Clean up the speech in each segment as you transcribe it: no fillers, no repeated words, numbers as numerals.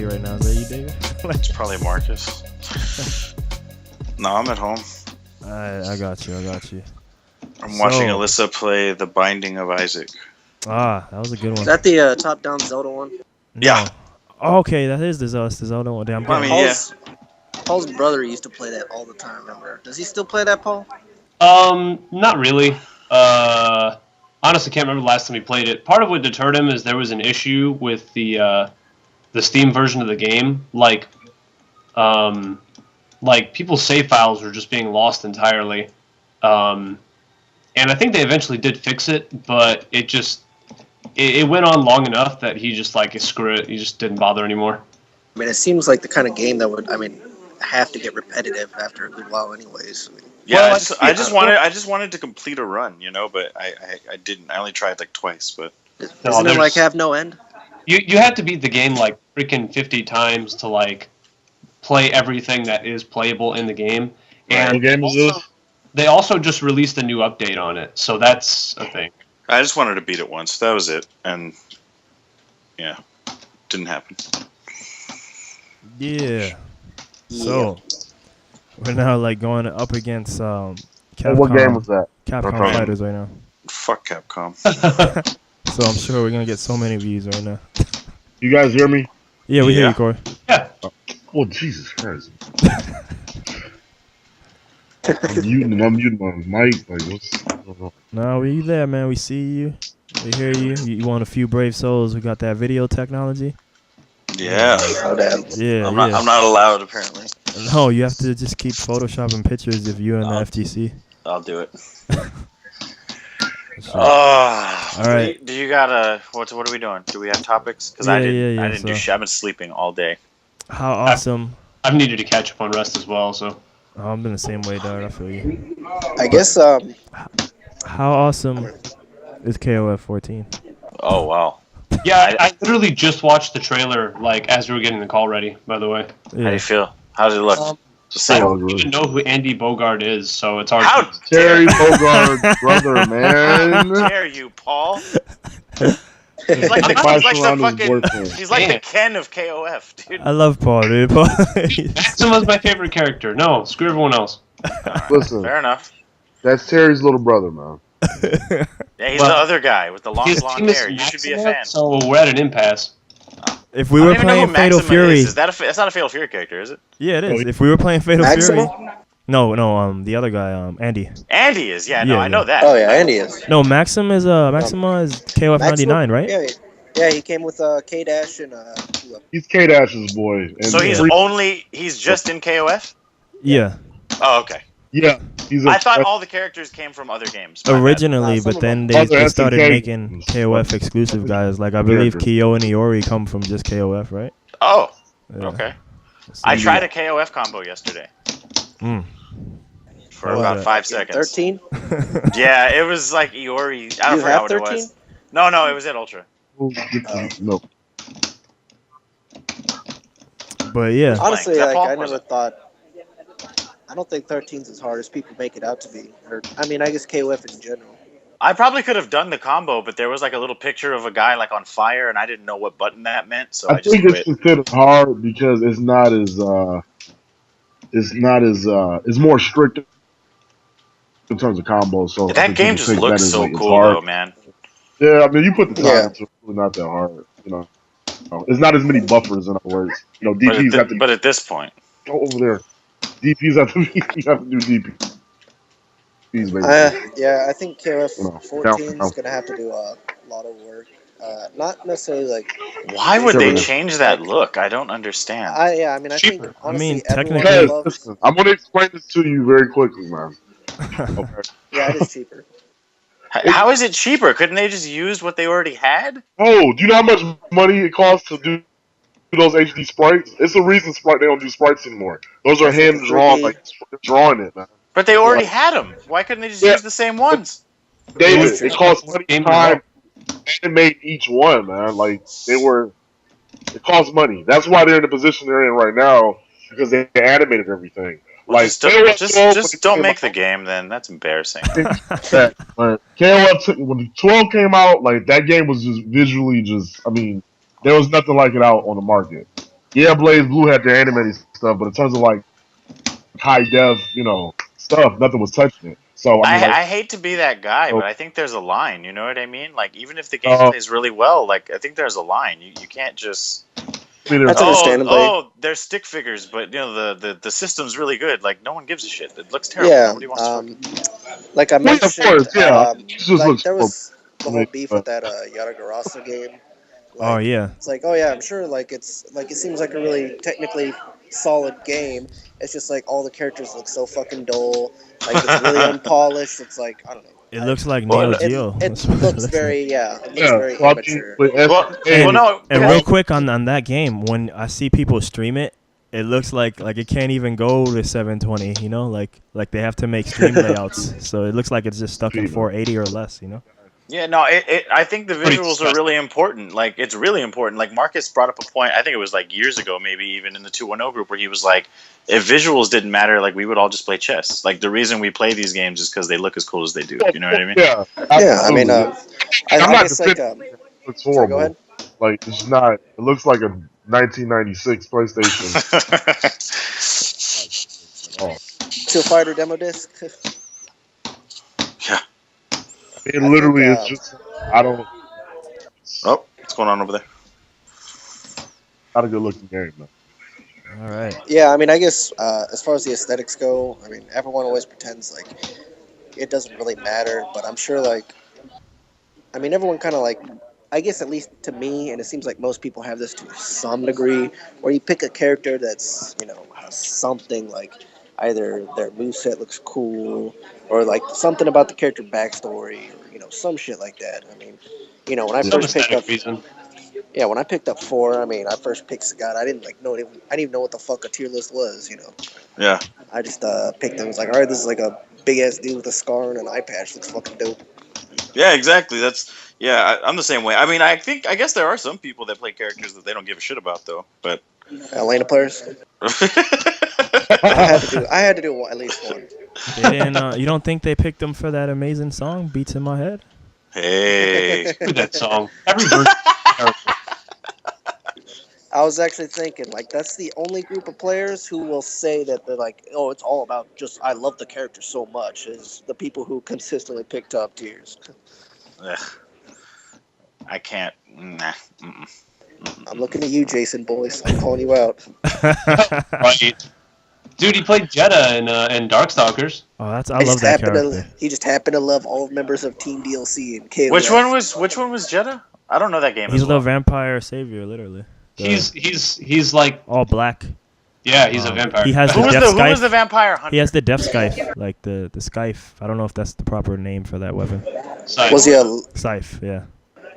party right now. Is that you, David? It's probably Marcus. No, I'm at home. I got you. I'm watching Alyssa play The Binding of Isaac. Ah, that was a good one. Is that the top-down Zelda one? No. Yeah. Oh, okay, that is the Zelda one. Damn, Paul's brother used to play that all the time, remember? Does he still play that, Paul? Not really. Honestly, can't remember the last time he played it. Part of what deterred him is there was an issue with the Steam version of the game. Like people's save files were just being lost entirely. And I think they eventually did fix it, but it went on long enough that he just screw it. He just didn't bother anymore. I mean, it seems like the kind of game that would, have to get repetitive after a good while, anyways. Yeah, well, I just wanted to complete a run, but I didn't. I only tried like twice, but doesn't it have no end? You have to beat the game like freaking 50 times to play everything that is playable in the game. And what game is this? They also just released a new update on it, so that's a thing. I just wanted to beat it once. That was it, and yeah, didn't happen. Yeah. So we're now going up against Capcom. What game was that? Capcom Fighters right now. Fuck Capcom. So I'm sure we're gonna get so many views right now. You guys hear me? Yeah, we hear you, Corey. Yeah. Oh, Jesus Christ. I'm muting my mic. What's... No, we there, man. We see you. We hear you. You want a few brave souls who got that video technology? Yeah. Yeah. I'm not allowed, apparently. No, you have to just keep photoshopping pictures of you and the FTC. I'll do it. All right. Do you got what are we doing? Do we have topics? Because I didn't do shit. I've been sleeping all day. How awesome. I've needed to catch up on rest as well, so. Oh, I'm been the same way, dog. I feel you. I guess, How awesome is KOF 14? Oh, wow. Yeah, I literally just watched the trailer, as we were getting the call ready, by the way. Yeah. How do you feel? How does it look? I don't even know who Andy Bogard is, so it's hard to... Terry Bogard's brother, man. How dare you, Paul? He's like the Ken of KOF, dude. I love Paul, dude. Maxima's my favorite character. No, screw everyone else. Listen, fair enough. That's Terry's little brother, man. Yeah, he's the other guy with the long blonde hair. You should be a fan. So we're at an impasse. If we were playing Fatal Fury, that's not a Fatal Fury character, is it? Yeah, it is. If we were playing Fatal Fury, no, the other guy, Andy. Andy is, I know that. Oh yeah, Andy is. No, Maxima is KOF 99, right? Yeah, he came with K-Dash and He's K-Dash's boy. And so he's just in KOF? Yeah. Oh, okay. Yeah, I thought all the characters came from other games. Originally, but then they started making KOF exclusive guys. I believe Kyo and Iori come from just KOF, right? Oh, okay. I tried a KOF combo yesterday. For about 5 seconds. 13? Yeah, it was like Iori. I don't forget what it was. No, it was at Ultra. No. But yeah. Honestly, I never thought... I don't think 13's as hard as people make it out to be. I guess KOF in general. I probably could have done the combo, but there was a little picture of a guy on fire, and I didn't know what button that meant, so I just think quit. it's considered hard because it's more strict in terms of combos. So that game just looks so cool, though, man. Yeah, you put the time into it. It's really not that hard, It's not as many buffers, in other words. DPs have to. But at this point, go over there. DPs have to do DPs. I think KOF 14 is going to have to do a lot of work. Not necessarily Why would they change that look? I don't understand. I think honestly, technically, listen, I'm going to explain this to you very quickly, man. Okay. Yeah, it is cheaper. How is it cheaper? Couldn't they just use what they already had? Oh, do you know how much money it costs to do those HD sprites? It's the reason they don't do sprites anymore. Those are hand drawn, they're drawing it, man. But they already had them. Why couldn't they just use the same ones? David, it costs money time to animate each one, man. It costs money. That's why they're in the position they're in right now, because they animated everything. Just don't make the game, then. That's embarrassing. KOF, when the 12 came out, that game was just visually there was nothing like it out on the market. Yeah, Blaze Blue had the animated stuff, but in terms of like high def, stuff, nothing was touching it. So I mean, like, I hate to be that guy, so, but I think there's a line. You know what I mean? Like even if the game plays really well, like I think there's a line. You can't just That's understandably. they're stick figures, but the system's really good. Like no one gives a shit. It looks terrible. Yeah. Nobody wants to. Like I mentioned, of course, yeah. It just like looks there was the whole mean, beef with that Yatagarasa game. Like, Oh yeah. It's like, oh yeah, I'm sure. Like it seems like a really technically solid game. It's just like all the characters look so fucking dull. Like it's really unpolished. It's like I don't know. It looks like Neo Geo. It looks very very so immature. And real quick on that game, when I see people stream it, it looks like it can't even go to 720. You know, like they have to make stream layouts, so it looks like it's just stuck in 480 or less. You know. Yeah, no, I think the visuals are really important. Like, it's really important. Like, Marcus brought up a point, I think it was, like, years ago, maybe even in the 210 group, where he was like, if visuals didn't matter, like, we would all just play chess. Like, the reason we play these games is because they look as cool as they do. You know what I mean? Yeah. I mean, I'm not guess, like, it's horrible. Go ahead. Like, it's not, it looks like a 1996 PlayStation. Steel Fighter demo disc. Yeah. It literally is just, I don't. Oh, what's going on over there? Not a good looking game, though. All right. Yeah, I mean, I guess as far as the aesthetics go, I mean, everyone always pretends like it doesn't really matter, but I'm sure, like, I mean, everyone kind of like, I guess at least to me, and it seems like most people have this to some degree, where you pick a character that's, has something like either their moveset looks cool or like something about the character backstory or, some shit like that. I mean, when I first picked up... Yeah, when I picked up 4, I mean, I first picked Scott. I didn't know. I didn't even know what the fuck a tier list was. Yeah. I just picked him. I was like, all right, this is like a big ass dude with a scar and an eye patch. Looks fucking dope. Yeah, exactly. I'm the same way. I mean, I guess there are some people that play characters that they don't give a shit about, though. But Elena players. I had to do at least one. They didn't, you don't think they picked them for that amazing song, "Beats in My Head"? Hey, that song. Every verse. I was actually thinking, like, that's the only group of players who will say that they're like, oh, it's all about just, I love the character so much, is the people who consistently pick top tiers. I can't. Nah. I'm looking at you, Jason Boyce. I'm calling you out. Right. Dude, he played Jetta in Darkstalkers. Oh, I love that character. He just happened to love all members of Team DLC and KOF. Which one was Jetta? I don't know that game. He's a little vampire savior, literally. He's like all black. Yeah, he's a vampire. He has who was the vampire hunter? He has the death scythe, like the scythe. I don't know if that's the proper name for that weapon. Scythe. Was he a scythe? Yeah.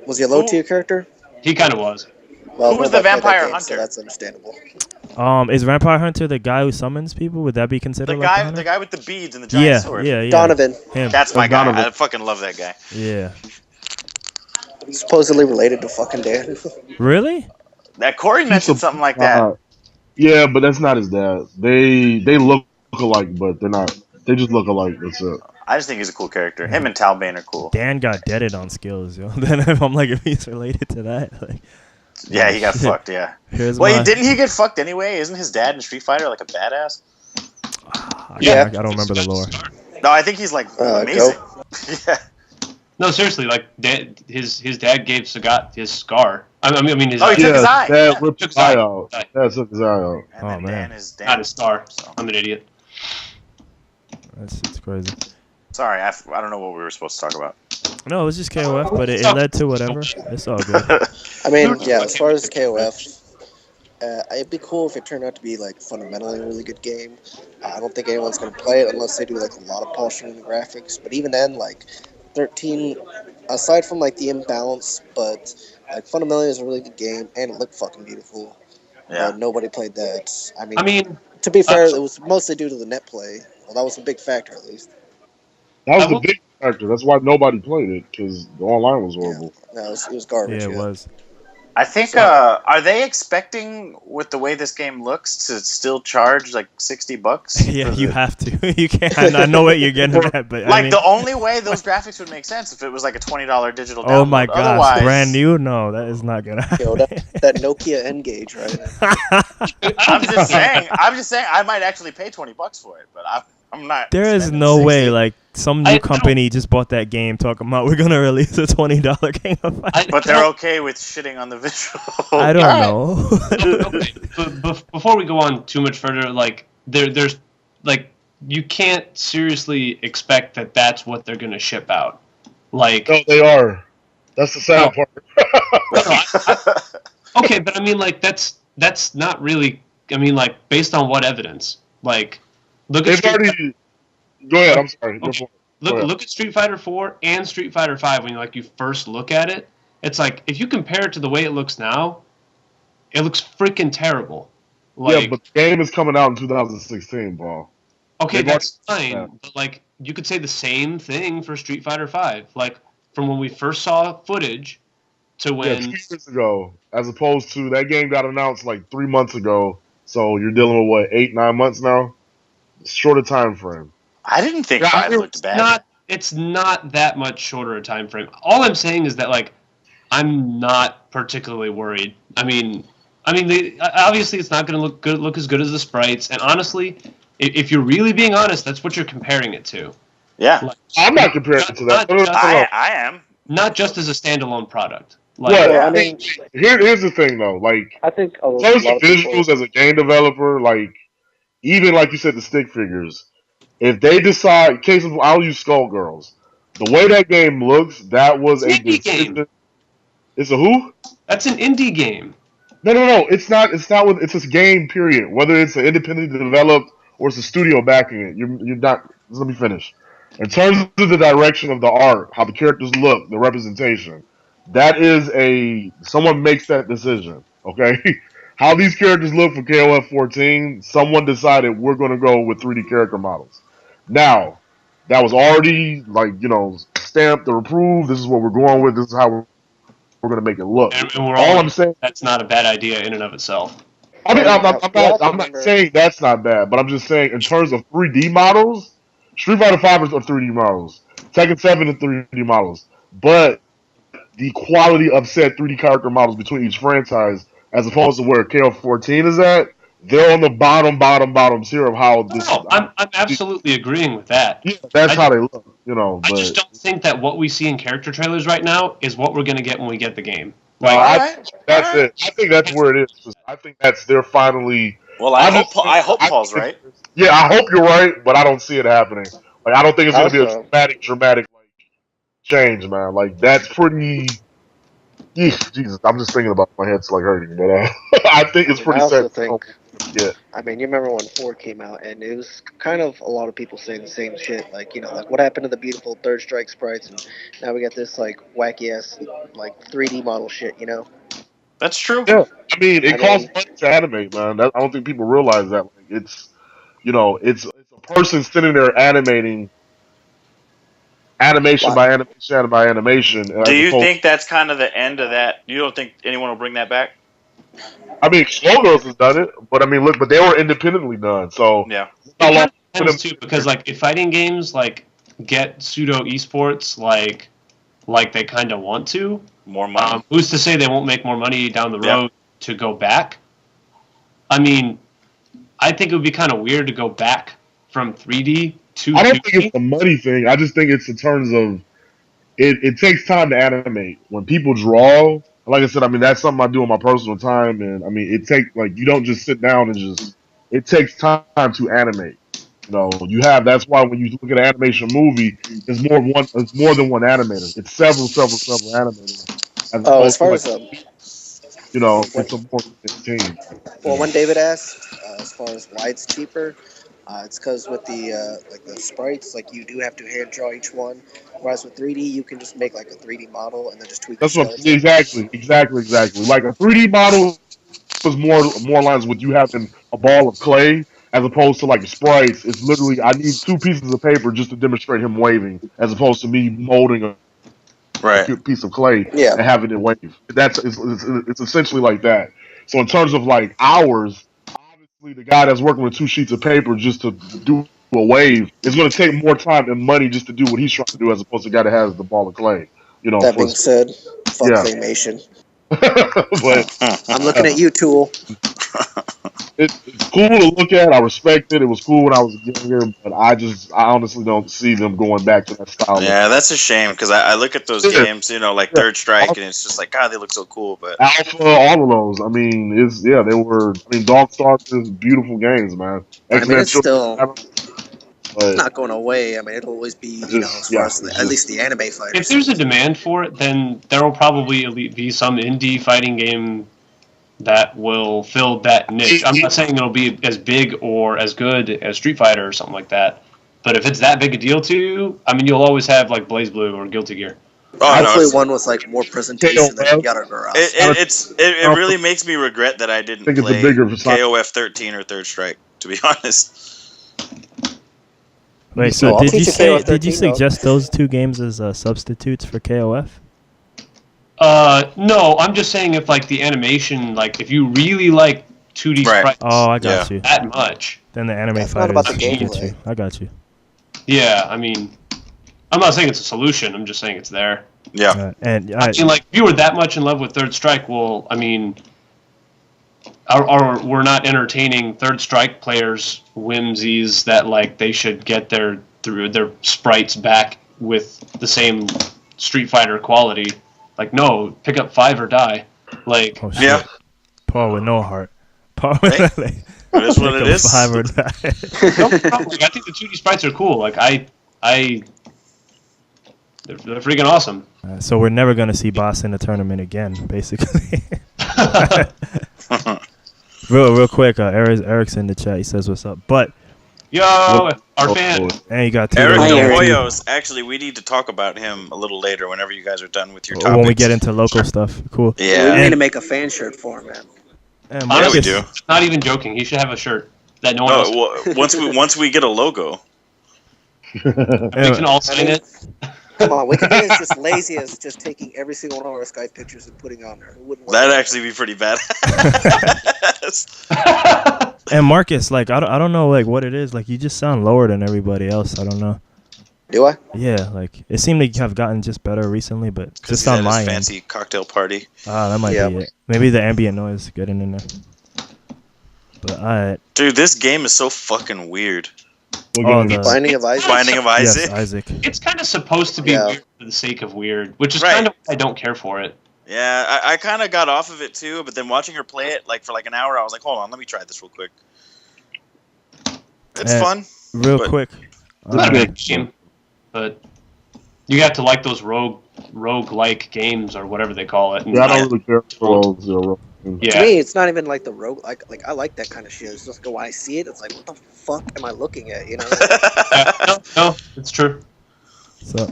Was he a low tier character? He kind of was. Well, who was the vampire hunter? hunter? So that's understandable. Is Vampire Hunter the guy who summons people? Would that be considered the guy with the beads and the giant sword? Yeah. Donovan. Him. That's my guy. Donovan. I fucking love that guy. Yeah. He's supposedly related to fucking Dan. Really? That Corey mentioned something like that. Yeah, but that's not his dad. They look alike, but they're not. They just look alike. That's it. I just think he's a cool character. Him and Talbane are cool. Dan got deaded on skills, yo. Then I'm like, if he's related to that, like. Yeah, he got fucked. Yeah. Didn't he get fucked anyway? Isn't his dad in Street Fighter like a badass? I don't remember the lore. No, I think he's like amazing. Yeah. No, seriously, like his dad gave Sagat his scar. I mean his. Oh, he took his eye. Dad ripped his eye out. Dad took his eye out. Oh man, not his star. So. I'm an idiot. It's crazy. Sorry, I don't know what we were supposed to talk about. No, it was just KOF, but it led to whatever. It's all good. I mean, yeah, as far as KOF, it'd be cool if it turned out to be like fundamentally a really good game. I don't think anyone's gonna play it unless they do like a lot of polishing in the graphics. But even then, like 13, aside from like the imbalance, but like fundamentally is a really good game and it looked fucking beautiful. Yeah. Nobody played that. I mean, to be fair, it was mostly due to the net play. Well, that was a big factor at least. That was a big factor. That's why nobody played it, because the online was horrible. Yeah. No, it was garbage. Yeah, it was. I think. Are they expecting, with the way this game looks, to still charge like $60? Yeah, you have to. You can't. I know what you're getting at, but Like I mean, the only way those graphics would make sense if it was like a $20 digital download. oh my gosh, Otherwise, brand new? No, that is not gonna happen. Yo, that Nokia N gauge, right? I'm just saying. I might actually pay $20 for it, but I'm not. There is spending no 60. way, like, some new company just bought that game talking about we're going to release a $20 King of Fighters. But they're okay with shitting on the visual. I don't know. Okay. But before we go on too much further, like, there's, like, you can't seriously expect that that's what they're going to ship out. Like, No, they are. That's the sad part. Okay, but I mean, like, that's not really, I mean, like, based on what evidence? Like, look at They've already. Go ahead. I'm sorry. Okay. Look at Street Fighter 4 and Street Fighter 5 when you first look at it. It's like, if you compare it to the way it looks now, it looks freaking terrible. Like, yeah, but the game is coming out in 2016, Paul. Okay, They've that's already- fine. But, like, you could say the same thing for Street Fighter 5. Like, from when we first saw footage to Yeah, when... 2 years ago, as opposed to that game got announced like 3 months ago. So you're dealing with what, 8-9 months now? Shorter time frame. I didn't think Yeah, 5 looked bad. It's not that much shorter a time frame. All I'm saying is that, like, I'm not particularly worried. I mean, obviously it's not going to look as good as the sprites. And honestly, if you're really being honest, that's what you're comparing it to. Yeah, Like, I'm not comparing it to that. No. I am. Not just as a standalone product. Like, Well, Well, I mean, here's the thing though. Like, I think a in lot terms of of people. visuals as a game developer, like, even like you said, the stick figures. If they decide, case of, I'll use Skullgirls. The way that game looks, that was It's a an indie decision. game. It's a who? That's an indie game. No. It's not. It's not. It's a game. Period. Whether it's an independently developed or it's a studio backing it, you're not. Let me finish. In terms of the direction of the art, how the characters look, the representation, that is someone makes that decision. Okay, how these characters look for KOF 14, someone decided we're going to go with 3D character models. Now, that was already stamped or approved. This is what we're going with. This is how we're going to make it look. And we're All I'm saying. that's not a bad idea in and of itself. I mean, I'm not remember- saying that's not bad, but I'm just saying in terms of 3D models, Street Fighter 5 are 3D models, Tekken 7 are 3D models, but the quality of said 3D character models between each franchise, as opposed to where KO 14 is at, they're on the bottom tier of how this. No, I'm absolutely agreeing with that. Yeah, that's how they look, I just But don't think that what we see in character trailers right now is what we're going to get when we get the game. no, Alright, that's alright. it. I think that's where it is. I think they're finally. Well, I hope Paul's right. Yeah, I hope you're right, but I don't see it happening. Like, I don't think it's going to be a Also- dramatic like change, man. Like, that's pretty. Eesh, Jesus, I'm just thinking about it, my head's like hurting, but I think it's pretty I also set. think. Yeah. I mean, you remember when 4 came out, and it was kind of a lot of people saying the same shit. Like, like what happened to the beautiful Third Strike sprites, and now we got this like wacky ass like 3D model shit. That's true. Yeah, I mean, it I costs mean- money to animate, man. I don't think people realize that. Like, it's a person sitting there animating animation by animation by animation. Do you think that's kind of the end of that? You don't think anyone will bring that back? I mean, Skullgirls has done it, but I mean, look, but they were independently done, so Yeah. how It long? depends too, because like if fighting games like get pseudo esports like they kind of want to, More money. who's to say they won't make more money down the Yeah. road to go back? I mean, I think it would be kind of weird to go back from 3D to I don't 2D. think it's the money thing. I just think it's in terms of it takes time to animate. When people draw, like I said, I mean, that's something I do in my personal time, and I mean, you don't just sit down and just. It takes time to animate. You have. That's why when you look at an animation movie, it's more than one animator. It's several animators. As far as It's a more team. well, when David asked, as far as why it's cheaper, it's because with the the sprites, like you do have to hand draw each one, whereas with 3D you can just make like a 3D model and then just tweak. That's the what skeleton. exactly. Like a 3D model was more lines with you having a ball of clay as opposed to like sprites. It's literally I need 2 pieces of paper just to demonstrate him waving, as opposed to me molding Right. a piece of clay and having it wave. It's essentially like that. So in terms of like hours, obviously the guy that's working with 2 sheets of paper just to do a wave is going to take more time and money just to do what he's trying to do as opposed to the guy that has the ball of clay. You know. That being said, fuck claymation. But I'm looking at you, Tool. It's cool to look at. I respect it. It was cool when I was younger, but I honestly don't see them going back to that style. Yeah, that's a shame because I look at those games, like Third Strike, and it's just like, God, they look so cool. But Alpha, all of those. I mean, they were. I mean, Dog Starters, beautiful games, man. X-Men it's still but not going away. I mean, it'll always be, as far as at least the anime fighters. If there's a demand for it, then there will probably be some indie fighting game that will fill that niche. I'm not saying it'll be as big or as good as Street Fighter or something like that, but if it's that big a deal to you, I mean, you'll always have like Blaze Blue or Guilty Gear. Hopefully one with like more presentation than Yara. It really makes me regret that I didn't play KOF 13 or Third Strike, to be honest. Wait, so did you suggest those 2 games as substitutes for KOF? No, I'm just saying if like the animation, like if you really like 2D sprites, I got you that much, then the anime fighters. I got you. Yeah, I mean, I'm not saying it's a solution. I'm just saying it's there. Yeah, and I mean, like if you were that much in love with Third Strike, well, I mean, we're not entertaining Third Strike players' whimsies that like they should get their sprites back with the same Street Fighter quality. Like, no, pick up 5 or die. Like, Paul with no heart. Paul with it is what it is. 5 or die. No problem. I think the 2D sprites are cool. Like, they're freaking awesome. So we're never gonna see Boss in the tournament again, basically. real quick, Eric's in the chat. He says, "What's up?" But yo, our fan. And you got Eric Hoyos. Actually, we need to talk about him a little later whenever you guys are done with your topics. When we get into local stuff. Cool. Yeah. We need to make a fan shirt for him, man. Yeah, we do. Not even joking. He should have a shirt that no one else. Well, once we get a logo. We can all sign it. Come on, Wikipedia is just lazy as just taking every single one of our Skype pictures and putting on there. That'd actually be pretty bad. And Marcus, like I don't know like what it is. Like you just sound lower than everybody else. I don't know. Do I? Yeah, like it seemed like you have gotten just better recently, but just on my end. Fancy cocktail party. That might be it. Maybe the ambient noise getting in there. But alright. Dude, this game is so fucking weird. Binding of Isaac. Binding of Isaac. Yes, Isaac. It's kind of supposed to be weird for the sake of weird, which is kind of why I don't care for it. Yeah, I kind of got off of it too, but then watching her play it like for like an hour, I was like, hold on, let me try this real quick. It's fun. Quick. It's not a good game, but you have to like those rogue-like games or whatever they call it. Yeah, I don't really care for those. Yeah. To me, it's not even like the rogue. Like I like that kind of shit. It's just when I see it, it's like, what the fuck am I looking at? You know? No, it's true. So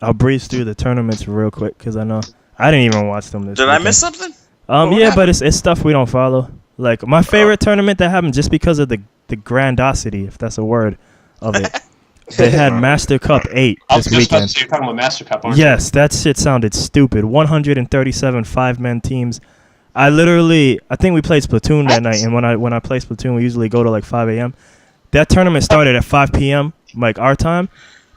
I'll breeze through the tournaments real quick because I know I didn't even watch them. Did I miss something? But it's stuff we don't follow. Like my favorite tournament that happened just because of the grandiosity, if that's a word, of it. They had Master Cup 8 this weekend. You're talking about Master Cup, aren't you? Yes, that shit sounded stupid. 137 5-man teams. I think we played Splatoon that night, and when I play Splatoon, we usually go to like 5 a.m. That tournament started at 5 p.m., like our time,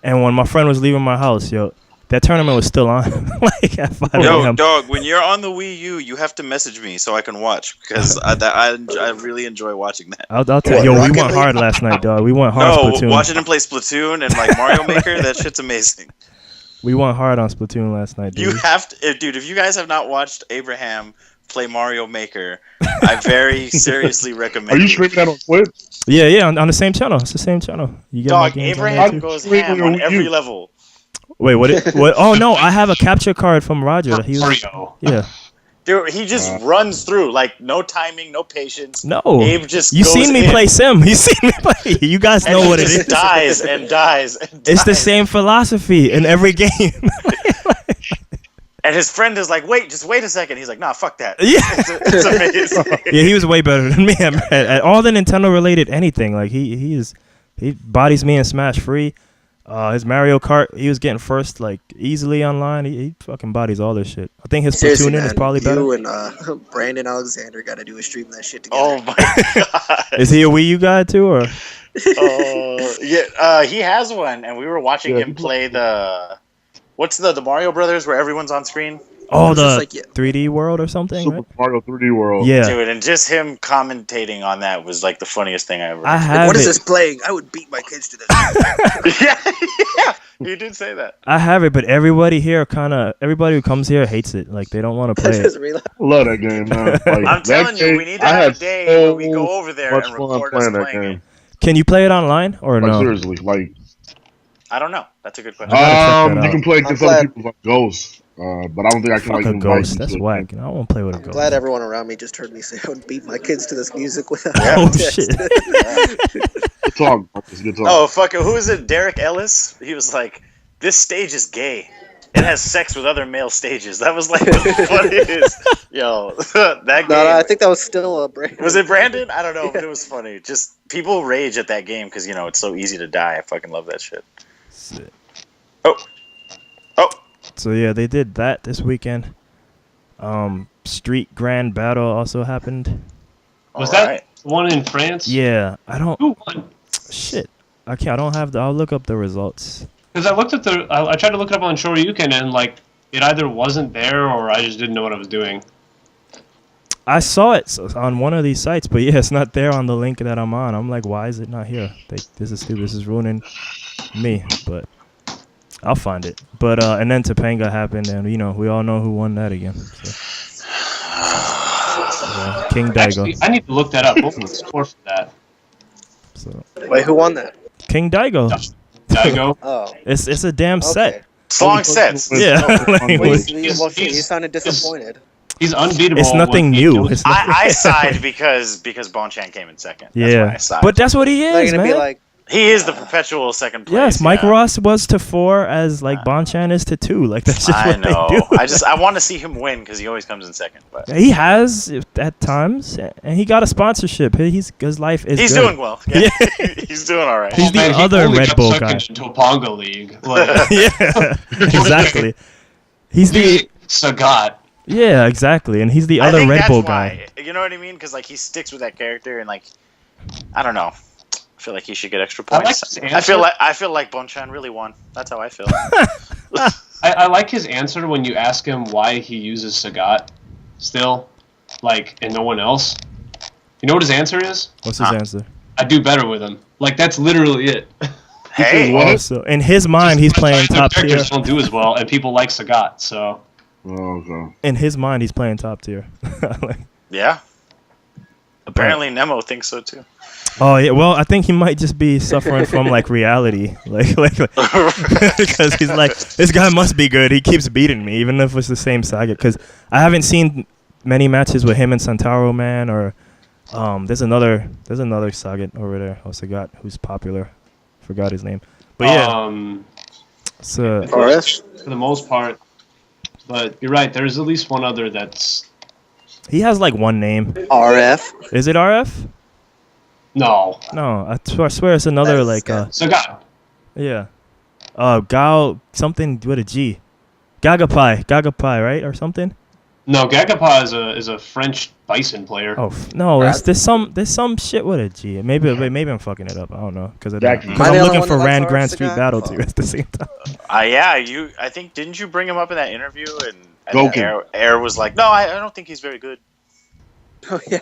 and when my friend was leaving my house, that tournament was still on, like at 5 a.m. Yo, dog, when you're on the Wii U, you have to message me so I can watch, because I really enjoy watching that. I'll tell you, we went hard last night, dog. We went hard Splatoon. Watching him play Splatoon and like Mario Maker, that shit's amazing. We went hard on Splatoon last night, dude. You have to, dude, if you guys have not watched Abraham play Mario Maker, I very seriously recommend it. Are you streaming that on Twitch? Yeah, on the same channel. It's the same channel. You get dog, Abraham goes ham on every level. Wait, what? Oh, no, I have a capture card from Roger. Mario. Yeah. Dude, he just runs through, like, no timing, no patience. No. Abe just You goes seen me play Sim. You seen me play. You guys know what it is. Dies and dies and dies. It's the same philosophy in every game. And his friend is like, just wait a second. He's like, nah, fuck that. Yeah. It's amazing. Yeah, he was way better than me at all the Nintendo-related anything. Like, he bodies me in Smash free. His Mario Kart, he was getting first like easily online. He fucking bodies all this shit. I think his Seriously, platooning man, is probably better. you and Brandon Alexander got to do a stream of that shit together. Oh my god. Is he a Wii U guy too, or? Yeah. He has one, and we were watching him play the. What's the Mario Brothers where everyone's on screen? Oh, It was the just like, yeah. 3D world or something, Super right? Mario 3D World. Yeah, Dude, and just him commentating on that was like the funniest thing I ever. I heard. have What is it. this playing? I would beat my kids to this. yeah, he did say that. I have it, but everybody here everybody who comes here hates it. Like they don't want to play it. Just realize- I love that game, man. Like, I'm that telling you, game, we need to I have had a day so where we go over there much and fun record us playing that playing game. it. Can you play it online or Like no? seriously, like I don't know. That's a good question. gotta check that you out. can play against I'm other glad- people like Ghosts, but I don't think I can Fuck like a invite ghost. you That's to it. whack. I won't play with a I'm ghost. glad everyone around me just heard me say I would beat my kids to this music without Oh context. shit! Good talk, Marcus. Good talk. Oh fuck it! Who is it? Derek Ellis. He was like, "This stage is gay. It has sex with other male stages." That was like the funniest. Yo, that game. No, I think that was still a Brandon. Was it Brandon? I don't know, but Yeah. it was funny. Just people rage at that game because it's so easy to die. I fucking love that shit. Shit. Oh. So yeah, they did that this weekend. Street Grand Battle also happened. Was Alright. that one in France? Yeah, I don't. Who won? Shit, I can't. I don't have the. I'll look up the results. Because I looked at I tried to look it up on Shoryuken and like it either wasn't there or I just didn't know what I was doing. I saw it on one of these sites, but yeah, it's not there on the link that I'm on. I'm like, why is it not here? This is stupid. This is ruining me. But I'll find it. But and then Topanga happened, and we all know who won that again. So. Yeah, King Daigo. Actually, I need to look that up. What was the score for that? So Wait, who won that? King Daigo. Daigo? Oh, It's a damn okay. set. It's long sets. Yeah. Like, Well, He's- you sounded disappointed. He's unbeatable. it's nothing when he new. kills- It's I siged because Bonchan came in second. That's why I yeah, sighed. but that's what he They're is, gonna man. be like, he is the perpetual second place. Yes, Mike yeah. Ross was to 4 as like Bonchan is to 2. Like that's just I what know. they do. I want to see him win because he always comes in second. But He has at times, and he got a sponsorship. His life is. he's good. doing well. Yeah. He's doing all right. He's the Man, he other only Red got Bull sucked guy. into Topanga League. Like, Yeah, exactly. He's the Sagat. yeah, exactly, and he's the I other think Red that's Bull why. guy. You know what I mean? Because like he sticks with that character, and like I don't know. I feel like he should get extra I like points. his I feel like Bonchan really won. That's how I feel. I like his answer when you ask him why he uses Sagat still, like, and no one else. You know what his answer is? What's his answer? I do better with him. Like, that's literally it. Hey, Oh, so in his mind, he's playing Other top tier. characters don't do as well, and people like Sagat, so. Oh, okay. In his mind, he's playing top tier. Like, yeah. Apparently, Nemo thinks so too. oh yeah, well, I think he might just be suffering from like reality, like because he's like, this guy must be good. He keeps beating me, even if it's the same saga. Because I haven't seen many matches with him and Santaro, man. Or there's another saga over there, Sagat, who's popular. Forgot his name, but yeah, it's RF? For the most part. But you're right, there's at least one other that's. he has like one name. RF? Is it RF? No. No, I swear it's another like Sagat. yeah, Gao something with a G, Gagapai, right, or something. No, Gagapa is a French bison player. Oh no, there's some shit with a G. Maybe I'm fucking it up. I don't know because Jackie. I'm Am I the only looking one for that likes Rand RF Grand Street Sagat? Battle Fuck. too at the same time. Yeah, I think didn't you bring him up in that interview? And Goku. Air was like, no, I don't think he's very good. Oh, yeah.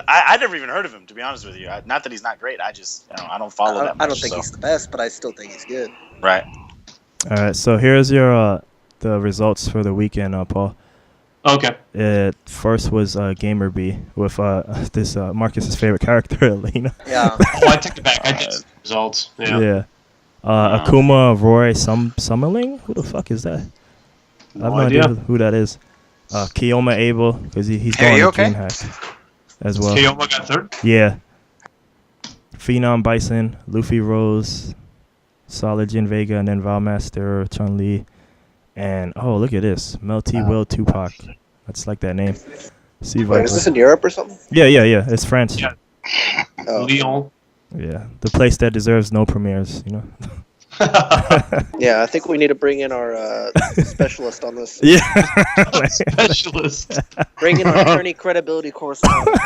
I never even heard of him, to be honest with you. Not that he's not great. I just I don't follow that much. I don't think he's the best, but I still think he's good. right. All right, so here's your the results for the weekend, Paul. Okay. First was Gamer B with this Marcus's favorite character, Elena. Yeah. Oh, I take it back. I did see the results. Yeah. Yeah. Akuma Roy Summerling? Who the fuck is that? I have no idea who that is. Kiyoma Abel, because he's going to DreamHack as well. Kiyoma got third? Yeah. Phenom Bison, Luffy Rose, Solid Jin Vega, and then Valmaster, Chun Li. And, oh, look at this. Melty Will Tupac. That's like that name. See Wait, is this in Europe or something? Yeah. It's French. Yeah. Oh. Lyon. Yeah. The place that deserves no premieres, Yeah, I think we need to bring in our specialist on this. Yeah. Specialist. Bring in our attorney credibility correspondent.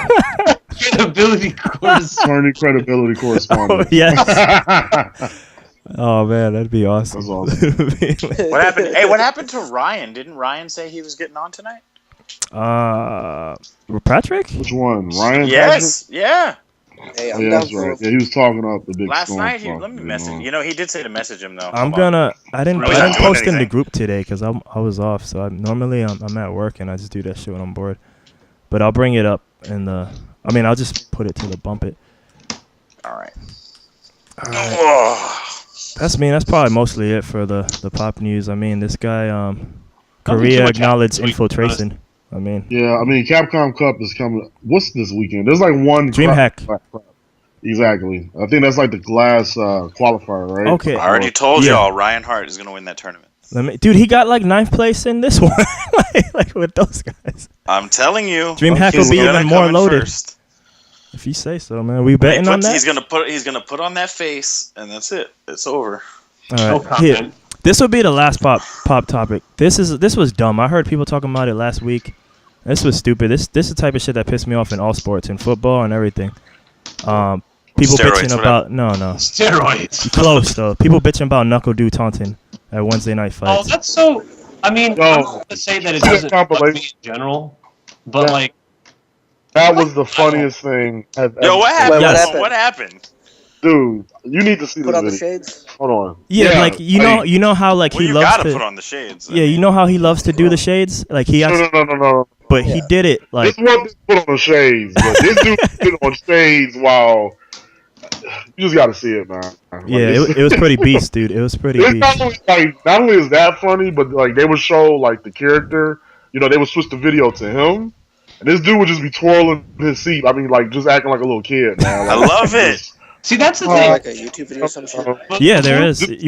Credibility course. Attorney credibility Oh, correspondent. yes. Oh man, that'd be awesome. That's awesome. What happened? Hey, what happened to Ryan? Didn't Ryan say he was getting on tonight? Patrick? Which one? Ryan? Yes. Yeah. Hey, Oh, I'm yeah, down that's for right. Yeah, he was talking up the big Last storm night, talk let me going message. on. You know, he did say to message him though. I'm Hold on. gonna. I didn't Really not doing post in the anything. group today because I was off. So normally I'm at work and I just do that shit when I'm bored. But I'll bring it up in the. I mean, I'll just put it to the bump it. All right. That's probably mostly it for the pop news. I mean, this guy Nothing Korea too much acknowledged happened this week, to be honest. infiltration. I mean, Yeah, I mean, Capcom Cup is coming. What's this weekend? There's like one. DreamHack. Exactly. I think that's like the glass qualifier, right? Okay. I already told Yeah. y'all Ryan Hart is gonna win that tournament. Dude, he got like 9th place in this one, like with those guys. I'm telling you. DreamHack he's will be gonna even come more in loaded. first. If you say so, man. We betting on that? He's gonna put on that face, and that's it. It's over. All No right. comment. Here. This will be the last pop topic. This was dumb. I heard people talking about it last week. This was stupid. This is the type of shit that pissed me off in all sports, in football and everything. People Steroids, bitching what about no. Steroids. Close though. People bitching about Nuckledu taunting at Wednesday night Oh, fights. that's so. I mean, Yo. I'm not gonna say that it doesn't bug me in general, but Yeah. like, That was the funniest thing. Yo, what happened? Wait, what Yes. happened? What happened? Dude, you need to see Put this on the video. shades. Hold on. Yeah, like you know how like Well, he you loves gotta to. put on the shades. Yeah, you know how he loves to do the shades. Like he actually, No. but he Yeah. did it like. This one put on the shades, but this dude put on shades while. You just gotta see it, man. Like, Yeah, it was pretty beast, dude. It was pretty It's beast. not only is that funny, but like they would show like the character, they would switch the video to him, and this dude would just be twirling his seat. I mean, like just acting like a little kid, man. I Like, love it. see, that's the Oh, thing. like a YouTube video or some shit. But Yeah, there before- is.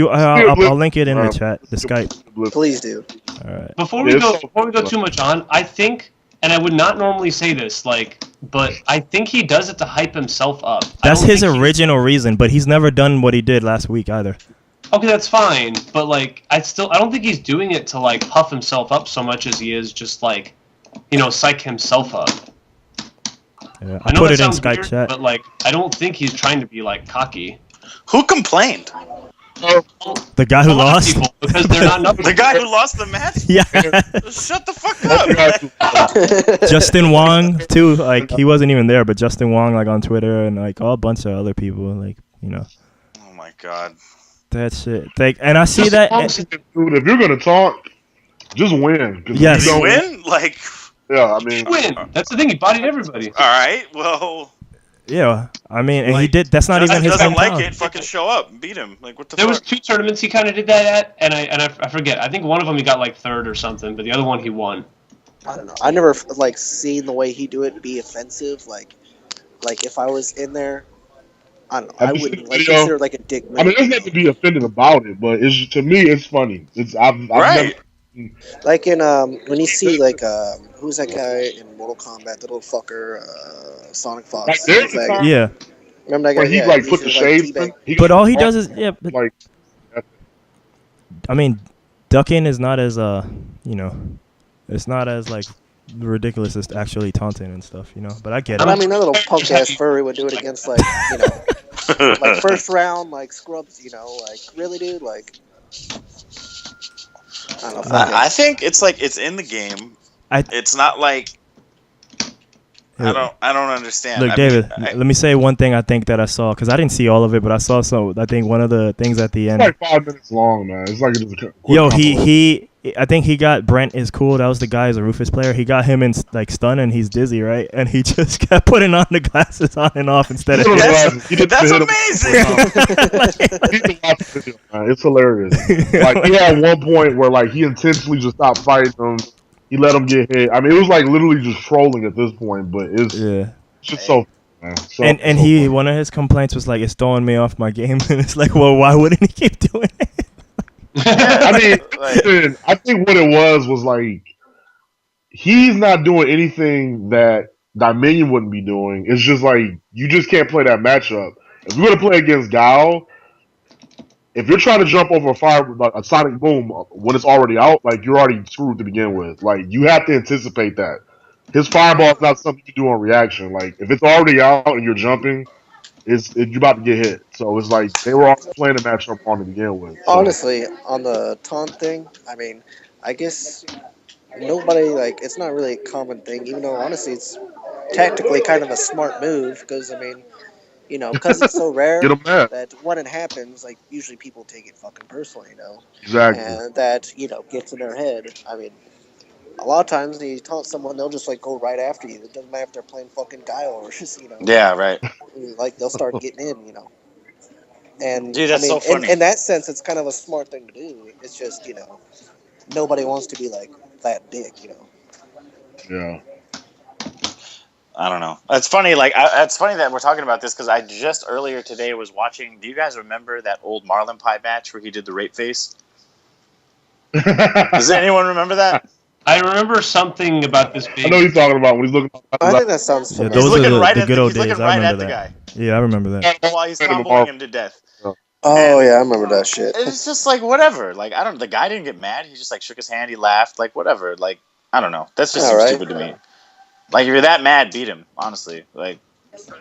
I'll link it in the chat, the Skype. Please do. All right. Before we Yes. go too much on, I think, and I would not normally say this, but I think he does it to hype himself up. I That's don't his think he- original reason, but he's never done what he did last week either. Okay, that's fine, but like, I don't think he's doing it to like puff himself up so much as he is just like, psych himself up. Yeah, I I know put that it in sounds Skype weird, chat. but like, I don't think he's trying to be like cocky. Who complained? The guy who A lot of lost. people, because they're not numbers. The guy who lost the match? Yeah, Shut the fuck up. Justin Wong too. Like he wasn't even there, but Justin Wong like on Twitter and like a bunch of other people. Like Oh my god. that shit. Like, and I see that. dude, if you're gonna talk, just win. 'Cause if Yes. you You don't win? Like, Yeah, I mean, Win. That's the thing. He bodied everybody. alright, well, Yeah, I mean, and he Like, did. That's not even if his he doesn't hometown. like it, fucking show up and beat him. Like, what the There was fuck? 2 tournaments he kind of did that at, and I forget. I think one of them he got like 3rd or something, but the other one he won. I don't know. I never like seen the way he do it be offensive. Like if I was in there, I don't know. Have I you seen wouldn't the like video? consider it like a dick. I mean, there's nothing to be offended about it, but it's to me, it's funny. I've Right. Like in when you see like who's that guy in Mortal Kombat, the little fucker, Sonic Fox. Like, there's Who's that a guy? time- Yeah, Remember that guy? where he Yeah, like he's put the just, shades. teabag. but all he does is like I mean, ducking is not as it's not as like ridiculous as actually taunting and stuff, But I get But it. I mean, that little punk ass furry would do it against like like first round like scrubs. Like really, dude. Like I don't know. Fuck I it. think it's like it's in the game. It's not like I don't understand. Look, I David, mean, let me say one thing I think that I saw because I didn't see all of it, but I saw some. I think one of the things at the it's end. like 5 minutes long, man. It's like it's a quick Yo, compilation. he I think he got Brent is cool. That was the guy who's a Rufus player. He got him in like stun and he's dizzy, right? And he just kept putting on the glasses on and off instead of. He did that's hit him. amazing. You can watch the video, man. It's hilarious. Like he had one point where like he intentionally just stopped fighting him. He let him get hit. I mean, it was like literally just trolling at this point, but it's Yeah. just so. Man. So And so he funny. one of his complaints was like it's throwing me off my game, and it's like, well, why wouldn't he keep doing it? I mean, Like- listen, I think what it was like he's not doing anything that Dominion wouldn't be doing. It's just like you just can't play that matchup. If you're gonna play against Gao, if you're trying to jump over a fire, like a sonic boom, when it's already out, like you're already screwed to begin with. Like you have to anticipate that. His fireball is not something you do on reaction. Like if it's already out and you're jumping, you're about to get hit. So it's like they were already playing the matchup on to begin with. So. Honestly, on the taunt thing, I mean, I guess nobody like it's not really a common thing. Even though honestly, it's tactically kind of a smart move because I mean, because it's so rare Get them mad. that when it happens, like usually people take it fucking personally, Exactly. and that gets in their head. I mean, a lot of times when you taunt someone, they'll just like go right after you. It doesn't matter if they're playing fucking Guile or just Yeah, right. like they'll start getting in. And Dude, that's I mean, so funny. in that sense, it's kind of a smart thing to do. It's just nobody wants to be like that dick. Yeah. I don't know. It's funny. Like, it's funny that we're talking about this because I just earlier today was watching. Do you guys remember that old Marlon Pie match where he did the rape face? Does anyone remember that? I remember something about this big. I know what you're talking about when he's looking. I think that sounds Yeah, familiar. those He's are looking right the at good old he's days. looking I right remember at the that. guy Yeah, I remember that. while he's comboing him to death. Oh yeah, I remember that shit. It's just like whatever. Like I don't. The guy didn't get mad. He just like shook his hand. He laughed. Like whatever. Like I don't know. That's just All seems right. stupid to me. Like if you're that mad, beat him. Honestly. Like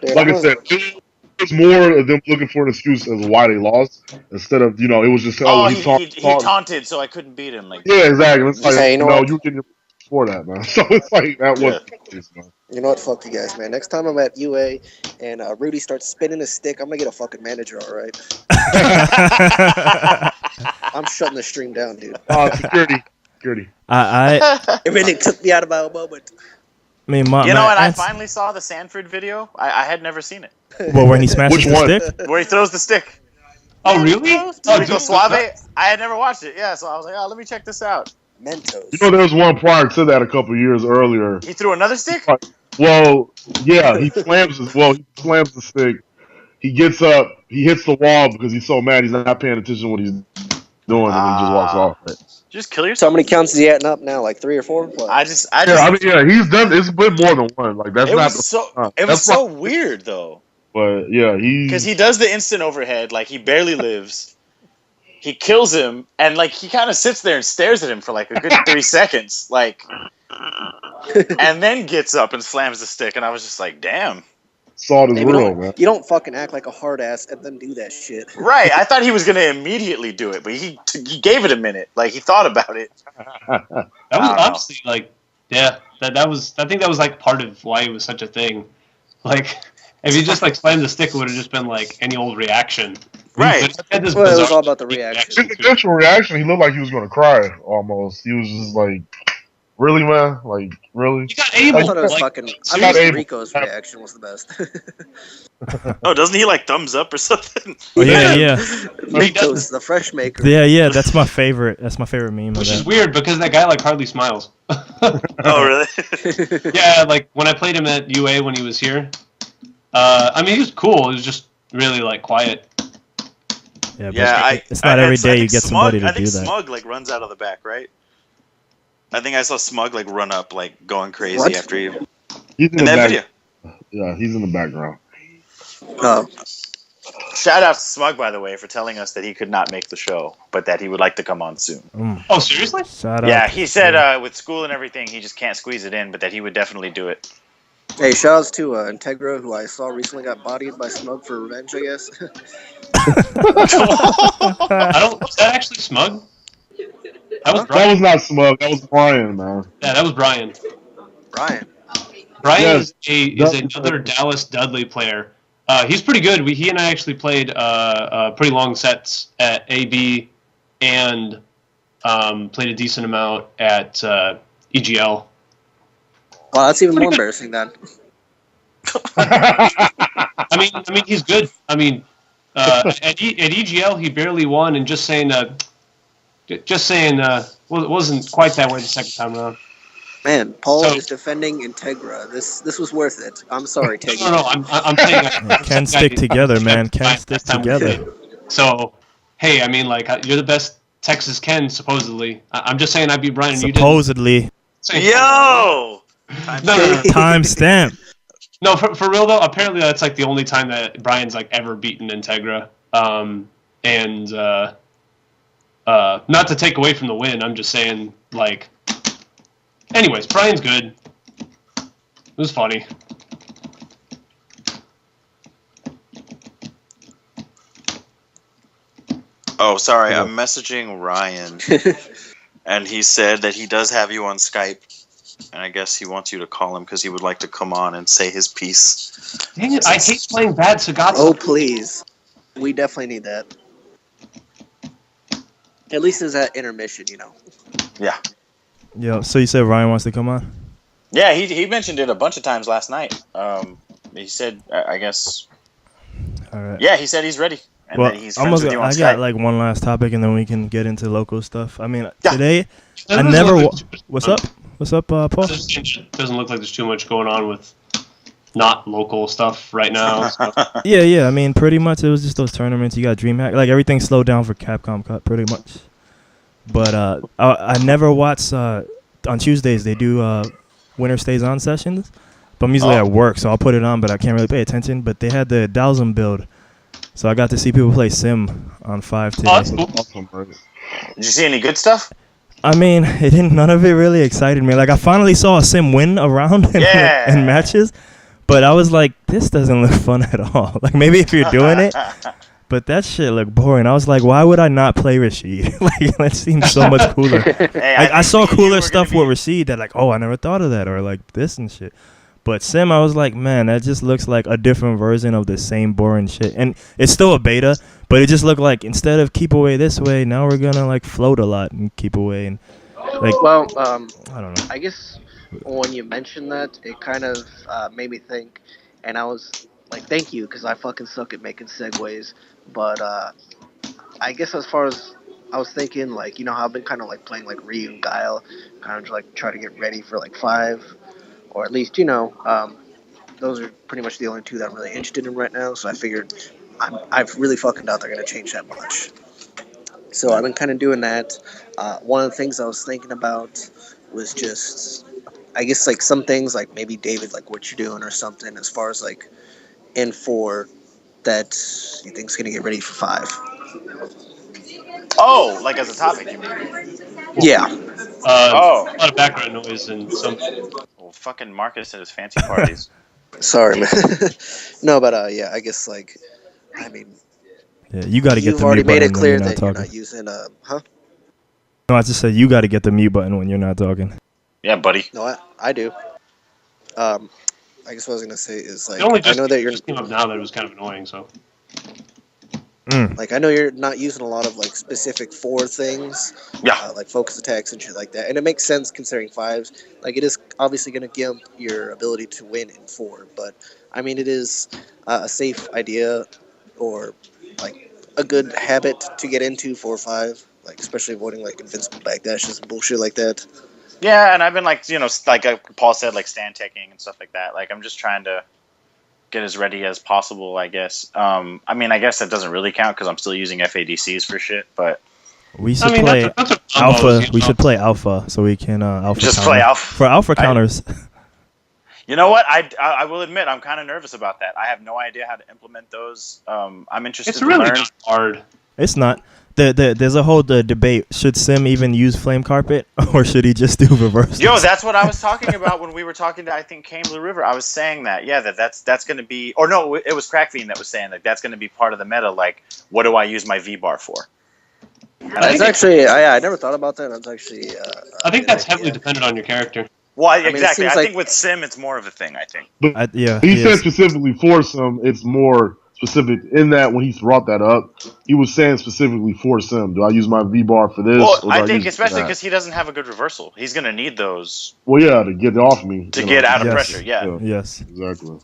Dude, Like I said, it was more of them looking for an excuse as why they lost instead of it was just he taunted, so I couldn't beat him. Like Yeah, exactly. It's like Hey, you know what? you getting your for that, man. So it's like that was. Man. You know what? Fuck you guys, man. Next time I'm at UA and Rudy starts spinning his stick, I'm gonna get a fucking manager. All right. I'm shutting the stream down, dude. Security. It really took me out of my moment. I mean, and I finally saw the Sanford video. I had never seen it. Well, when he smashes Which the one? stick? Where he throws the stick. Oh, really? Rico Suave. I had never watched it. Yeah, so I was like, let me check this out. Mentos. There was one prior to that a couple years earlier. He threw another stick? Well, yeah, he slams the stick. He gets up, he hits the wall because he's so mad he's not paying attention to what he's doing, and he just walks off. Right? Just kill yourself. So how many counts is he adding up now? Like 3 or 4? What? He's done. It's been more than one. Like that's it was so weird though. But yeah, because he does the instant overhead, like he barely lives. He kills him, and like he kind of sits there and stares at him for like a good 3 seconds, like, and then gets up and slams the stick, and I was just like, damn. Salt is real, man. You don't fucking act like a hard ass and then do that shit. Right, I thought he was gonna immediately do it, but he gave it a minute, like he thought about it. That was honestly like, yeah, that was. I think that was like part of why it was such a thing. Like, if he just like slammed the stick, it would have just been like any old reaction. Right. It was all about the reaction. His initial reaction, he looked like he was going to cry almost. He was just like, really, man? Like, really? He got able. I thought it was fucking. I thought Rico's reaction was the best. Oh, doesn't he like thumbs up or something? Oh, yeah. Rico's the fresh maker. Yeah. That's my favorite. That's my favorite meme. Which is weird because that guy like hardly smiles. Oh, really? Yeah, like when I played him at UA when he was here. I mean, he was cool. He was just really like quiet. Yeah, it's not every day you get somebody to do that. I think Smug like runs out of the back, right? I think I saw Smug like run up, like going crazy after you. He's in that video. Yeah, he's in the background. Shout out to Smug, by the way, for telling us that he could not make the show, but that he would like to come on soon. Oh, seriously? Yeah, he said with school and everything, he just can't squeeze it in, but that he would definitely do it. Hey, shoutouts to Integra, who I saw recently got bodied by Smug for revenge, I guess. Was that actually Smug? That was not Smug. That was Brian, man. Yeah, that was Brian. Brian is another Dallas Dudley player. He's pretty good. He and I actually played pretty long sets at AB and played a decent amount at EGL. Wow, that's even more embarrassing then. I mean, he's good. I mean, at EGL he barely won, and just saying, well, it wasn't quite that way the second time around. Man, Paul is defending Integra. This was worth it. I'm sorry, Integra. No, I'm saying can't stick together, man. Can't stick together. So, hey, I mean, like you're the best Texas Ken, supposedly. I'm just saying I beat Brian. And supposedly. Yo. No. Timestamp. No, for real though. Apparently, that's like the only time that Brian's like ever beaten Integra. And not to take away from the win, I'm just saying, like... Anyways, Brian's good. It was funny. Oh, sorry. I'm messaging Ryan, and he said that he does have you on Skype, and I guess he wants you to call him because he would like to come on and say his piece. Dang it, I hate playing bad Sagatsu. Oh, please. We definitely need that. At least there's that intermission, you know. Yeah. Yo, so you said Ryan wants to come on? Yeah, he mentioned it a bunch of times last night. He said, I guess... All right. Yeah, he said he's ready. And Well, that he's friends with you on I Skype. got like one last topic, and then we can get into local stuff. I mean, Yeah. today, I Doesn't never... look like What's up? What's up, Paul? Doesn't look like there's too much going on with not local stuff right now. So. Yeah. I mean, pretty much it was just those tournaments. You got DreamHack. Like, everything slowed down for Capcom Cup, pretty much. But I never watch... on Tuesdays, they do Winter Stays On sessions. But I'm usually at work, so I'll put it on, but I can't really pay attention. But they had the Dowsum build. So I got to see people play Sim on 5 today. Oh, that's cool. Awesome, bro. Did you see any good stuff? I mean, none of it really excited me. Like, I finally saw a Sim win a round in matches. But I was like, this doesn't look fun at all. Like, maybe if you're doing it. But that shit looked boring. I was like, why would I not play Rashid? Like, that seems so much cooler. Hey, Like, I saw cooler stuff with Rashid that, like, oh, I never thought of that. Or, like, this and shit. But Sim, I was like, man, that just looks like a different version of the same boring shit. And it's still a beta, but it just looked like instead of keep away this way, now we're going to, like, float a lot and keep away. And, like, Well, I don't know. I guess when you mentioned that, it kind of made me think, and I was like, thank you, because I fucking suck at making segues. But I guess as far as I was thinking, like, you know how I've been kind of like playing like Ryu and Guile, kind of like try to get ready for like 5, or at least, you know, those are pretty much the only 2 that I'm really interested in right now. So I figured I've really fucking doubt they're going to change that much. So I've been kind of doing that. One of the things I was thinking about was just, I guess, like some things like maybe David, like what you're doing or something as far as like in 4 that you think's going to get ready for 5. Oh, like as a topic, you mean? Yeah. A lot of background noise and some. Well, fucking Marcus and his fancy parties. Sorry, man. No, but yeah, I guess like, I mean, Yeah, you got to get you've the already mute made button it clear when you're that not you're talking. not using huh? No, I just said you got to get the mute button when you're not talking. Yeah, buddy. No, I do. I guess what I was gonna say is like, It only I know that you're just came up now that it was kind of annoying. So. like, I know you're not using a lot of like specific 4 things, like focus attacks and shit like that, and it makes sense considering 5s. Like, it is obviously going to give your ability to win in 4, but I mean, it is a safe idea or like a good habit to get into 4 or 5, like especially avoiding like invincible backdashes and bullshit like that. Yeah, and I've been like, you know, like Paul said, like stand taking and stuff like that. Like, I'm just trying to get as ready as possible, I guess. I mean, I guess that doesn't really count because I'm still using FADCs for shit, but We should play that's a alpha. We should play alpha so we can alpha. just counter. play alpha. For alpha counters. You know what? I will admit I'm kind of nervous about that. I have no idea how to implement those. I'm interested It's to really learn. not hard. It's not. There's a whole debate. Should Sim even use flame carpet, or should he just do reverse? Yo, that's what I was talking about when we were talking to, I think, Came Blue River. I was saying that, yeah, that's going to be, or no, it was Crackfiend that was saying that that's going to be part of the meta. Like, what do I use my V-bar for? And That's actually, I never thought about that. That's actually, I think that's heavily dependent on your character. Well, mean, exactly. it I seems think with Sim, it's more of a thing, I think. But Yeah. he said specifically for Sim, it's more specific in that when he brought that up, he was saying specifically for Sim. Do I use my V-bar for this? Well, or do I use think it for especially that? because he doesn't have a good reversal. He's going to need those Well, yeah, to get it off me. to get out of Yes. pressure, yeah. Yes. Exactly.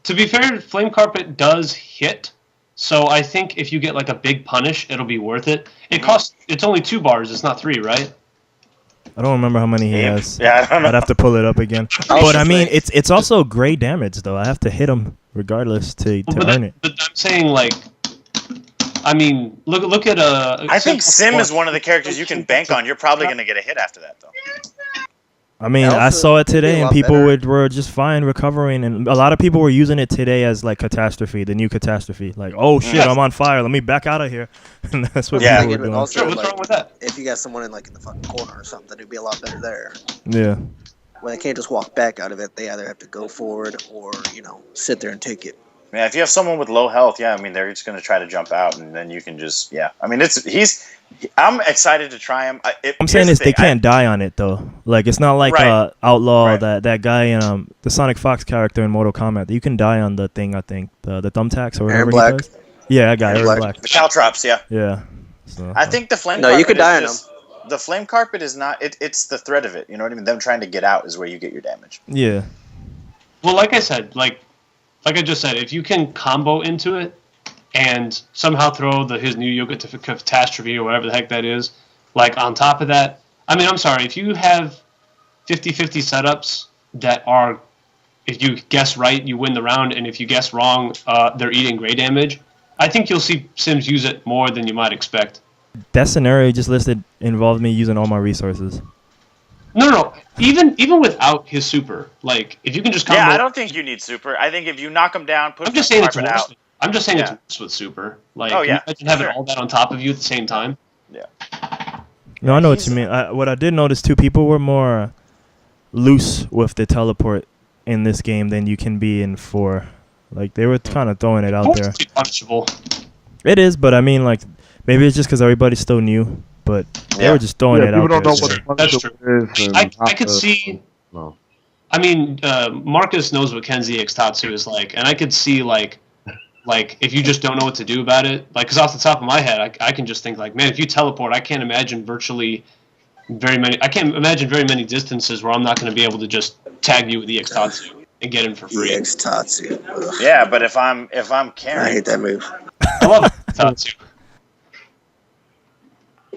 To be fair, Flame Carpet does hit, so I think if you get like a big punish, it'll be worth it. It's only 2 bars, it's not 3, right? I don't remember how many he has. Yeah, I don't know. I'd have to pull it up again. But I mean, it's also gray damage though. I have to hit him regardless to earn it. But I'm saying like, I mean, look at I think Sim is one of the characters you can bank on. You're probably going to get a hit after that, though. I mean, I saw it today, and people were just fine recovering, and a lot of people were using it today as like catastrophe, the new catastrophe. Like, oh shit, I'm on fire. Let me back out of here. And that's what people were doing. Also, what's wrong with that? If you got someone in the fucking corner or something, it'd be a lot better there. Yeah. When they can't just walk back out of it, they either have to go forward or sit there and take it. Yeah, if you have someone with low health, I mean, they're just going to try to jump out, and then you can just, I mean, I'm excited to try him. I'm saying they can't die on it, though. Like, it's not like Outlaw, that guy in the Sonic Fox character in Mortal Kombat. You can die on the thing, I think, the thumbtacks or whatever he does. Yeah, that guy, Aaron Black. The caltrops, yeah. Yeah. So, I think the flame carpet you could die on them. The flame carpet is not, it's the threat of it, you know what I mean? Them trying to get out is where you get your damage. Yeah. Well, like I said, like I just said, if you can combo into it and somehow throw his new yoga to catastrophe or whatever the heck that is, like on top of that, I mean, I'm sorry, if you have 50-50 setups that are, if you guess right, you win the round, and if you guess wrong, they're eating gray damage, I think you'll see Sims use it more than you might expect. That scenario you just listed involved me using all my resources. No. Even without his super, like if you can just combo. Yeah, I don't think you need super. I think if you knock him down, I'm just saying it's worse. I'm just saying it's worse with super. Like, imagine having all that on top of you at the same time. Yeah. No, I know what you mean. What I did notice too, people were more loose with the teleport in this game than you can be in 4. Like they were kind of throwing it out there. It's punishable. It is, but I mean, like maybe it's just because everybody's still new. But they were just throwing it out there. People don't know what That's true. I could see. No. I mean, Marcus knows what Ken ZX Tatsu is like, and I could see like if you just don't know what to do about it, like because off the top of my head, I can just think like, man, if you teleport, I can't imagine very many distances where I'm not going to be able to just tag you with EX Tatsu and get him for free. EX Tatsu. Yeah, but if I'm Karen, I hate that move. I love Tatsu.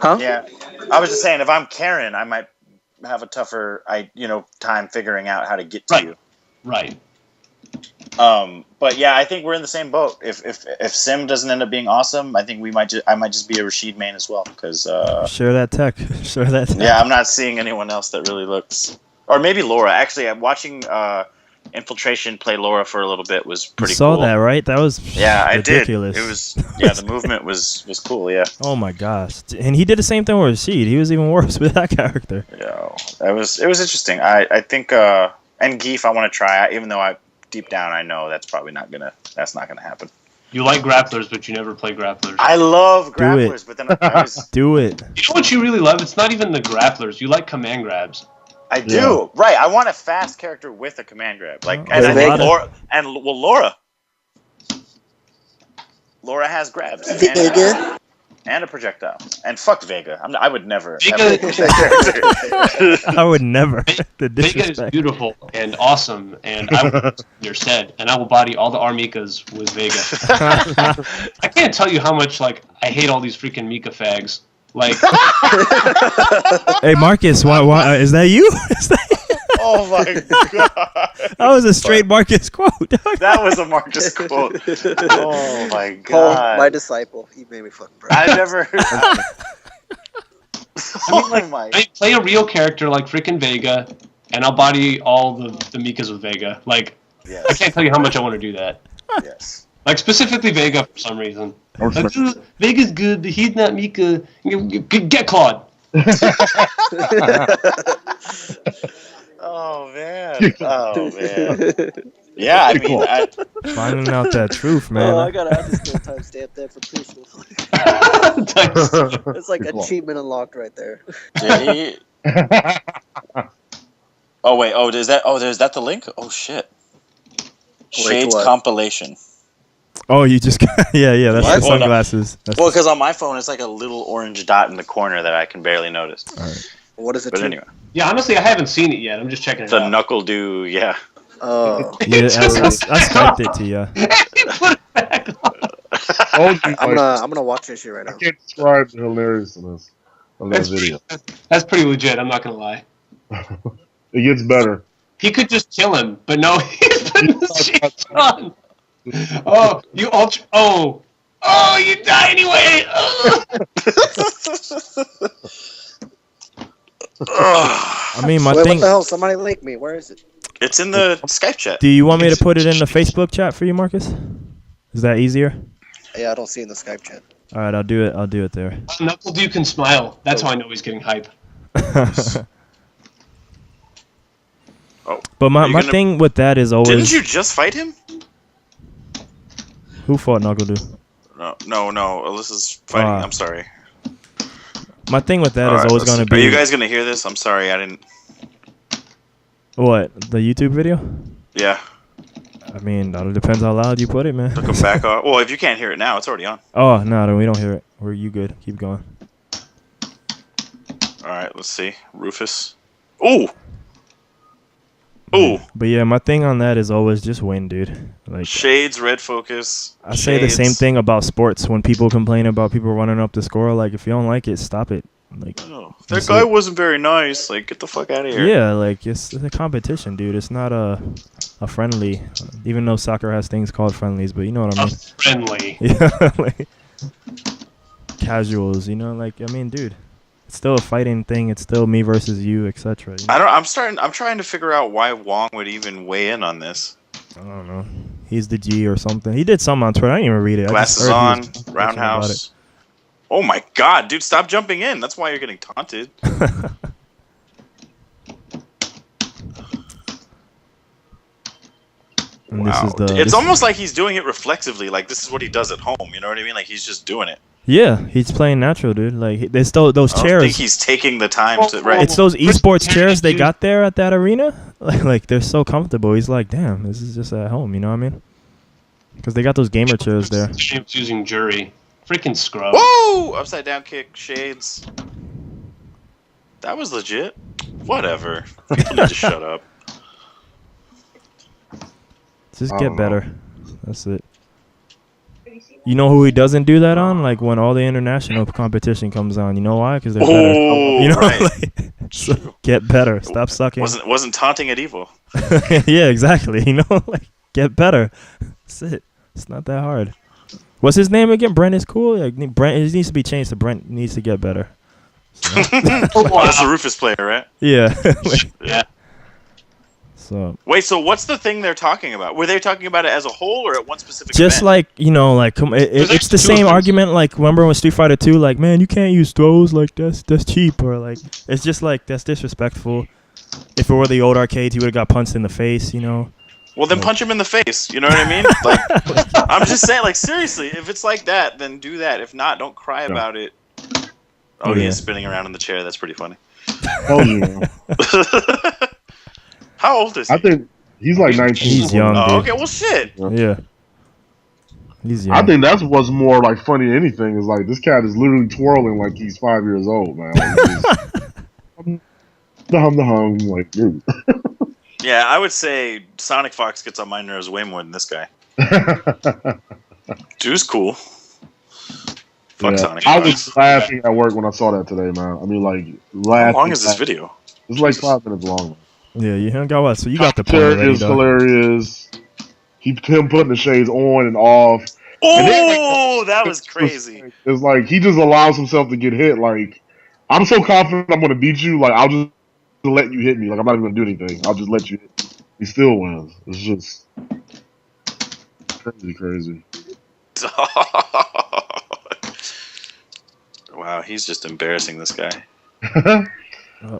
Huh? Yeah, I was just saying, if I'm Karen, I might have a tougher, time figuring out how to get to you. Right. But yeah, I think we're in the same boat. If Sim doesn't end up being awesome, I think I might just be a Rashid main as well because share that tech. Yeah, I'm not seeing anyone else that really looks, or maybe Laura. Actually, I'm watching Infiltration play Laura for a little bit was pretty cool. You saw that, right? That was ridiculous. I did. It was the movement was cool, yeah. Oh my gosh. And he did the same thing with Rashid. He was even worse with that character. Yeah. It was interesting. I think and Geef I want to try, even though deep down I know that's not gonna happen. You like grapplers, but you never play grapplers. I love grapplers, but then I was do it. You know what you really love? It's not even the grapplers. You like command grabs. I do. Right. I want a fast character with a command grab. And I think Laura. Laura has grabs. Vega. And a projectile. And fuck Vega. I would never. I would never. The Vega is beautiful and awesome, and I will in your stead, and I will body all the Armikas with Vega. I can't tell you how much I hate all these freaking Mika fags. Hey Marcus, why is that you? Oh my god! That was a straight Marcus quote. That was a Marcus quote. Oh my god! My disciple, he made me fucking proud. I've never. I play a real character like freaking Vega, and I'll body all the Mikas with Vega. Yes. I can't tell you how much I want to do that. Yes. Specifically Vega for some reason. Vega's good, but he's not Mika. Get Claude. Oh man. Yeah, I mean, finding out that truth, man. I just go timestamp that for Crucial. It's like achievement unlocked right there. Oh wait, is that the link? Oh shit. Shades compilation. Oh, you just that's the sunglasses. Because on my phone it's like a little orange dot in the corner that I can barely notice. All right. What is it? But anyway. Yeah, honestly, I haven't seen it yet. I'm just checking it out. The Nuckledu, yeah. Oh. Yeah, I skyped it to you. Put it back on. I'm gonna watch this shit right now. I can't describe the hilariousness of that video. That's pretty legit. I'm not gonna lie. It gets better. He could just kill him, but no, he's putting the shades on. Oh, you ultra. Oh, you die anyway. Oh. I mean, my Wait, thing. what the hell? Somebody link me. Where is it? It's in the Skype chat. Do you want me to put it in the Facebook chat for you, Marcus? Is that easier? Yeah, I don't see it in the Skype chat. All right, I'll do it. I'll do it there. Nuckledu can smile. That's how I know he's getting hype. But my thing with that is always. Didn't you just fight him? Who fought Nuckledu? No. Alyssa's fighting. I'm sorry. My thing with that is always going to be. Are you guys gonna hear this? I'm sorry, I didn't. What, the YouTube video? Yeah. I mean, that depends how loud you put it, man. Took him back off. Well, if you can't hear it now, it's already on. Oh no, we don't hear it. You good? Keep going. All right, let's see. Rufus. Ooh. Ooh. But yeah, my thing on that is always just win, dude. Like Shades, red focus. I say the same thing about sports when people complain about people running up the score. Like if you don't like it, stop it. Like that guy wasn't very nice. Like get the fuck out of here. Yeah, like it's a competition, dude. It's not a friendly. Even though soccer has things called friendlies, but you know what I mean. Friendly. Yeah, like casuals. You know, like I mean, dude. It's still a fighting thing. It's still me versus you, etc. You know? I'm trying to figure out why Wong would even weigh in on this. I don't know. He's the G or something. He did something on Twitter. I didn't even read it. Glasses on, roundhouse. Oh my god, dude! Stop jumping in. That's why you're getting taunted. And wow. It's almost like he's doing it reflexively. Like this is what he does at home. You know what I mean? Like he's just doing it. Yeah, he's playing natural, dude. Like there's still those chairs. I think he's taking the time to. Right. It's those esports chairs they got there at that arena. Like they're so comfortable. He's like, damn, this is just at home. You know what I mean? Because they got those gamer chairs there. James using jury. Freaking scrub. Whoa! Upside down kick, shades. That was legit. Whatever. You need to shut up. Just get better. That's it. You know who he doesn't do that on? Like when all the international competition comes on. You know why? Because they're better. You know, right. like, so get better. Stop sucking. Wasn't taunting at evil. Yeah, exactly. You know, like get better. That's it. It's not that hard. What's his name again? Brent is cool. Like Brent, it needs to be changed to Brent needs to get better. So. That's the Rufus player, right? Yeah. Yeah. So wait, so what's the thing they're talking about? Were they talking about it as a whole or at one specific just event? like, you know, like it's the same argument like remember when Street Fighter 2 like, man, you can't use throws, like that's cheap, or like it's just like that's disrespectful. If it were the old arcades, he would have got punched in the face, you know. Well, then punch him in the face. You know what I mean? Like, I'm just saying, like, seriously, if it's like that, then do that. If not, don't cry about it. Oh, he is spinning around in the chair. That's pretty funny. Oh, yeah. How old is he? I think he's like 19. He's young, dude. Oh, okay, well, shit. Yeah. He's young. I think that's what's more like funny than anything is like this cat is literally twirling like he's 5 years old, man. Like, the hum, like, dude. Yeah, I would say Sonic Fox gets on my nerves way more than this guy. Dude's cool. Fuck Sonic Fox. I was laughing at work when I saw that today, man. I mean, like, laughing. How long is this video? It's like 5 minutes long. Yeah, you got what? So you got the point Chair already, is hilarious. Him putting the shades on and off. Oh, and then, that was crazy. It's like he just allows himself to get hit. Like, I'm so confident I'm going to beat you. Like, I'll just let you hit me. Like, I'm not even going to do anything. I'll just let you hit me. He still wins. It's just crazy. Wow, he's just embarrassing this guy.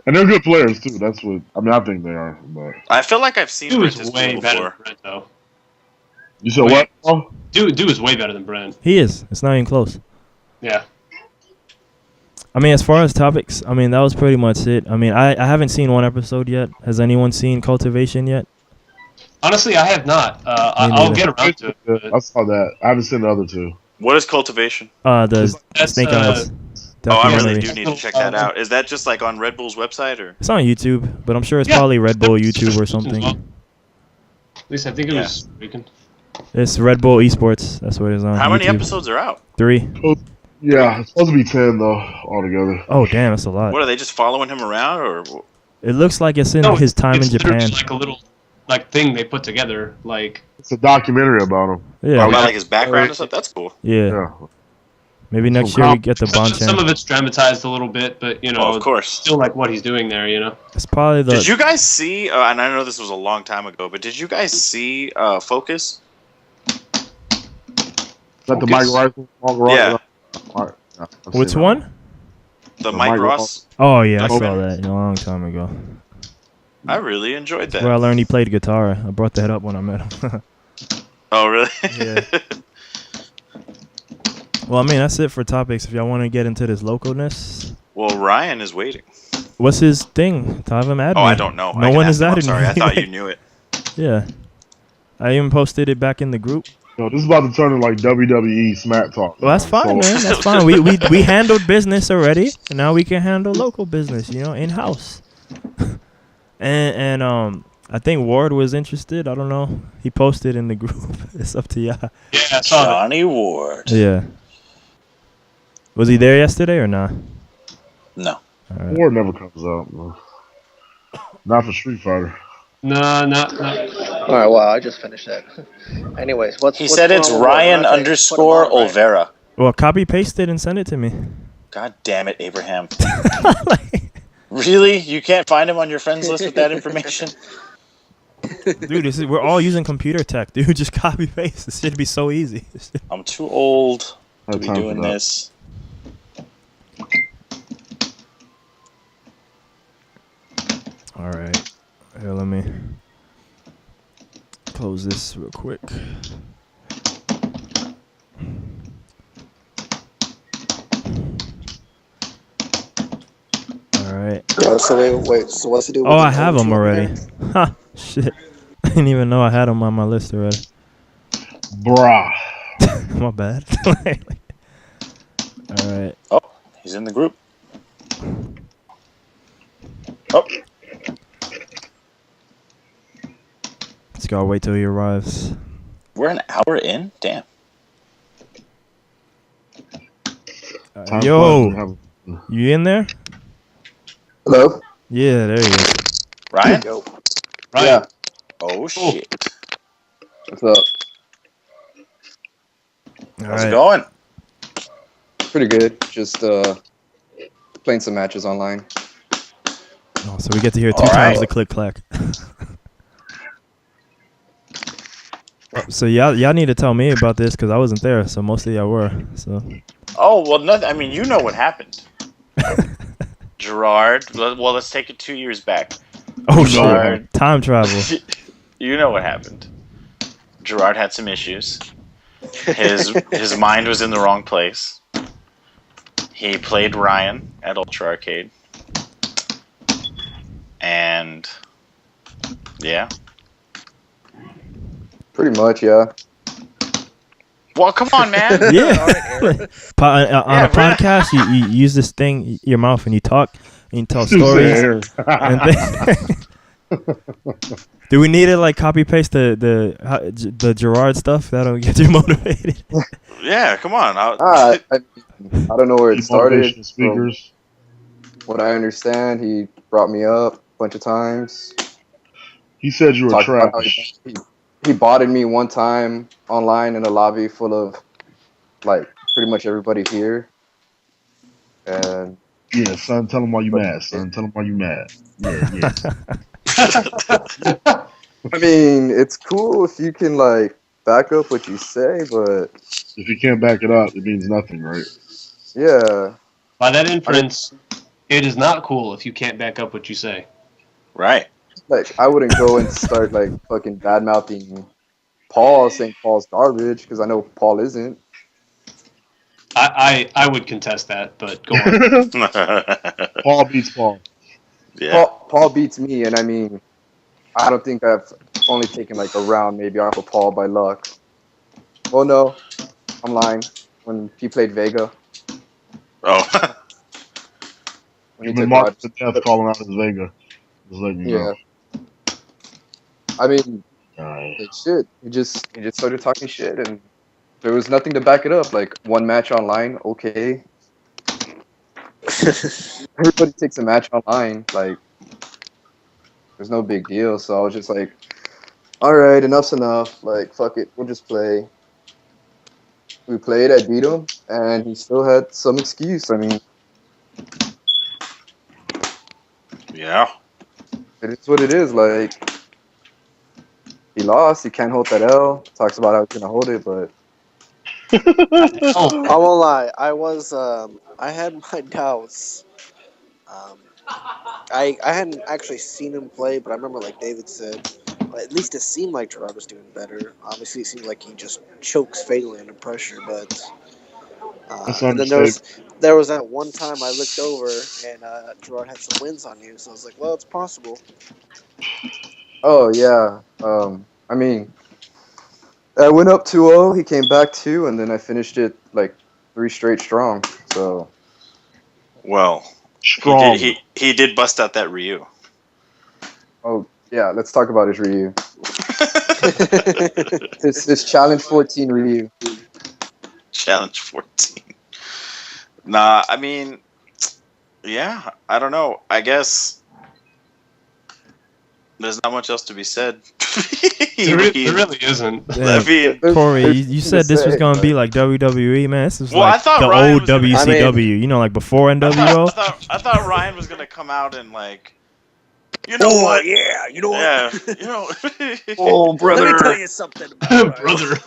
And they're good players too. That's what I think they are. But I feel like I've seen Dude is Brent way before. better than Brent, though. You said what? Oh, Dude is way better than Brent. He is. It's not even close. Yeah. I mean, as far as topics, I mean, that was pretty much it. I mean, I haven't seen one episode yet. Has anyone seen Cultivation yet? Honestly, I have not. I'll get around to it. I saw that. I haven't seen the other two. What is Cultivation? The That's, Snake Eyes. Oh, I really documentary. do need to check that out. Is that just like on Red Bull's website, or? It's on YouTube, but I'm sure it's probably Red Bull YouTube or something. At least I think it was weekend. It's Red Bull Esports. That's what it is on. How many YouTube. episodes are out? 3. Yeah, it's supposed to be 10 though altogether. Oh damn, that's a lot. What are they just following him around, or? It looks like it's in his time in Japan. It's like a little thing they put together. Like It's a documentary about him. Yeah. About like his background and stuff. That's cool. Yeah. Yeah. Maybe next year we get the Bonchan. Some of it's dramatized a little bit, but you know, of course, still like what he's doing there. You know, It's probably the. Did you guys see? And I know this was a long time ago, but did you guys see Focus? Is that the Mike Rice? Yeah. Which one? The Mike Ross. Oh yeah, I saw documentary. that a long time ago. I really enjoyed that. Where I learned he played guitar. I brought that up when I met him. Oh really? Yeah. Well, I mean, that's it for topics. If y'all want to get into this localness. Well, Ryan is waiting. What's his thing? To have him add me. Oh, I don't know. No one is added me. Sorry, I thought you knew it. Yeah. I even posted it back in the group. Yo, this is about to turn into like WWE smack talk. Well, that's fine, man. That's fine. We handled business already, and now we can handle local business. You know, in house. and I think Ward was interested. I don't know. He posted in the group. It's up to y'all. yeah, I saw that. Johnny Ward. Yeah. Was he there yesterday or not? No. All right. Ward never comes out. Man. Not for Street Fighter. No. All right, well, I just finished that. Anyways, He said it's Ryan _ Olvera. Well, copy paste it and send it to me. God damn it, Abraham. Really? You can't find him on your friends list with that information? Dude, we're all using computer tech, dude. Just copy paste. This should be so easy. I'm too old to be time for doing that. this. All right. Here, let me close this real quick. All right. So wait. So what's to do? Oh, I have them already. Ha! Shit. I didn't even know I had them on my list already. Bruh. My bad. All right. Oh, he's in the group. Oh, Let's go. Wait till he arrives. we're an hour in? Damn. Time Yo, for us to you in there? Hello. Yeah, there you go. Ryan? Yo. Right. Yeah. Oh, shit. What's up? All How's it right. going? Pretty good. Just playing some matches online. Oh, so we get to hear two All times right. the click clack. So y'all need to tell me about this because I wasn't there. So most of y'all were. So. Oh, well, nothing. I mean, you know what happened. Gerard. Well, let's take it 2 years back. Oh Gerard. shit! Time travel. You know what happened. Gerard had some issues. His mind was in the wrong place. He played Ryan at Ultra Arcade. And yeah. Pretty much, yeah. Well, come on, man. Yeah. On Yeah, a podcast, you use this thing, your mouth, and you talk, and you tell Just stories. saying. And do we need to like copy paste the Gerard stuff? That'll get you motivated. Yeah, come on. I don't know where it started. Motivational speakers. From what I understand, he brought me up a bunch of times. He said you were Talked about how trash. he botted me one time online in a lobby full of like pretty much everybody here. And Yeah, son, tell him why you mad, son. Tell him why you mad. Yeah. I mean, it's cool if you can like back up what you say, but If you can't back it up, it means nothing, right? yeah. By that inference, it is not cool if you can't back up what you say. Right. Like, I wouldn't go and start, like, fucking bad-mouthing Paul, saying Paul's garbage, because I know Paul isn't. I would contest that, but go on. Paul beats Paul. Yeah. Paul beats me, and I mean, I don't think I've only taken, like, a round maybe off of Paul by luck. Oh, no. I'm lying. When he played Vega. Oh. When You've he been took marked Rod. to death calling out his Vega. Just letting you Yeah. know. I mean, Alright. like, shit. He just started talking shit, and there was nothing to back it up. Like, one match online, okay. Everybody takes a match online. Like, there's no big deal. So I was just like, all right, enough's enough. Like, fuck it. We'll just play. We played, I beat him, and he still had some excuse. I mean, Yeah. it is what it is. Like, he lost. He can't hold that L. Talks about how he's going to hold it, but Oh, I won't lie. I had my doubts. Um, I hadn't actually seen him play, but I remember, like David said, at least it seemed like Gerard was doing better. Obviously, it seemed like he just chokes fatally under pressure. But That's and then there was that one time I looked over and Gerard had some wins on you, so I was like, well, it's possible. oh yeah. I mean, I went up 2-0. He came back 2, and then I finished it like 3 straight strong. So Well, Strong. he did bust out that Ryu. oh yeah, let's talk about his Ryu. His challenge 14 Ryu. Challenge 14. Nah, I mean, yeah, I don't know. I guess there's not much else to be said. there really isn't. Yeah. I mean, Corey, There's you said this was gonna be like WWE, man. This is Well, I like thought the Ryan old was gonna- WCW. You know, like before NWO. I thought Ryan was gonna come out and like, you know what? Yeah, you know Yeah, what? you know. Oh, Let me tell you something about Brother.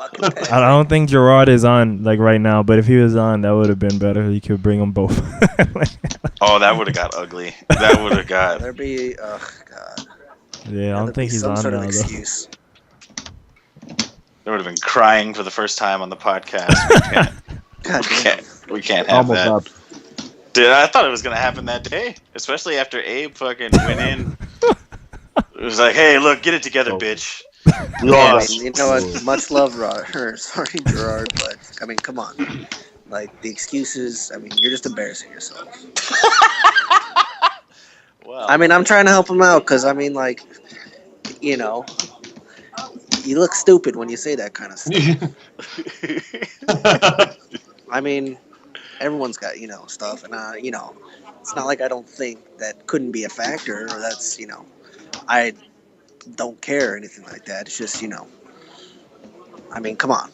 I don't think Gerard is on like right now, but if he was on, that would have been better. You could bring them both. Oh, that would have got ugly. That would have got. There'd be, oh god. Yeah, I don't think he's on some sort now of though. excuse. There would have been crying for the first time on the podcast. God We damn. can't, we can't have Almost that. happened. Dude, I thought it was gonna happen that day, especially after Abe fucking went in. It was like, hey, look, get it together, Oh. bitch. We all Yeah, I got mean, you know what? Much love, sorry, Gerard, but I mean, come on. Like the excuses. I mean, you're just embarrassing yourself. Well, I mean, I'm trying to help him out because I mean, like, you know, you look stupid when you say that kind of stuff. I mean, everyone's got stuff, and it's not like I don't think that couldn't be a factor, or that's I don't care or anything like that. It's just I mean, come on.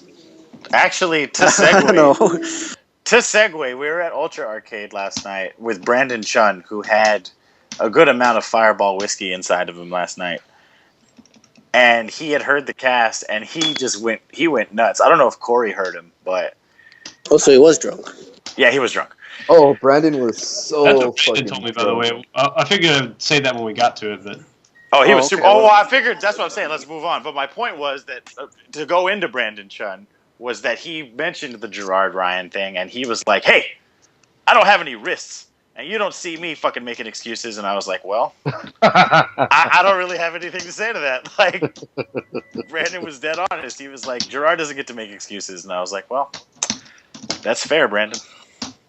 actually, to I don't know. segue, we were at Ultra Arcade last night with Brandon Chun, who had a good amount of Fireball whiskey inside of him last night. And he had heard the cast, and he went nuts. I don't know if Corey heard him, but Oh, so he was drunk. yeah, he was drunk. Oh, Brandon was so That's what fucking Brandon told me, by the way. I figured I'd say that when we got to it, but Oh, he was okay. super. Oh, well, I figured that's what I'm saying. Let's move on. But my point was that to go into Brandon Chun was that he mentioned the Gerard Ryan thing, and he was like, "Hey, I don't have any wrists, and you don't see me fucking making excuses." And I was like, "Well, I don't really have anything to say to that." Like, Brandon was dead honest. He was like, "Gerard doesn't get to make excuses," and I was like, "Well, that's fair, Brandon."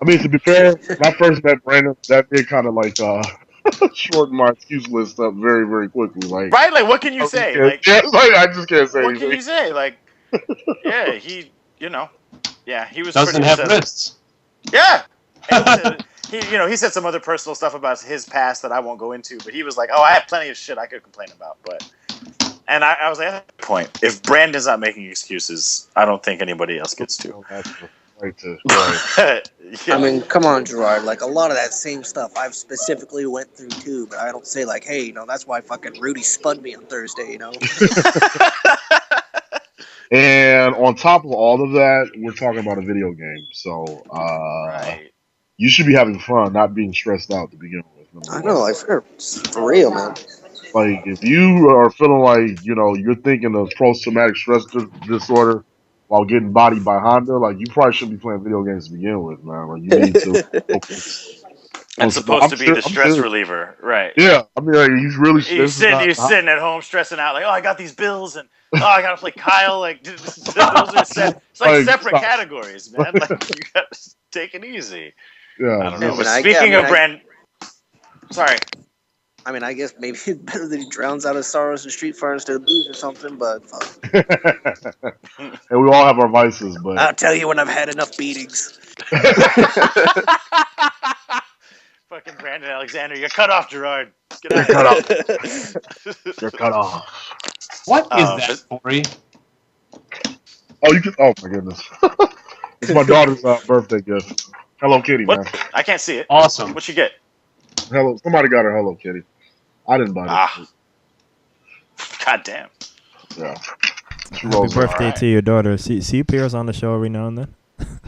I mean, to be fair, when I first met Brandon, that did kind of like shorten my excuse list up very, very quickly. Like, Right? Like, what can you say? Like, I just can't say what anything. can you say? Like, yeah, he was doesn't pretty have upset. wrists. Yeah. And he said some other personal stuff about his past that I won't go into, but he was like, "Oh, I have plenty of shit I could complain about." And I was like, "That's the point. If Brandon's not making excuses, I don't think anybody else gets to." Right. Yeah. I mean, come on, Gerard. Like, a lot of that same stuff I've specifically went through, too. But I don't say, like, hey, that's why fucking Rudy spun me on Thursday, And on top of all of that, we're talking about a video game. So Right. you should be having fun, not being stressed out to begin with. I know, I figure it's for real, man. Like, if you are feeling like, you're thinking of post-traumatic stress disorder while getting bodied by Honda, like, you probably shouldn't be playing video games to begin with, man. Like, you need to focus. It's supposed to be the stress reliever, right? Yeah, I mean, like, he's really. You're sitting at home stressing out, like, oh, I got these bills, and I gotta play Kyle. Like, those are it's like separate categories, man. Like, you gotta take it easy. Yeah. I don't know. Yeah, But but speaking of Brand, sorry. I mean, I guess maybe it's better that he drowns out his sorrows in Street Fighter instead of booze or something, but fuck. And we all have our vices, but. I'll tell you when I've had enough beatings. Fucking Brandon Alexander, you're cut off, Gerard. Get out Cut of here. off. You're cut off. What is that, Corey? Oh, you can. Oh my goodness. It's my daughter's birthday gift. Hello Kitty, man. What? I can't see it. Awesome. What you get? Hello. Somebody got her Hello Kitty. I didn't buy it. Ah. God damn. Yeah. She Happy rolls birthday Alright. to your daughter. She appears on the show every now and then.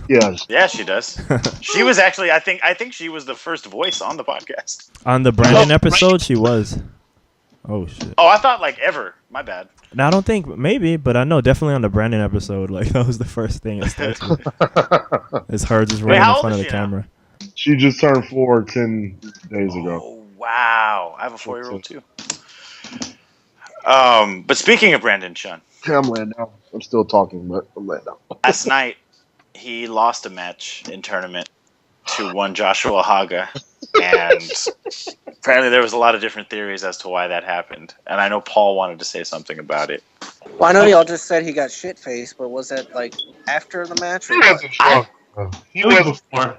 Yeah. Yeah, she does. She was actually, I think she was the first voice on the podcast. On the Brandon episode, she was. Oh shit. Oh, I thought like ever. My bad. No, I don't think maybe, but I know definitely on the Brandon episode, like that was the first thing it starts with. It's her just running how in old front is of the she now? camera. She just turned 4 10 days ago. Oh wow! I have a 4-year-old too. But speaking of Brandon Chun, Yeah, I'm laying down. I'm still talking, but I'm laying down. last night he lost a match in tournament to one Joshua Haga, and apparently there was a lot of different theories as to why that happened. And I know Paul wanted to say something about it. Well, I know y'all just said he got shit faced, but was that like after the match or He what? wasn't drunk. He It was wasn't. before.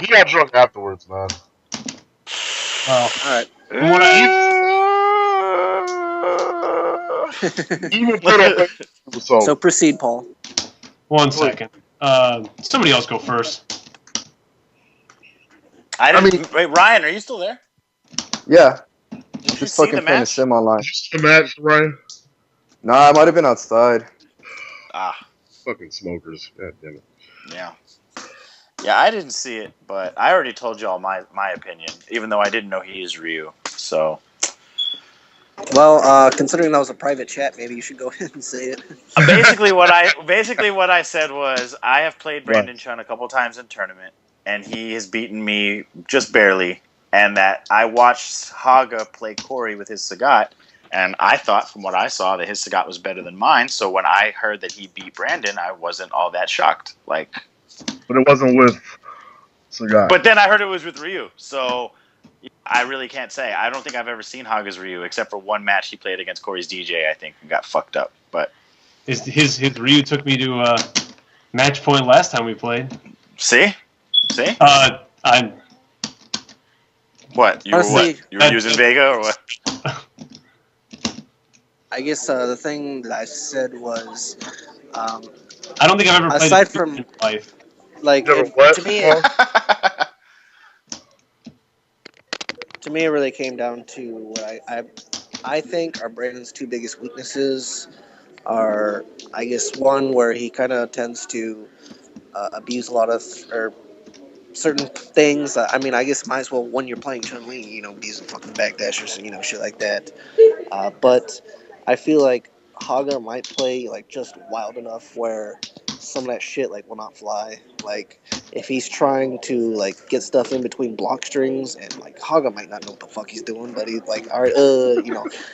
He got drunk afterwards, man. Well, All right. from what He even put up. So proceed, Paul. 1 second. Somebody else go first. I didn't. mean- Wait, Ryan, are you still there? Yeah, Did you just see fucking the playing a match? sim online. Just the match, Ryan. Nah, I might have been outside. Ah, Fucking smokers. God damn it. yeah. Yeah, I didn't see it, but I already told y'all my opinion, even though I didn't know he is Ryu. So Well, considering that was a private chat, maybe you should go ahead and say it. basically what I said was I have played Brandon Chun a couple times in tournament, and he has beaten me just barely. And that I watched Haga play Corey with his Sagat, and I thought from what I saw that his Sagat was better than mine. So when I heard that he beat Brandon, I wasn't all that shocked. Like, But it wasn't with Sagat. but then I heard it was with Ryu, so I really can't say. I don't think I've ever seen Haga's Ryu except for one match he played against Corey's DJ, I think, and got fucked up. But His Ryu took me to match point last time we played. see, I'm what you were Honestly, what you were using Vega or what? I guess the thing that I said was, I don't think I've ever played Aside a from- in life. like, Never it- what? to me, it really came down to what I think are Brandon's two biggest weaknesses are, I guess, one where he kind of tends to abuse a lot of or certain things. I mean, I guess might as well when you're playing Chun-Li, using fucking backdashers, shit like that. But I feel like Haga might play like just wild enough where some of that shit like will not fly. Like if he's trying to like get stuff in between block strings, and like Haga might not know what the fuck he's doing, but he's like, all right, I'm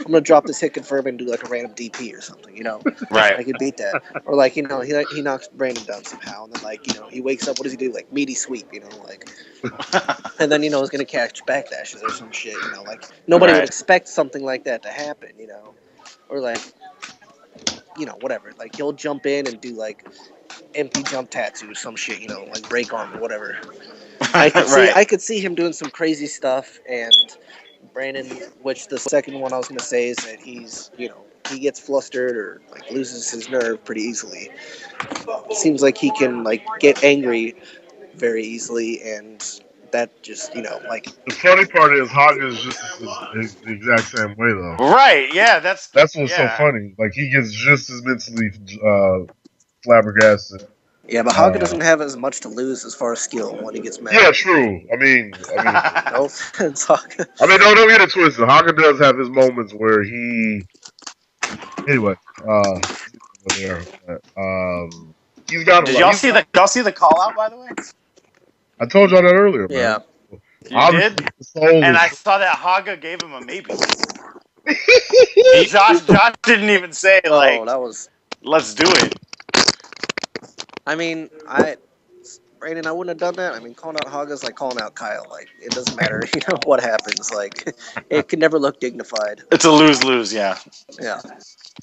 gonna drop this hit confirm and do like a random DP or something, Right. I could beat that. Or like, he knocks Brandon down somehow, and then like, he wakes up. What does he do? Like meaty sweep, like, and then is gonna catch backdashes or some shit. Like nobody Right. would expect something like that to happen. Or like, whatever. Like he'll jump in and do like empty jump tattoo, some shit. Like break arm or whatever. I could see him doing some crazy stuff, and Brandon, which the second one I was gonna say is that he's, he gets flustered or like loses his nerve pretty easily. It seems like he can like get angry very easily, and that just like The funny part is Haga is just the exact same way though. Right. Yeah. That's What's yeah. so funny. Like he gets just as mentally flabbergasted. yeah, but Haga doesn't have as much to lose as far as skill when he gets mad. Yeah, true. I mean, No offense, Haga. don't get it twisted. Haga does have his moments where he. Anyway, he's got. Did y'all see the call out, by the way? I told y'all that earlier. Man. Yeah. You Obviously, did. the soul And is- I saw that Haga gave him a maybe. Josh didn't even say like, Oh, that was. let's do it. I mean, Brandon, I wouldn't have done that. I mean, calling out Haga's like calling out Kyle. Like, it doesn't matter, what happens. Like, it can never look dignified. It's a lose-lose, yeah. Yeah.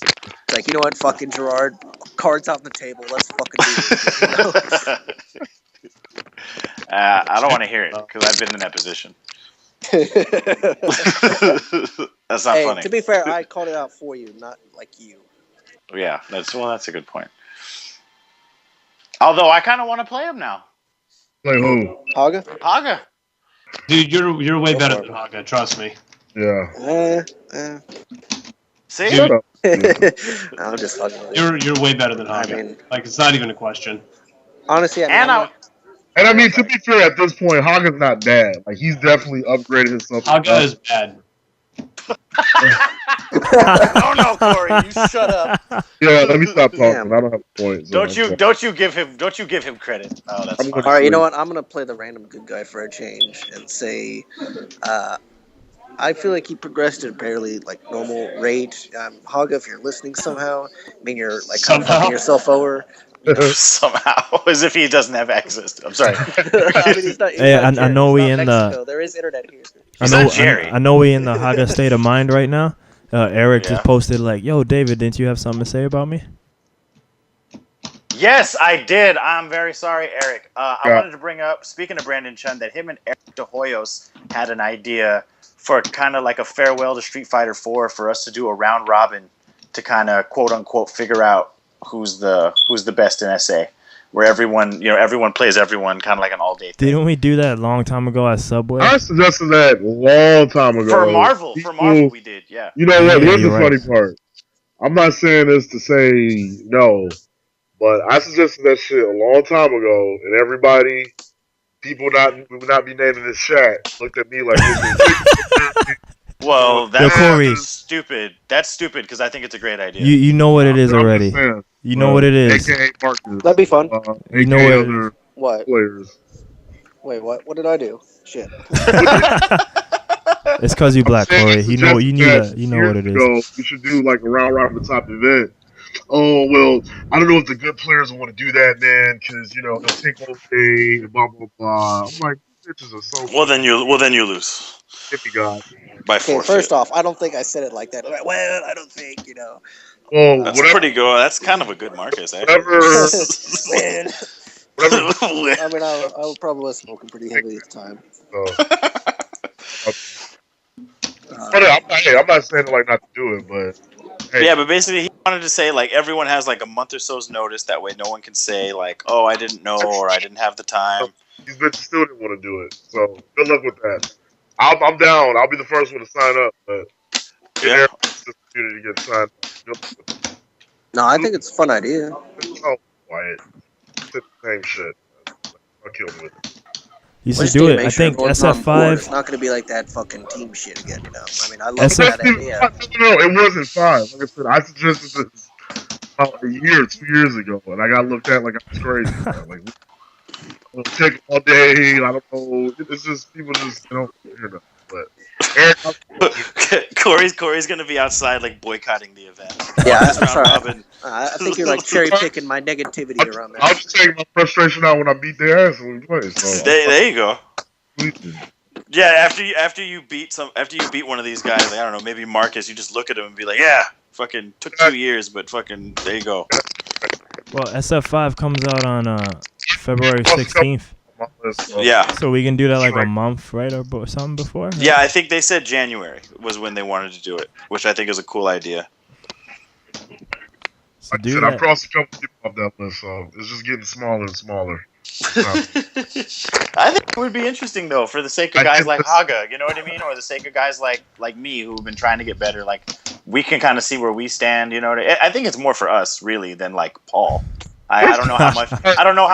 It's like, you know what, fucking Gerard, cards out on the table. Let's fucking do it. I don't want to hear it because I've been in that position. That's not Hey, funny. to be fair, I called it out for you, not like you. Yeah, that's a good point. Although I kind of want to play him now. Play who? Haga? Haga. Dude, you're way Go better for than it. Haga. Trust me. Yeah. See? Dude, I'm just fucking with you. you're way better than I Haga. mean, Like it's not even a question. honestly, I mean, And I'm I. not- And I mean, to be fair, at this point, Haga's not bad. Like he's definitely upgraded himself. Haga is bad. Oh no, Corey, you shut up. Yeah, let me stop talking. Damn. I don't have a point. So Don't you give him credit. Oh, that's I'm fine. all right, you know what? I'm gonna play the random good guy for a change and say, I feel like he progressed at a barely like normal rate. Haga, if you're listening somehow, I mean you're like kind of Somehow? fucking yourself over. Somehow, as if he doesn't have access. I'm sorry. I mean, he's not, he's Hey, not I know Jerry. we It's in not the- Mexico. There is internet here. He's not Jerry. I know we in the Haga state of mind right now. Eric Yeah. just posted like, "Yo, David, didn't you have something to say about me?" Yes, I did. I'm very sorry, Eric. I Yeah. wanted to bring up, speaking of Brandon Chun, that him and Eric De Hoyos had an idea for kind of like a farewell to Street Fighter 4 for us to do a round robin to kind of quote unquote figure out who's the best in SA, where everyone plays everyone, kind of like an all day thing. Didn't we do that a long time ago at Subway? I suggested that a long time ago. For Marvel, People- we did, yeah. You know what? Yeah, Here's the you're funny right. part. I'm not saying this to say no, but I suggested that shit a long time ago, and everybody, people would not be named in this chat, looked at me like this is Well, Yo, Corey. that's stupid. That's stupid because I think it's a great idea. You know what it is I'm just already. saying, You know what it is. AKA Marcus. That'd be fun. You know AKA what it other What? players. Wait, what? What did I do? Shit. It's because you black, I'm saying Corey. You know what years it is. ago, we should do like a round robin top event. Oh well, I don't know if the good players will want to do that, man, because they'll take all day and blah blah blah. I'm like, bitches are so Well, then you lose hippie god. by Okay, forfeit. first off, I don't think I said it like that. Well, I don't think, Well, That's whatever, pretty good. That's kind of a good Marcus, actually. whatever, Man, whatever. I mean, I probably was smoking pretty heavily at the time. I'm not saying like not to do it, but hey, Yeah, but basically he wanted to say like everyone has like a month or so's notice. That way no one can say like, oh, I didn't know or I didn't have the time. these bitches still didn't want to do it. So good luck with that. I'm down. I'll be the first one to sign up, but Yeah. the community to get signed up. No, I think it's a fun idea. Oh, quiet. It's the same shit. I'll kill me with it. You We should just do need to it. make I sure think everyone's on board. It's SF5. not going to be like that fucking team shit again, I mean, I love SF that idea. No, it wasn't 5. Like I said, I suggested this about a year, 2 years ago, and I got looked at like I was crazy. Man. Like, we'll take all day. I don't know. It's just people just But Eric, Corey's gonna be outside like boycotting the event. Yeah, This I'm round sorry. robin. I think you're like cherry picking my negativity around I'll there. just take my frustration out when I beat their ass when we play. So There you go. completely. Yeah, after you beat one of these guys, like, I don't know, maybe Marcus, you just look at him and be like, yeah, fucking took 2 years, but fucking there you go. Well, SF5 comes out on February 16th, My list, so. Yeah. so we can do that like a month, right, or something before. Yeah, I think they said January was when they wanted to do it, which I think is a cool idea. So Like I do said, I've that. crossed a couple people off that list, so it's just getting smaller and smaller. I think it would be interesting though, for the sake of I guys think like this- Haga, you know what I mean, or the sake of guys like me who've been trying to get better. Like we can kind of see where we stand. You know, I think it's more for us really than like Paul. I don't know how much. I don't know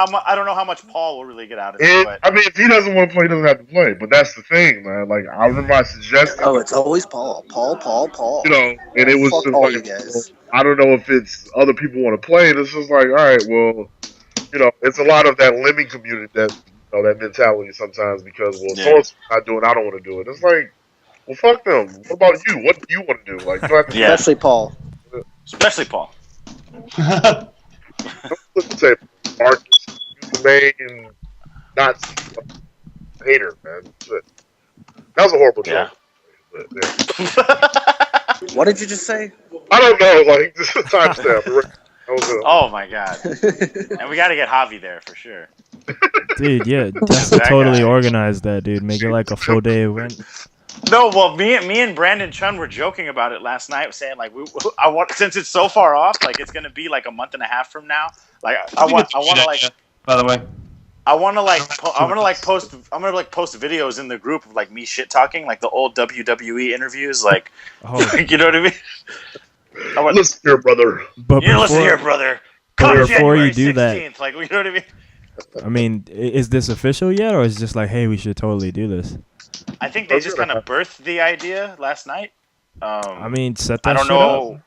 how much Paul will really get out of it. But I mean, if he doesn't want to play, he doesn't have to play. But that's the thing, man. Like, I remember I suggested, Oh, it's always Paul. Paul. and it was Fuck just all like, you guys. I don't know if it's other people want to play. And it's just like, all right, well, it's a lot of that lemming community that, that mentality sometimes because, well, Yeah. someone's not doing it, I don't want to do it. It's like, well, fuck them. What about you? What do you want to do? Like, you don't have to Yeah. Especially Paul. especially Paul. Let's say Marcus, you the main Nazi hater, man. Shit. That was a horrible Yeah. joke. But, yeah. What did you just say? I don't know, like, this is a timestamp. That was a, Oh my god! And we got to get Javi there for sure. Dude, yeah, definitely That totally guy. organize that, dude. Make it like a full day event. No, well, me and Brandon Chun were joking about it last night, saying like, I want, since it's so far off, like it's gonna be like a month and a half from now. Like I want to like. By the way. I want to like post videos in the group of like me shit talking like the old WWE interviews like you know what I mean? Listen here, brother. But listen here, brother. Come before January you do 16th, that, like you know what I mean? I mean, is this official yet, or is it just like, hey, we should totally do this? I think they just kind of birthed the idea last night. I mean, set that I don't shit know. up.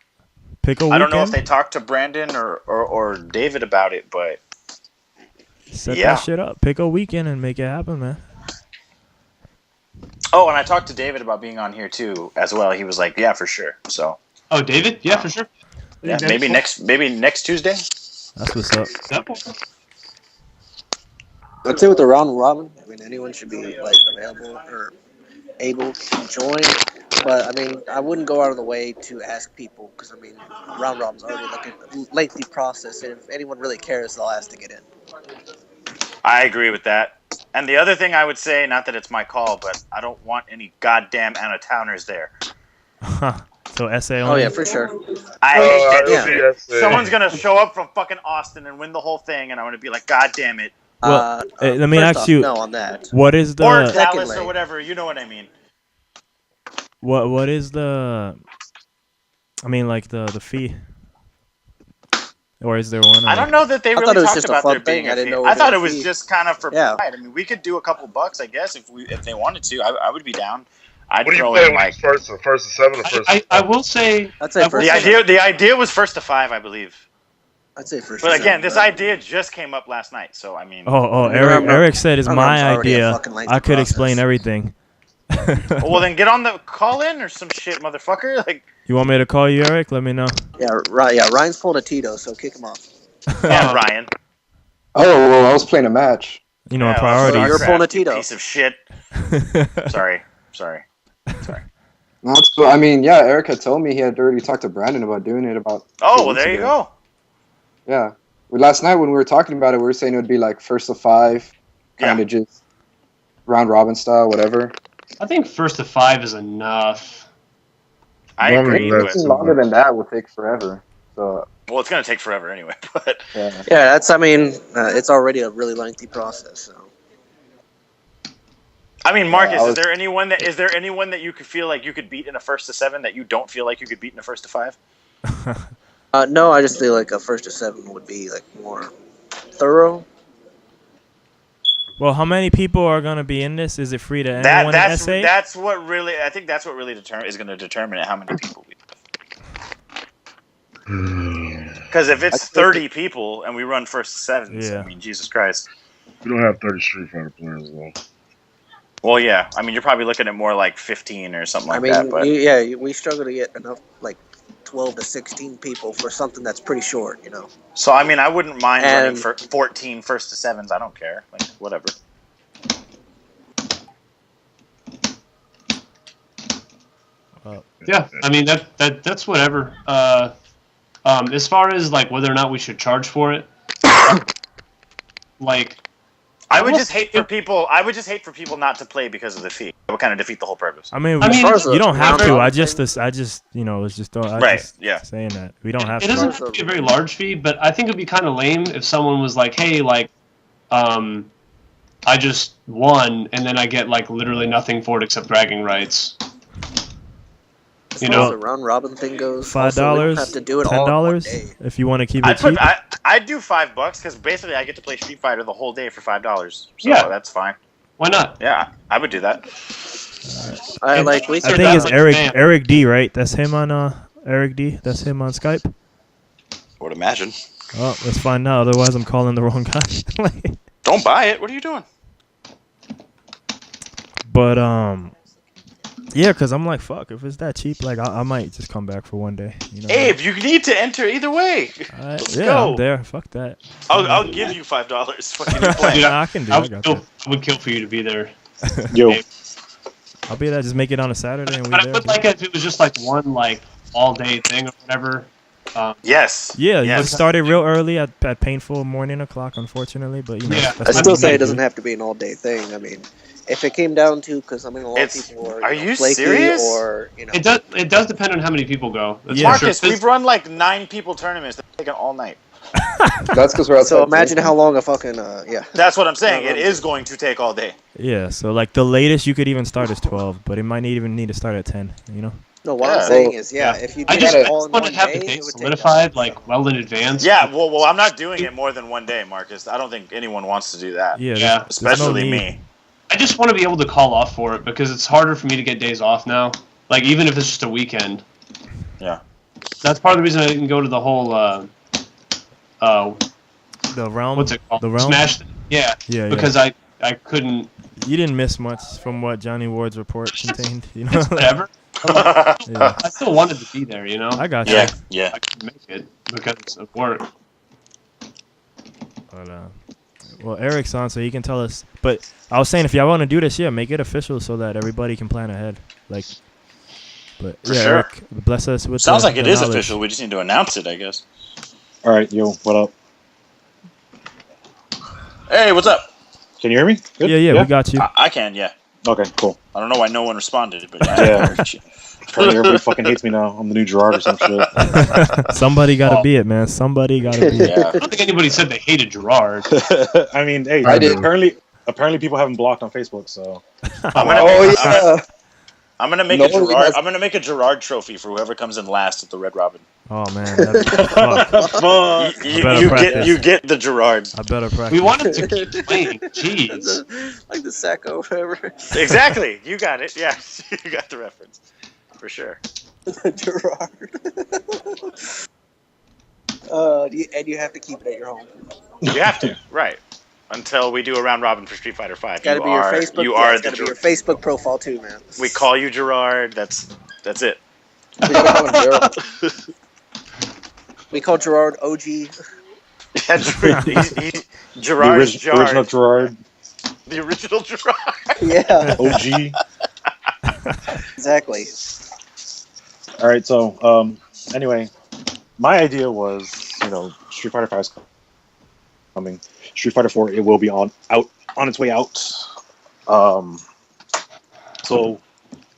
Pick a weekend. I don't know if they talked to Brandon or David about it, but set that shit up. Pick a weekend and make it happen, man. Oh, and I talked to David about being on here too as well. He was like, "Yeah, for sure." So. Oh, David? Yeah, for sure. Yeah, maybe next Tuesday. That's what's up. I'd say with the round robin, I mean, anyone should be like available or able to join. But I mean, I wouldn't go out of the way to ask people because I mean, round robin's already like a lengthy process, and if anyone really cares, they'll ask to get in. I agree with that. And the other thing I would say, not that it's my call, but I don't want any goddamn out-of-towners there. So SA only? Oh yeah, for sure. I hate that shit. Yeah. Someone's gonna show up from fucking Austin and win the whole thing, and I'm gonna be like, God damn it. Well, let me first ask off, you. no on that. What is the? Or Dallas Secondly. or whatever. You know what I mean. What is the? I mean, like the fee. Or is there one? I don't know that they I thought really it was talked just a about fun there being thing. I a didn't fee. know I thought there it was was a fee. just kind of for Yeah. pride. I mean, we could do a couple bucks, I guess, if they wanted to. I would be down. I'd What do you throw play? in like First to 7 or first? I will say. I'd say first. the idea was first to 5, I believe. I'd say first. But to again, 7, this but- idea just came up last night, so I mean. Oh, Round Eric said it's Round my Robin's already a idea. fucking lengthy I could process. explain everything. Well, then get on the call in or some shit, motherfucker. Like, You want me to call you, Eric? Let me know. Yeah, right. Yeah, Ryan's pulling a Tito, so kick him off. yeah, Ryan. Oh, well, I was playing a match. You know, Yeah, priorities. You're crap, pulling a you Tito. piece of shit. Sorry. No, it's cool. I mean, yeah, Eric had told me he had already talked to Brandon about doing it about. Oh, 2 well, weeks there you ago. go. Yeah. Well, last night when we were talking about it, we were saying it would be like first to 5, kind of just round robin style, whatever. I think first to 5 is enough. I agree. Longer With, than Longer than that would take forever. So well, it's going to take forever anyway, but. yeah. Yeah, that's. I mean, it's already a really lengthy process. So. I mean, Marcus, I was- is there anyone that you could feel like you could beat in a first to 7 that you don't feel like you could beat in a first to 5? No, I just feel like a first to 7 would be like more thorough. Well, how many people are gonna be in this? Is it free to anyone in SA? That's what really. I think that's what really is going to determine how many people we. Because if it's 30 people and we run first to 7s, Yeah. I mean, Jesus Christ. We don't have 30 Street Fighter players though. Well, yeah. I mean, you're probably looking at more like 15 or something like I mean, that. But we struggle to get enough like 12 to 16 people for something that's pretty short, you know. so I mean, I wouldn't mind running And- for 14 first to 7s. I don't care. Like whatever. Yeah, I mean that's whatever. As far as like whether or not we should charge for it, like I would just hate for people. I would just hate for people not to play because of the fee. It would kind of defeat the whole purpose. I mean, As far as you don't the have round to. robin I just, you know, it's just Right, just yeah. saying that we don't have it to. doesn't have to be a very large fee, but I think it'd be kind of lame if someone was like, "Hey, like, I just won, and then I get like literally nothing for it except bragging rights." As You far know, as the round robin thing goes, $5, also, we don't have to do it all in one $10 day. if you want to keep it cheap. I'd do $5 because basically I get to play Street Fighter the whole day for $5. So Yeah. that's fine. why not? Yeah, I would do that. I And like we I said think that it's like, Eric D, right? That's him on Eric D. That's him on Skype. I would imagine. Oh, let's find out. Otherwise, I'm calling the wrong guy. Don't buy it. What are you doing? But yeah, cause I'm like, fuck. If it's that cheap, like I might just come back for one day. You know? Abe, you need to enter either way. Let's yeah, go. I'm there. Fuck that. I'll give you $5. Fucking you're playing. Dude, I can do. I got that. I would kill for you to be there. Yo, I'll be there. Just make it on a Saturday and we But I there. would like it if it was just like one like all day thing or whatever. Yes. Yeah, Yes. we started real early at painful morning o'clock, unfortunately. But you know, Yeah. that's I still what say we it do. doesn't have to be an all day thing. I mean, if it came down to, because I mean, a lot It's- of people are, are you know, you flaky serious? or you know. It does. It does depend on how many people go. That's Yeah. for sure. Marcus, we've run like 9 people tournaments that taken all night. That's because we're outside. So imagine how long a fucking yeah. That's what I'm saying. It is going to take all day. Yeah, so like the latest you could even start is 12, but it might even need to start at 10. You know. No, what Yeah. I'm saying is, if you I did just it all in want one to have day, the it date would take solidified, like well in advance. Yeah, well, I'm not doing it more than one day, Marcus. I don't think anyone wants to do that. Yeah. Yeah. There's no Especially need. me. I just want to be able to call off for it because it's harder for me to get days off now. Like even if it's just a weekend. Yeah. That's part of the reason I didn't go to the whole The realm. what's it called? The realm. Smash. Yeah. Yeah. Because I couldn't. You didn't miss much from what Johnny Ward's report contained. You know. Whatever. Yeah. I still wanted to be there, you know. I got you. Yeah. I couldn't make it because of work. But, well, Eric's on, so he can tell us. But I was saying, if y'all want to do this, make it official so that everybody can plan ahead. Like, but For yeah, sure. Eric, bless us with. Sounds the, like it the is knowledge. official. We just need to announce it, I guess. All right, yo, what up? Hey, what's up? Can you hear me? Good? Yeah, we got you. I can, yeah. Okay, cool. I don't know why no one responded, but Yeah. Apparently everybody fucking hates me now. I'm the new Gerard or some shit. Somebody got to be it, man. Somebody got to be it. Yeah. I don't think anybody said they hated Gerard. I mean, hey, I did. apparently people haven't blocked on Facebook, so I'm gonna Oh make, yeah. I'm gonna make No a one Gerard. has- I'm gonna make a Gerard trophy for whoever comes in last at the Red Robin. Oh man, fuck. fuck. You, better you practice. get you get the Gerard. I better practice. We wanted to keep playing. Jeez. like the Sacco, whatever. Exactly. You got it. Yeah, you got the reference for sure. Gerard. And you have to keep it at your home. You have to, right? Until we do a round robin for Street Fighter 5. Got to be your Facebook. You yeah, are it's the got to be your Gerard. Facebook profile too, man. We call you Gerard. That's it. We gotta call him Gerald. We call Gerard OG. Yeah, he's Gerard's The Gerard. original Gerard, The original Gerard. Yeah, OG. exactly. All right, so anyway, my idea was, Street Fighter 5 is coming. Street Fighter 4, it will be on its way out. So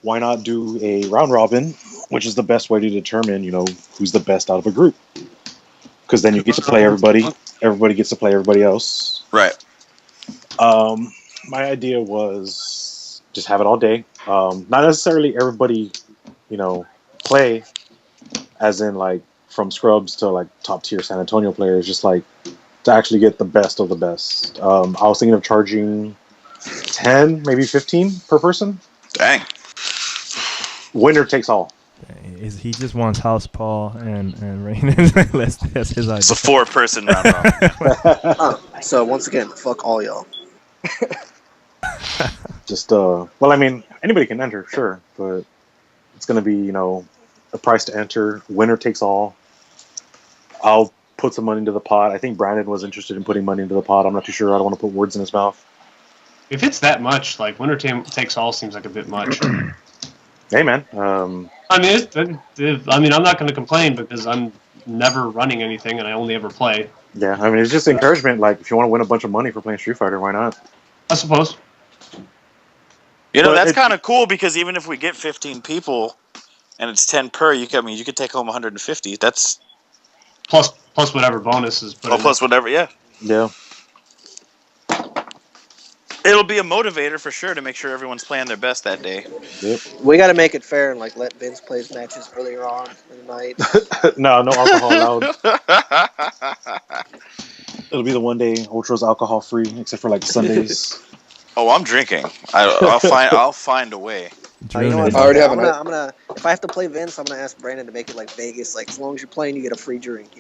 why not do a round robin, which is the best way to determine, who's the best out of a group? Because then you get to play everybody. Everybody gets to play everybody else. Right. My idea was just have it all day. Not necessarily everybody, play, as in like from scrubs to like top tier San Antonio players. Just like to actually get the best of the best. I was thinking of charging 10, maybe 15 per person. Dang. Winner takes all. He just wants House Paul and Rain. That's his idea. It's a 4-person round robin. So once again, fuck all y'all. Just well, I mean, anybody can enter, sure, but it's gonna be a price to enter. Winner takes all. I'll put some money into the pot. I think Brandon was interested in putting money into the pot. I'm not too sure. I don't want to put words in his mouth. If it's that much, like winner takes all seems like a bit much. Hey, man. I mean, I'm not going to complain because I'm never running anything and I only ever play. Yeah, I mean, it's just encouragement. Like, if you want to win a bunch of money for playing Street Fighter, why not? I suppose. But That's kind of cool because even if we get 15 people and it's 10 per, you could take home 150. That's Plus whatever bonuses. plus whatever. Yeah. Yeah. It'll be a motivator for sure to make sure everyone's playing their best that day. Yep. We got to make it fair and like let Vince play his matches earlier on in the night. No alcohol allowed. It'll be the one day Ultra's alcohol free, except for like Sundays. Oh, I'm drinking. I'll find a way. You know what? I already have a I'm gonna. If I have to play Vince, I'm gonna ask Brandon to make it like Vegas. Like as long as you're playing, you get a free drink.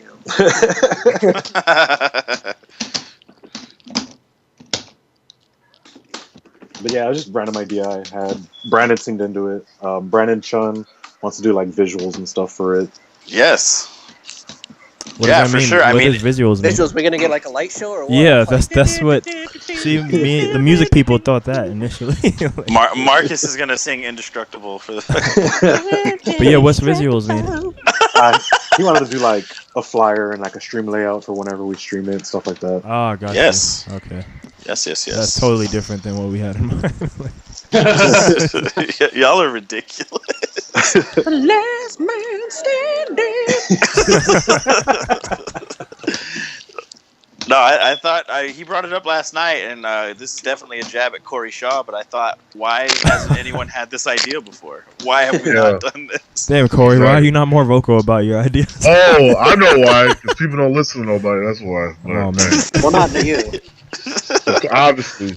But yeah, it was just a random idea I had. Brandon seemed into it. Brandon Chun wants to do like visuals and stuff for it. Yes. What Yeah, does that for mean? sure. I What mean, does visuals mean? Visuals. We're gonna get like a light show or what? Yeah, Like, that's what. See, the music people thought that initially. Like, Marcus is gonna sing "Indestructible" for the. but yeah, what's visuals mean? He wanted to do like a flyer and like a stream layout for whenever we stream it, stuff like that. Oh, gotcha. Yes. Okay. Yes. That's totally different than what we had in mind. Y'all are ridiculous. The last man standing. No, I thought he brought it up last night, and this is definitely a jab at Corey Shaw. But I thought, why hasn't anyone had this idea before? Why have we not done this? Damn, Corey, why are you not more vocal about your ideas? Oh, I know why. Because people don't listen to nobody. That's why. Oh man. Well, not to you. Obviously.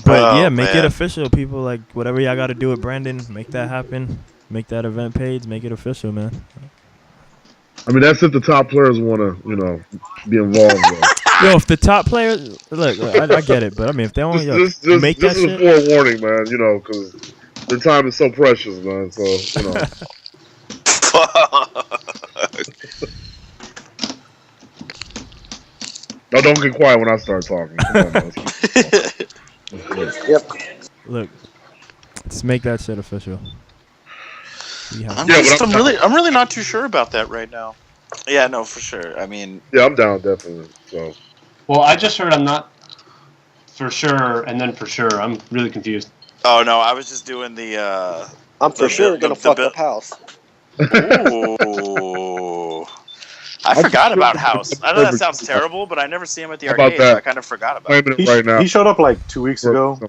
But yeah, make man. it official, people. Like whatever y'all got to do with Brandon, make that happen. Make that event page, make it official, man. I mean, that's if the top players want to, be involved. Yo, if the top players, look, I get it, but I mean, if they don't make that this is shit. a forewarning, man. Because their time is so precious, man. So No, don't get quiet when I start talking. Come on, man. Yep. Look, let's make that shit official. I'm really not too sure about that right now. Yeah, no, for sure. I mean, Yeah, I'm down, definitely. So. Well, I just heard I'm not for sure, and then for sure. I'm really confused. oh no, I was just doing the. I'm for sure gonna fuck up House. Ooh. I forgot about House. I know that sounds terrible, but I never see him at the How about arcade, so that? I kind of forgot about it. Claiming it right now. He showed up like 2 weeks ago.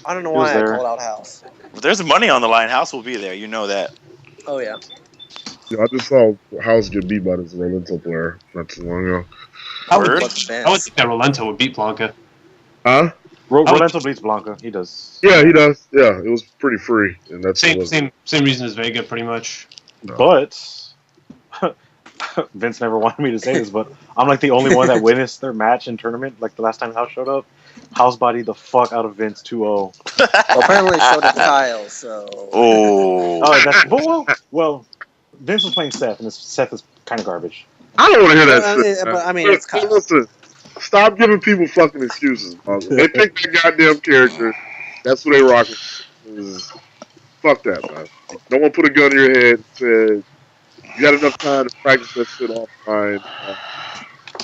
I don't know He was why I there. called out House. If there's money on the line, House will be there. You know that. Oh yeah. Yeah, I just saw House get beat by this Rolento player not too long ago. I would Word? think that Rolento would beat Blanca. Huh? Rolento beats Blanca. He does. Yeah, he does. Yeah, it was pretty free, and that's Same reason as Vega, pretty much. But Vince never wanted me to say this, but I'm like the only one that witnessed their match in tournament. Like the last time House showed up, House bodied the fuck out of Vince 2-0. Well, apparently so did Kyle. So. Oh. Oh, that's well. Vince was playing Seth, and Seth is kind of garbage. I don't want to hear that But, shit. but I mean, man. it's Kyle. Listen, stop giving people fucking excuses, man. They picked that goddamn character. That's what they rocking. Fuck that, man. No one put a gun to your head and said, you got enough time to practice that shit offline.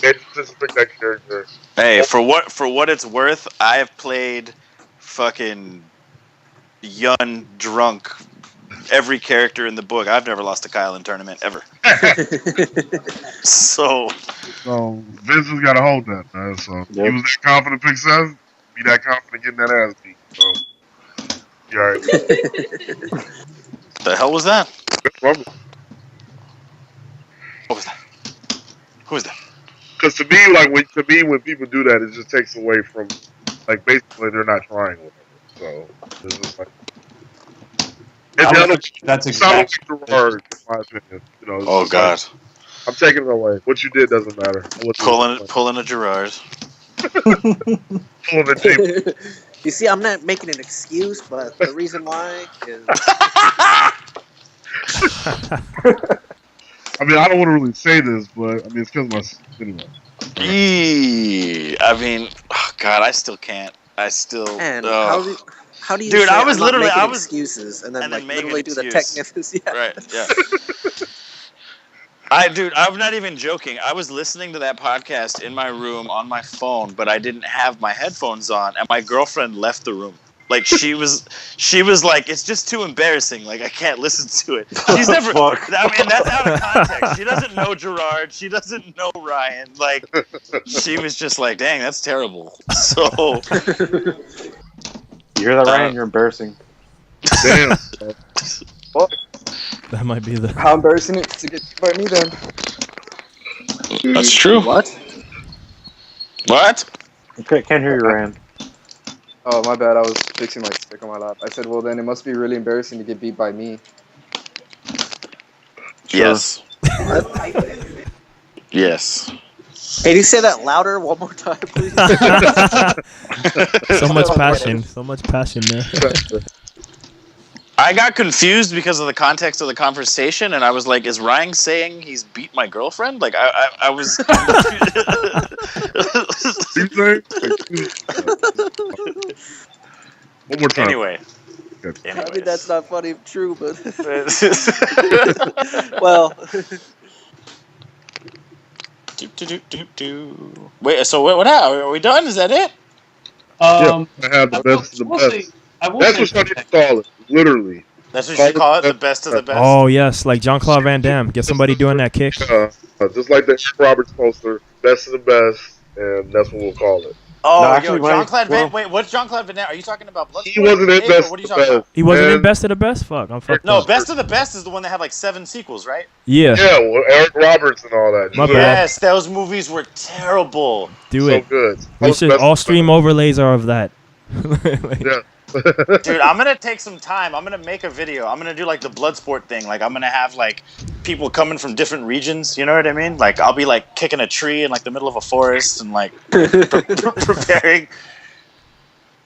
They just pick that character. Hey, for what it's worth, I have played fucking young drunk every character in the book. I've never lost to Kyle in tournament ever. So Vince has got to hold that, man. So he was that confident pick Seth, be that confident getting that ass beat. So you alright. the hell was that? What What was that? Who was that? Because to me, when people do that, it just takes away from, like, basically they're not trying with it. So it's just like. That's exactly exactly. the word, in my opinion. Oh God! I'm taking it away. What you did doesn't matter. Pulling a Gerard. Pulling a team. You see, I'm not making an excuse, but the reason why is. I mean, I don't want to really say this, but I mean, it's because my anyway. I mean, oh God, I still can't. I still. And how do you? Dude, say I was I'm not literally making excuses and then make literally an do the excuse. technical. Yeah. Right. Yeah. I'm not even joking. I was listening to that podcast in my room on my phone, but I didn't have my headphones on, and my girlfriend left the room. Like she was like, it's just too embarrassing. Like I can't listen to it. She's never. I mean, that's out of context. She doesn't know Gerard. She doesn't know Ryan. Like she was just like, dang, that's terrible. So you hear that, Ryan? You're embarrassing. Damn. That might be the. How embarrassing it to get by me then. that's true. What? Okay, can't hear you, Ryan. Oh, my bad. I was fixing my stick on my lap. I said, well, then it must be really embarrassing to get beat by me. Yes. Yes. Hey, can you say that louder one more time, please? So much passion. So much passion there. I got confused because of the context of the conversation, and I was like, "Is Ryan saying he's beat my girlfriend?" Like, I was. One more time. Anyway. I mean, that's not funny, true, but well. Wait, so what? Are we done? Is that it? I have the best of the best. That's what I need to call it. Literally. That's what you call it, the best of the best. Oh yes, like Jean-Claude Van Damme. Get somebody doing that kick. Just like the Roberts poster, best of the best, and that's what we'll call it. Oh, No, yo, actually, Jean-Claude Van. Wait, what's Jean-Claude Van Damme? Are you talking about Bloodsport? He wasn't in Dave, best or what are you of the talking about? best. He wasn't in And- Best of the Best. Fuck, I'm fucked No, up. Best of the Best is the one that had like 7 sequels, right? Yeah, Yeah, well, Eric Roberts and all that. My bad. Yes, those movies were terrible. do So it. good. We should Best all of the stream overlays are of that. best. Yeah. Dude, I'm gonna take some time. I'm gonna make a video. I'm gonna do like the Bloodsport thing. Like I'm gonna have like people coming from different regions. You know what I mean? Like I'll be like kicking a tree in like the middle of a forest and like preparing.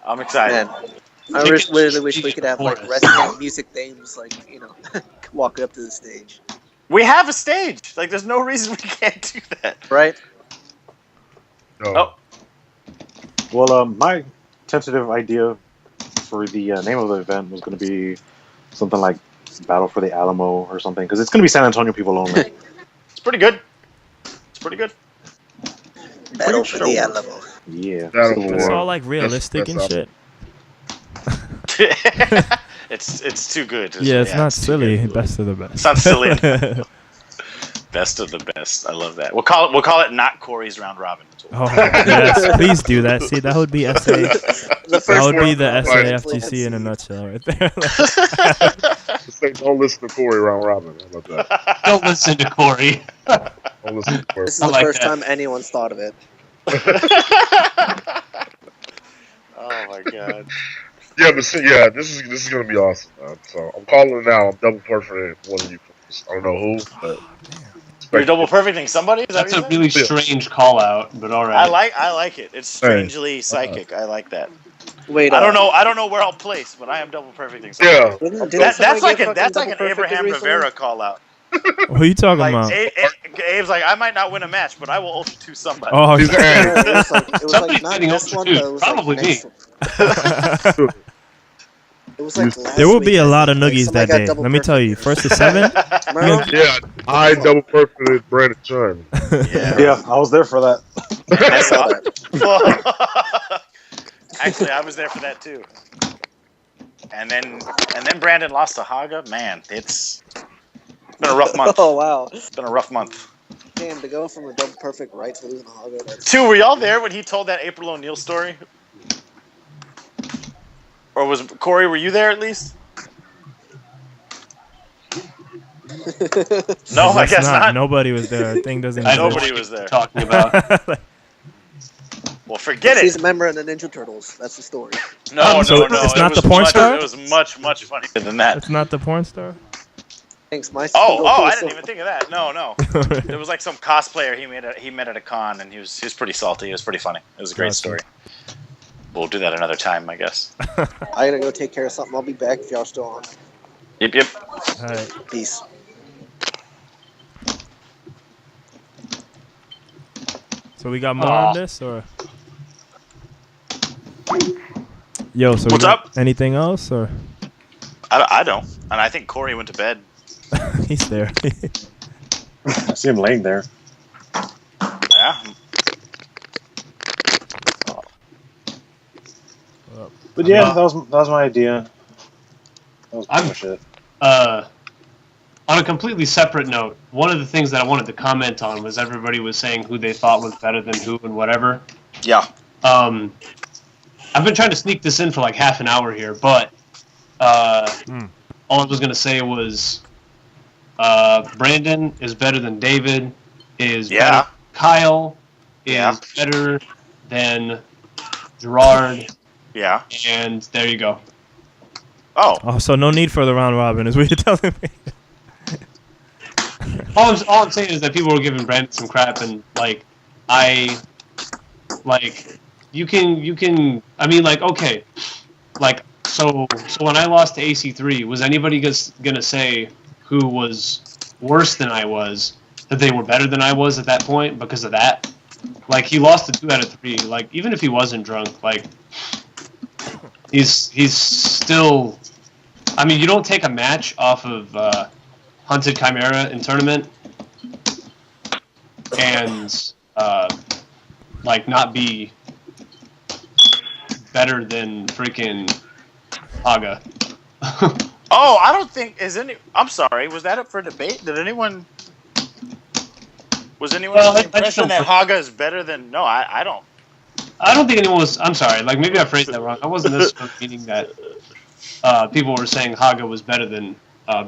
I'm excited. Man, I literally wish we could have like wrestling music themes, like walking up to the stage. We have a stage. Like there's no reason we can't do that. Right? No. Oh. Well, my tentative idea for the name of the event was going to be something like Battle for the Alamo or something, because it's going to be San Antonio people only. It's pretty good. It's pretty good. Battle for the Alamo. Yeah. Battle Civil for- It's War. all like realistic That's and shit. It's too good. Yeah, it's not too silly. good. Best of the best. It's not silly. Best of the best. I love that. We'll call it not Corey's round robin. Oh yes, please do that. See, that would be SA. The first That would be one, the right? SAFTC in a nutshell, right there. Just say, don't listen to Corey round robin. How about that? Don't listen to Corey. Don't listen to Corey. This is I the like first that. time anyone's thought of it. Oh my god. Yeah, but see, yeah, this is gonna be awesome, man. So I'm calling it now. I'm double perfect one of you. I don't know who, but You're double perfecting somebody? Is that That's what a you said? really strange call out, but all right. I like it. It's strangely psychic. I like that. Wait, I don't know where I'll place, but I am double perfecting somebody. yeah. That's like an Abraham Rivera call out. Who are you talking Like about? Abe's like, I might not win a match, but I will ultra to somebody. Oh, He's Yeah, it was like not Somebody's this getting one, ultra but it was Probably like me. next one. It was like last there will be week, a I lot think. of Like, noogies somebody that got day. double Let me tell you, perfect. first to 7. Remember? Yeah, I double perfected Brandon Chun. Yeah, I was there for that. I saw that. Actually, I was there for that too. And then Brandon lost to Haga. Man, it's been a rough month. Oh wow! It's been a rough month. Damn, to go from a double perfect right to losing a Haga. That's Two, were y'all there when he told that April O'Neil story? Or was Corey? Were you there at least? No, I guess not. Nobody was there. Thing doesn't I don't know Nobody what was you're there. talking about. Well, forget He's it. a member of the Ninja Turtles. That's the story. No, So no. it's It not was the porn much- star? It was much funnier than that. That's not the porn star. Thanks, my. Oh! I didn't even think of that. No. There was like some cosplayer he met at a con, and he was pretty salty. It was pretty funny. It was a great Gotcha. story. We'll do that another time, I guess. I gotta go take care of something. I'll be back if y'all still on. Yep. All right. Peace. So we got more Aw. on this, or yo? So we What's got up? anything else, or I don't, and I think Corey went to bed. he's there? I see him laying there. Yeah. But yeah, that was my idea. That was pretty much it. On a completely separate note, one of the things that I wanted to comment on was everybody was saying who they thought was better than who and whatever. Yeah. I've been trying to sneak this in for like half an hour here, but all I was going to say was Brandon is better than David, is better than Kyle, is better than Gerard, Yeah. and there you go. Oh. So no need for the round robin, is what you're telling me. All I'm saying is that people were giving Brandon some crap, and you can. I mean, like, okay, like so when I lost to AC3, was anybody gonna say who was worse than I was, that they were better than I was at that point because of that? Like, he lost to 2 out of 3. Like, even if he wasn't drunk, like, he's still. I mean, you don't take a match off of Hunted Chimera in tournament and not be better than freaking Haga. Oh, I don't think is any. I'm sorry. Was that up for debate? Did anyone? Was anyone Well, under the I just impression don't. that Haga is better than? No, I don't. I don't think anyone was. I'm sorry. Like maybe I phrased that wrong. I wasn't necessarily meaning that people were saying Haga was better than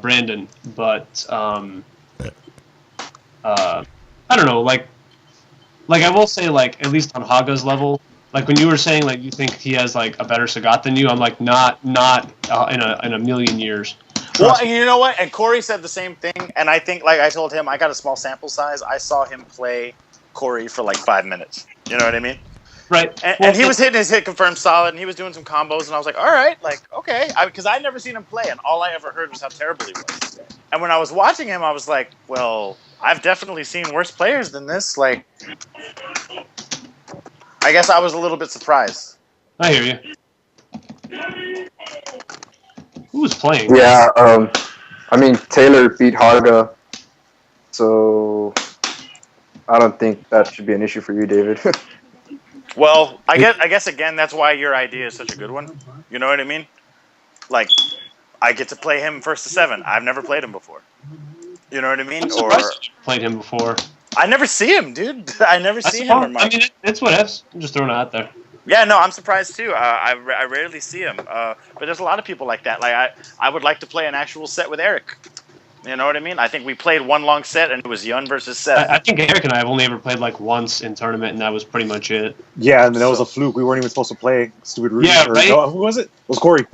Brandon, but I don't know. Like I will say, like at least on Haga's level, like when you were saying like you think he has like a better Sagat than you, I'm like not in a million years. Well, and you know what? And Corey said the same thing. And I think, like I told him, I got a small sample size. I saw him play Corey for like 5 minutes. You know what I mean? Right. And he was hitting his hit confirmed solid, and he was doing some combos, and I was like, all right, like, okay. Because I'd never seen him play, and all I ever heard was how terrible he was. And when I was watching him, I was like, well, I've definitely seen worse players than this. Like, I guess I was a little bit surprised. I hear you. Who was playing? Yeah, I mean, Taylor beat Haga, so I don't think that should be an issue for you, David. Well, I guess again, that's why your idea is such a good one. You know what I mean? Like, I get to play him first to 7. I've never played him before. You know what I mean? I'm surprised you played him before. I never see him, dude. I never see him. I mean, it's what ifs. I'm just throwing it out there. Yeah, no, I'm surprised too. I rarely see him, but there's a lot of people like that. Like I would like to play an actual set with Eric. You know what I mean? I think we played one long set, and it was Yun versus Seth. I think Eric and I have only ever played like once in tournament, and that was pretty much it. Yeah, and that was a fluke. We weren't even supposed to play. Stupid Rudy. Yeah, right? No, who was it? It was Corey.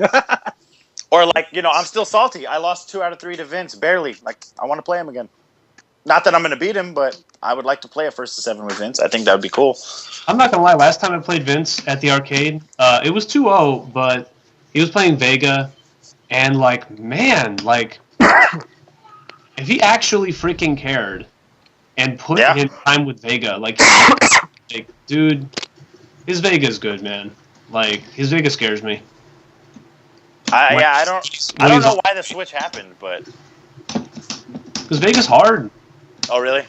Or like, you know, I'm still salty. I lost 2 out of 3 to Vince, barely. Like, I want to play him again. Not that I'm going to beat him, but I would like to play a first to 7 with Vince. I think that would be cool. I'm not gonna lie. Last time I played Vince at the arcade, it was 2-0, but he was playing Vega, and like, man, like, if he actually freaking cared and put in time with Vega, like, dude, his Vega's good, man. Like, his Vega scares me. I don't know why the switch happened, but because Vega's hard. Oh, really?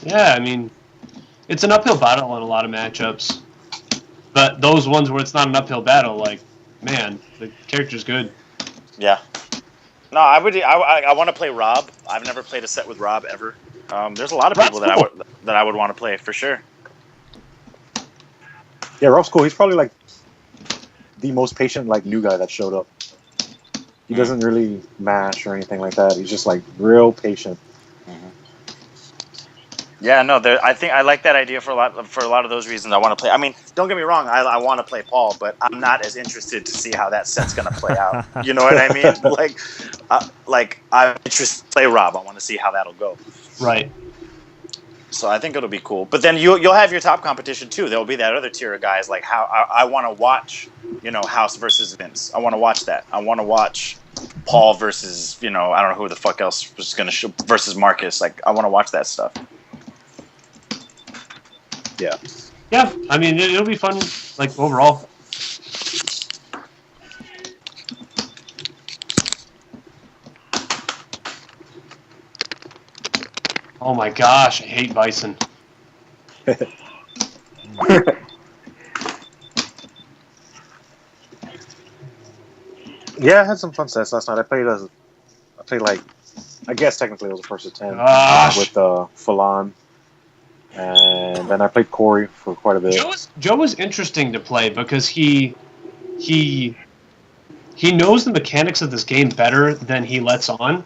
Yeah, I mean, it's an uphill battle in a lot of matchups. But those ones where it's not an uphill battle, like, man, the character's good. Yeah. No, I want to play Rob. I've never played a set with Rob ever. There's a lot of people that I would want to play for sure. Yeah, Rob's cool. He's probably like the most patient like new guy that showed up. He doesn't really mash or anything like that. He's just like real patient. Yeah, no, I think I like that idea for a lot of those reasons. I want to play. I mean, don't get me wrong. I want to play Paul, but I'm not as interested to see how that set's going to play out. You know what I mean? Like I'm interested to play Rob. I want to see how that'll go. Right. So I think it'll be cool. But then you'll have your top competition too. There'll be that other tier of guys. Like how I want to watch, you know, House versus Vince. I want to watch that. I want to watch Paul versus, you know, I don't know who the fuck else was going to show versus Marcus. Like I want to watch that stuff. Yeah. Yeah, I mean, it'll be fun, like, overall. Oh my gosh, I hate Bison. Yeah, I had some fun sets last night. I played like, I guess technically it was a first to 10 with Falan. And then I played Corey for quite a bit. Joe was interesting to play because he knows the mechanics of this game better than he lets on,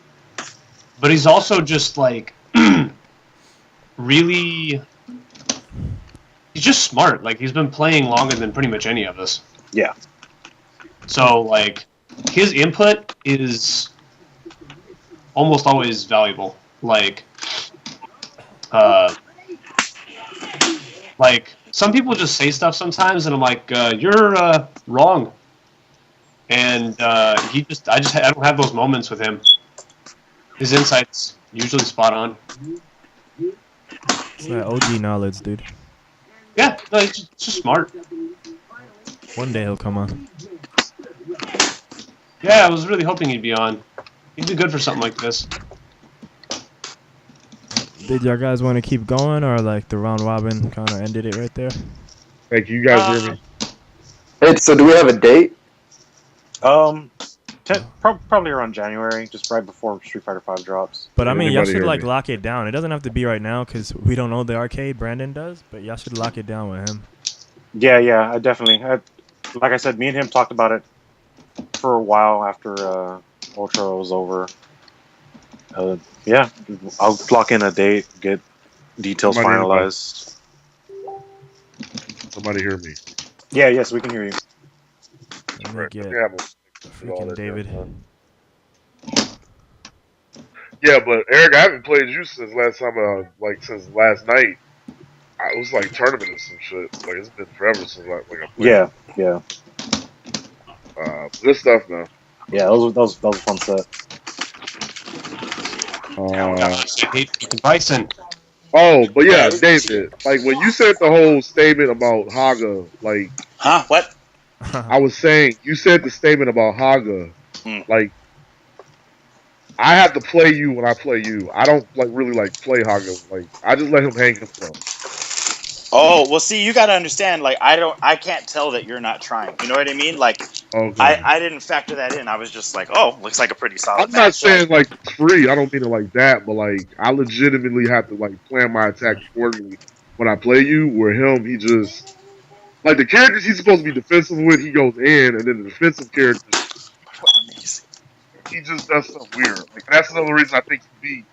but he's also just like really, he's just smart. Like he's been playing longer than pretty much any of us. Yeah. So like his input is almost always valuable. Like, some people just say stuff sometimes, and I'm like, you're wrong. And I don't have those moments with him. His insight's usually spot on. It's that OG knowledge, dude. Yeah, no, he's just smart. One day he'll come on. Yeah, I was really hoping he'd be on. He'd be good for something like this. Did y'all guys want to keep going, or like the round robin kind of ended it right there? Thank you. You guys hear me? Hey, so do we have a date? Probably around January, just right before Street Fighter 5 drops. But I mean, y'all Anybody should hear like me? lock it down. It doesn't have to be right now because we don't know the arcade. Brandon does, but y'all should lock it down with him. Yeah, I definitely. Like I said, me and him talked about it for a while after Ultra was over. Yeah, I'll lock in a date, get details finalized. Somebody hear me? Yeah, yes, we can hear you. Let me Right. get Yeah, freaking David. Yeah, but Eric, I haven't played you since last time. Since last night. It was like tournament or some shit. Like it's been forever since I played. Yeah. Good stuff, man. Yeah, that was a fun set. I hate fucking Bison. Oh, but yeah, David. Like when you said the whole statement about Haga, like, Huh? What? I was saying, you said the statement about Haga, like, I have to play you when I play you. I don't really play Haga. Like, I just let him hang himself. Oh, well, see, you got to understand, like, I can't tell that you're not trying. You know what I mean? Like, Okay. I didn't factor that in. I was just like, oh, looks like a pretty solid I'm not match. saying like it's free. I don't mean it like that, but like I legitimately have to like plan my attack accordingly when I play you. Where him, he just like the characters he's supposed to be defensive with, he goes in, and then the defensive characters, he just does stuff weird. Like that's another reason I think he beat.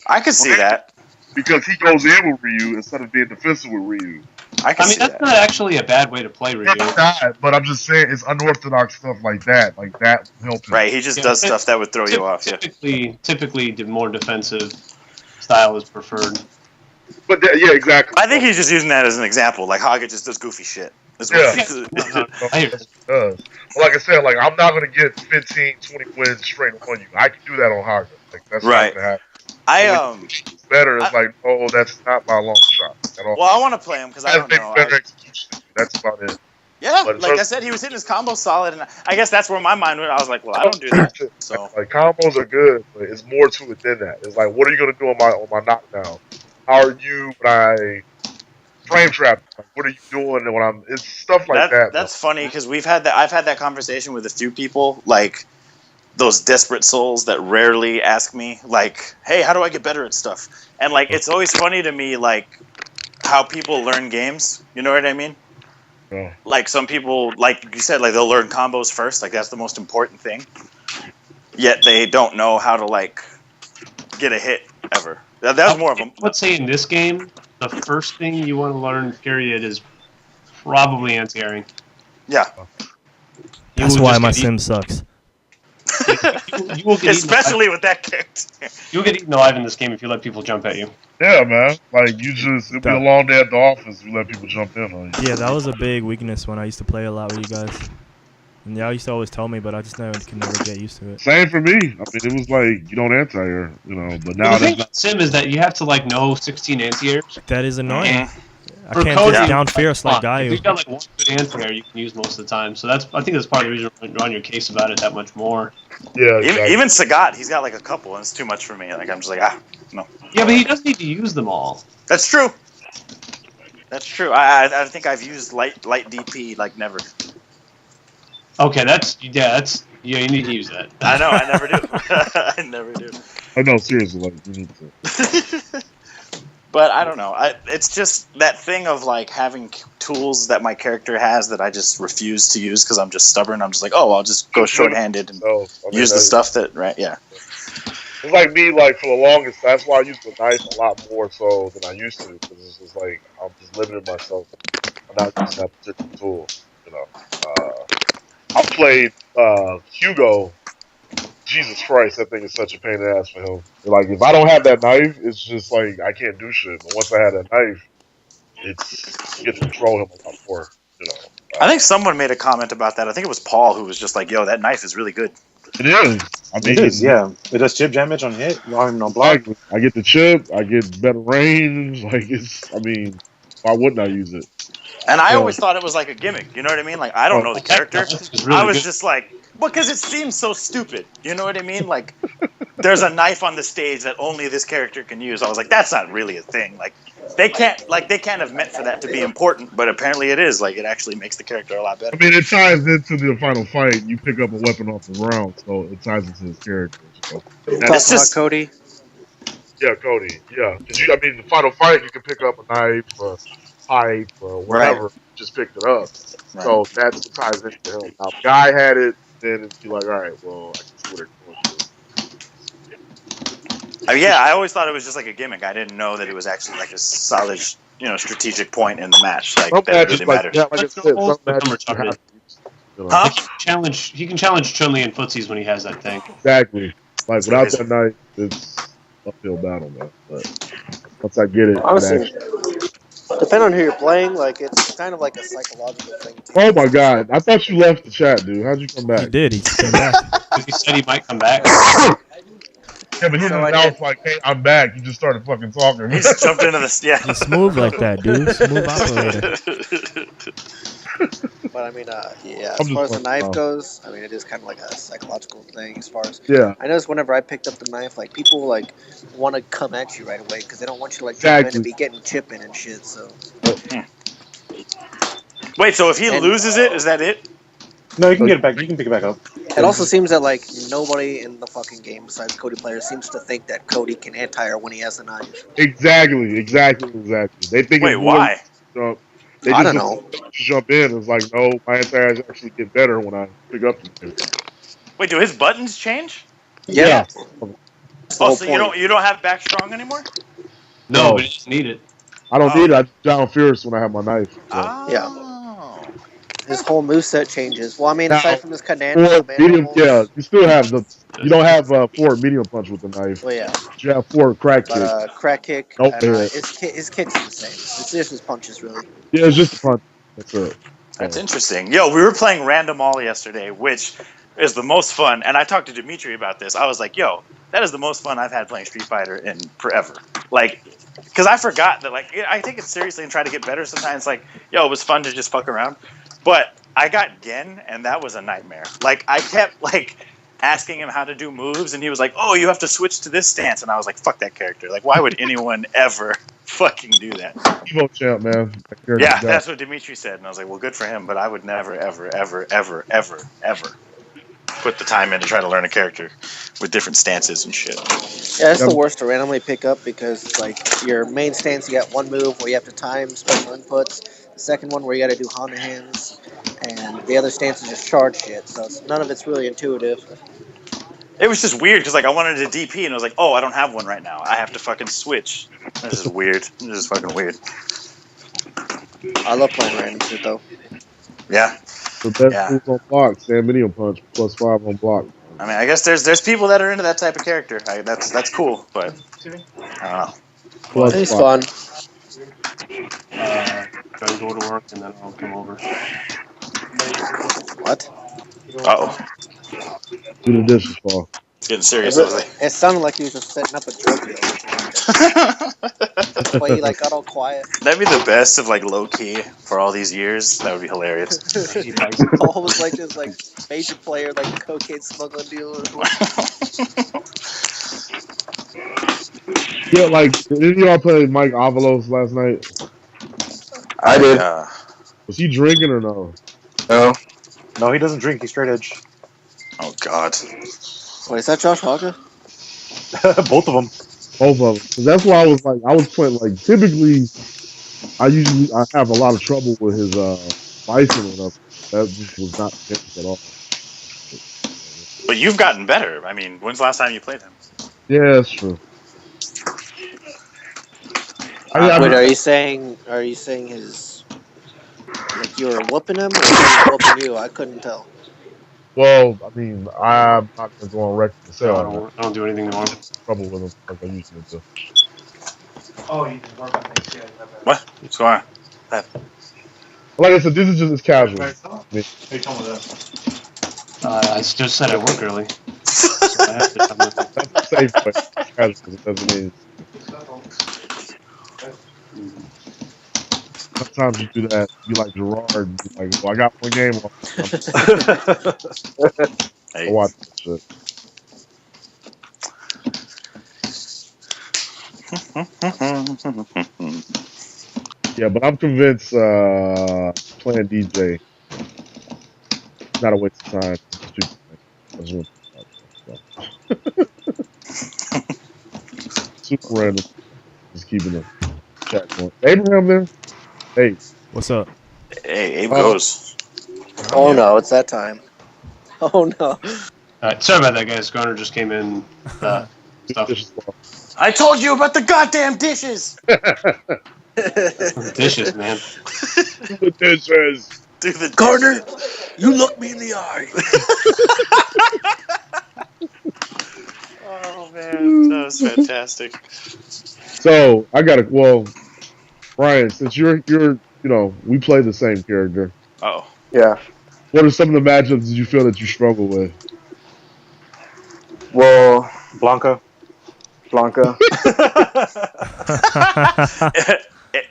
I could see that. Because he goes in with Ryu instead of being defensive with Ryu. I mean, that's not actually a bad way to play Ryu. It's not, but I'm just saying it's unorthodox stuff like that. Like that helps him. Right, he just does stuff that would throw you off. Yeah. Typically, the more defensive style is preferred. But yeah, exactly. I think he's just using that as an example. Like Haga just does goofy shit. Well, like I said, like I'm not gonna get 15, 20 wins straight on you. I can do that on Haga. Like that's right. not gonna happen. It's better. It's like, oh, that's not my long shot at all. Well, I want to play him because I don't know. Better execution. That's about it. Yeah, like I said, he was hitting his combo solid, and I guess that's where my mind went. I was like, well, I don't do that. So like combos are good, but it's more to it than that. It's like, what are you gonna do on my knockdown? How are you when I frame trap? Like, what are you doing when I'm? It's stuff like that. That's funny because I've had that conversation with a few people, like those desperate souls that rarely ask me, like, hey, how do I get better at stuff? And like, it's always funny to me, like how people learn games. You know what I mean? Yeah. Like some people, like you said, like they'll learn combos first. Like that's the most important thing. Yet they don't know how to like get a hit ever. That's more of them. Let's say in this game, the first thing you want to learn, period, is probably anti-airing. Yeah. That's why my sim sucks. You will get especially with that character. You'll get eaten alive in this game if you let people jump at you. Yeah, man. Like it'll be a long day at the office if you let people jump in on you. Yeah, that was a big weakness when I used to play a lot with you guys. And y'all used to always tell me, but I just could never get used to it. Same for me. I mean, it was like you don't anti-air, but now the thing about sim is that you have to like know 16 anti-airs. That is annoying. For I can't Cody, just down fierce like Gaio. If you've got like one good anti-air you can use most of the time. So I think that's part of the reason you're on your case about it that much more. Yeah, exactly. Even Sagat, he's got like a couple, and it's too much for me. Like I'm just like no. Yeah, but he doesn't need to use them all. That's true. That's true. I think I've used light DP like never. Okay, you need to use that. I know, I never do. I never do. I know, seriously, like you need to. But I don't know. It's just that thing of like having tools that my character has that I just refuse to use because I'm just stubborn. I'm just like, oh, I'll just go short-handed and use the stuff that, right? Yeah. It's like me, like for the longest. That's why I use the knife a lot more so than I used to because it's just like I'm just limiting myself. I'm not using that particular tool. I played Hugo. Jesus Christ, that thing is such a pain in the ass for him. Like, if I don't have that knife, it's just like I can't do shit. But once I have that knife, you get to control him a lot more. I think someone made a comment about that. I think it was Paul who was just like, "Yo, that knife is really good." It is. I mean, it is. Yeah, it does chip damage on hit, on block. I get the chip. I get better range. Like I mean, why wouldn't I use it? And I always thought it was like a gimmick. You know what I mean? Like I don't know the character. Really I was good. just like, because it seems so stupid. You know what I mean? Like there's a knife on the stage that only this character can use. I was like, that's not really a thing. Like they can't have meant for that to be important, but apparently it is. Like it actually makes the character a lot better. I mean, it ties into the final fight. You pick up a weapon off the ground, so it ties into his character. So It's just Cody. yeah, Cody. Yeah, because I mean, the final fight, you can pick up a knife, a pipe, or whatever. Right. Just picked it up. Right. So that's what ties into him. Now, if the guy had it, then it'd be like, all right, well, I can see what they're doing. Yeah, I always thought it was just like a gimmick. I didn't know that it was actually like a solid, strategic point in the match. Like Some that matches, really matters. like I said, some matches you have to, Huh? He can challenge Chun-Li in footsies when he has that thing. Exactly. Like It's without crazy. that knife, it's uphill battle, man. But once I get it, Honestly, depending on who you're playing, like it's kind of like a psychological thing. Too. oh my god! I thought you left the chat, dude. How'd you come He back? did. He came back. He said he might come back. Yeah, but he So I didn't announce did. like, "Hey, I'm back." You just started fucking talking. He just jumped into this. Yeah. He's smooth like that, dude. Smooth operator. But I mean, yeah. I'm As far as just the playing knife around. goes, I mean, it is kind of like a psychological thing. As far as Yeah, I noticed, whenever I picked up the knife, like people like want to come at you right away because they don't want you to like jump in Exactly. and be getting chipping and shit. So Wait, so if he And- loses it, is that it? No, you can get it back. You can pick it back up. it also seems that like nobody in the fucking game besides Cody players seems to think that Cody can anti-air when he has the knife. exactly. They think Wait, it's why? jump. They I just don't know. jump in. It's like, no, my anti-airs actually get better when I pick up the thing. Wait, do his buttons change? Yeah. Yeah. That's the Oh, whole so point. you don't have back strong anymore? No, No. but he doesn't need it. I don't Oh. need it. I down fierce when I have my knife. So. Oh. His whole moveset changes. Well, I mean, Now, aside from his command, Or command medium, levels- yeah. You still have you don't have forward medium punch with the knife. Well, yeah, You have forward crack but kick. crack kick, Nope, and, yeah. his kicks are the same. It's just his punches, really. Yeah, it's just a punch. That's it. That's interesting. Yo, we were playing Random All yesterday, which is the most fun. And I talked to Dimitri about this. I was like, yo, that is the most fun I've had playing Street Fighter in forever. Like, because I forgot that, like, I take it seriously and try to get better sometimes. Like, yo, it was fun to just fuck around. But I got Gen, and that was a nightmare. Like, I kept, like, asking him how to do moves, and he was like, oh, you have to switch to this stance. And I was like, fuck that character. Like, why would anyone ever fucking do that? Evo champ, man. That character's Yeah, dope. that's what Dimitri said. And I was like, well, good for him, but I would never, ever, ever, ever, ever, ever put the time in to try to learn a character with different stances and shit. Yeah, it's the worst to randomly pick up because, like, your main stance, you got one move where you have to time special inputs. The second one where you got to do Honda hands. And the other stance is just charge shit. So none of it's really intuitive. It was just weird because, like, I wanted a DP and I was like, oh, I don't have one right now. I have to fucking switch. This is weird. This is fucking weird. I love playing random shit, though. Yeah. The best Yeah. moves on block, Sam medium punch, +5 on block. I mean, I guess there's people that are into that type of character. That's cool, but I don't know. Plus It's 5. fun. Gotta go to work and then I'll come over. What? Uh-oh. Do the dishes, Paul. It's getting serious, Leslie. It sounded like he was just setting up a drug deal. That's why he like got all quiet. That'd be the best of, like, low-key for all these years. That would be hilarious. Paul was like this like major player, like cocaine smuggling dealer. Yeah, like, did y'all play Mike Avalos last night? I did. Was he drinking or no? No. No, he doesn't drink. He's straight edge. Oh, God. Wait, is that Josh Hawker? Both of them. Both of them. 'Cause that's why I was playing, like, typically, I have a lot of trouble with his bison and stuff. That just was not the case at all. But you've gotten better. I mean, when's the last time you played him? Yeah, that's true. Wait, are you saying his like you were whooping him or he was whooping you? I couldn't tell. Well, I mean, I'm not going to go on record to say No, I I don't do anything wrong. trouble with him like I usually do. Oh, you can work on things. Yeah, What? What's going on? Like I said, this is just casual. Hey, come with us. I just said I work early. So I have to come with it. That's the safe way. It's casual. It doesn't mean. Sometimes you do that. You like Gerard. And you like, well, I got one game on. I Hey. watch that shit. Yeah, but I'm convinced playing DJ not a waste of time. That's what super random. Just keeping the chat going. Abraham there? Hey. What's up? Hey, Abe goes. Oh no, it's that time. Oh no. All right, sorry about that, guys. Garner just came in. Stuff. I told you about the goddamn dishes. Dishes, man. The dishes. Do the Gardner, you look me in the eye. Oh man, that was fantastic. So I got Brian, since you're we play the same character. Oh. Yeah. What are some of the matchups that you feel that you struggle with? Well, Blanca.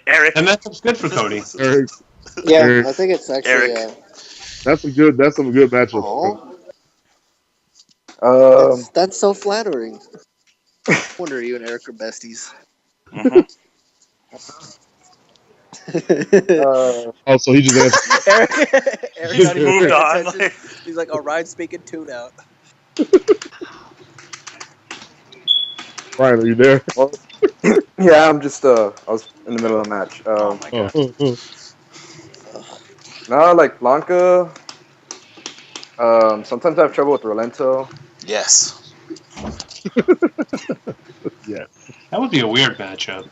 Eric. And that's good for Cody. Eric. Yeah, Eric. I think it's actually. Eric. That's some good matchups. That's so flattering. I wonder you and Eric are besties. Mm-hmm. Oh, so he just answered. Eric Just moved on. Like. He's like, Ryan's speaking tune out. Brian, are you there? yeah, I'm just I was in the middle of a match. Oh my god. No, like Blanca. Sometimes I have trouble with Rolento. Yes. Yeah. That would be a weird matchup.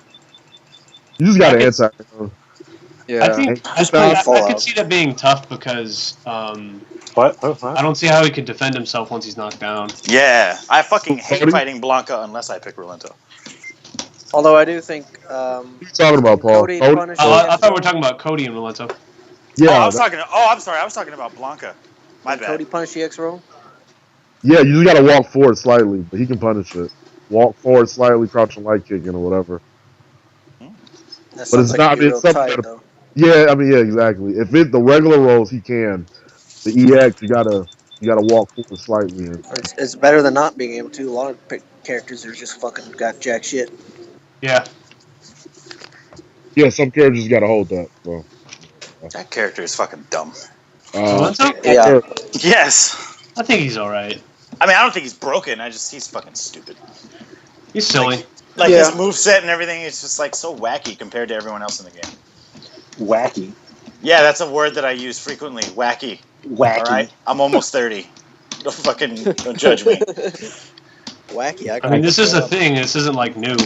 You just got to answer. Yeah. I think I could see that being tough because What? I don't see how he could defend himself once he's knocked down. Yeah, I fucking hate fighting Blanca unless I pick Rolento. Although I do think. What are you talking about, Paul? Cody punishes I thought we were talking about Cody and Rolento. Yeah. Oh, I'm sorry. I was talking about Blanca. My bad. Cody punish the X roll. Yeah, you just got to walk forward slightly, but he can punish it. Walk forward slightly, crouching light kicking or whatever. That But it's not. It's something. Yeah, I mean, yeah, exactly. If it's the regular rolls, he can. The EX, you gotta walk forward slightly. It's better than not being able to. A lot of characters are just fucking got jack shit. Yeah. Yeah, some characters gotta hold that. So. That character is fucking dumb. Rolento? Yeah. Yes. I think he's alright. I mean, I don't think he's broken. He's fucking stupid. He's silly. Like his moveset and everything is just like so wacky compared to everyone else in the game. Wacky. Yeah, that's a word that I use frequently. Wacky. Wacky. All right, I'm almost 30. Don't judge me. Wacky. I mean, this is a thing. This isn't like new.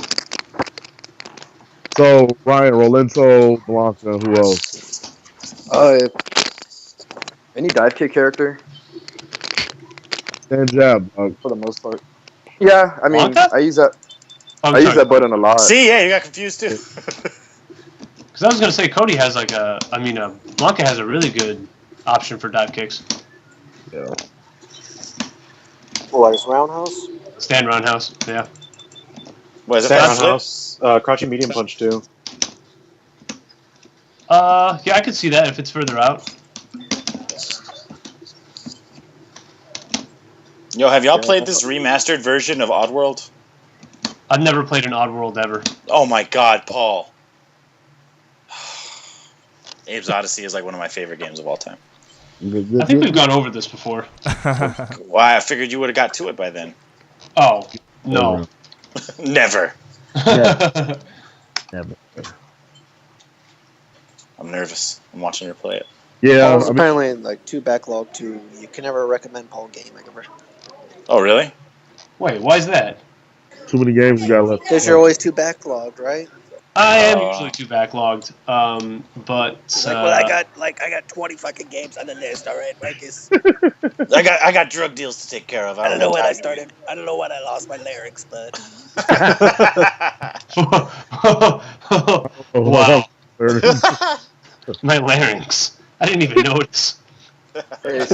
So Ryan, Rolento, Blanca, who else? Any dive kick character Stand jab. for the most part. Yeah, I mean, Blanca? I use that. I'm I use sorry. that button a lot. See, yeah, you got confused too. Because I was going to say Cody has like Blanca has a really good option for dive kicks. Yeah. What is roundhouse? Stand roundhouse, yeah. What is it? Stand roundhouse. Crouching medium punch too. Yeah, I could see that if it's further out. Yo, have y'all played this remastered version of Oddworld? I've never played an Oddworld ever. Oh my god, Paul. Abe's Odyssey is like one of my favorite games of all time. I think we've gone over this before. Why? I figured you would have got to it by then. Oh, no. Never. Yeah. Never. I'm nervous. I'm watching her play it. Yeah. Paul's apparently like too backlogged to. You can never recommend Paul game ever. Oh, really? Wait, why is that? Too many games you got left. Because you're always too backlogged, right? I am usually too backlogged, but I got 20 fucking games on the list. All right, Marcus. I got drug deals to take care of. I don't know when I started. I don't know when I lost my larynx, but wow, my larynx. I didn't even notice. Hey,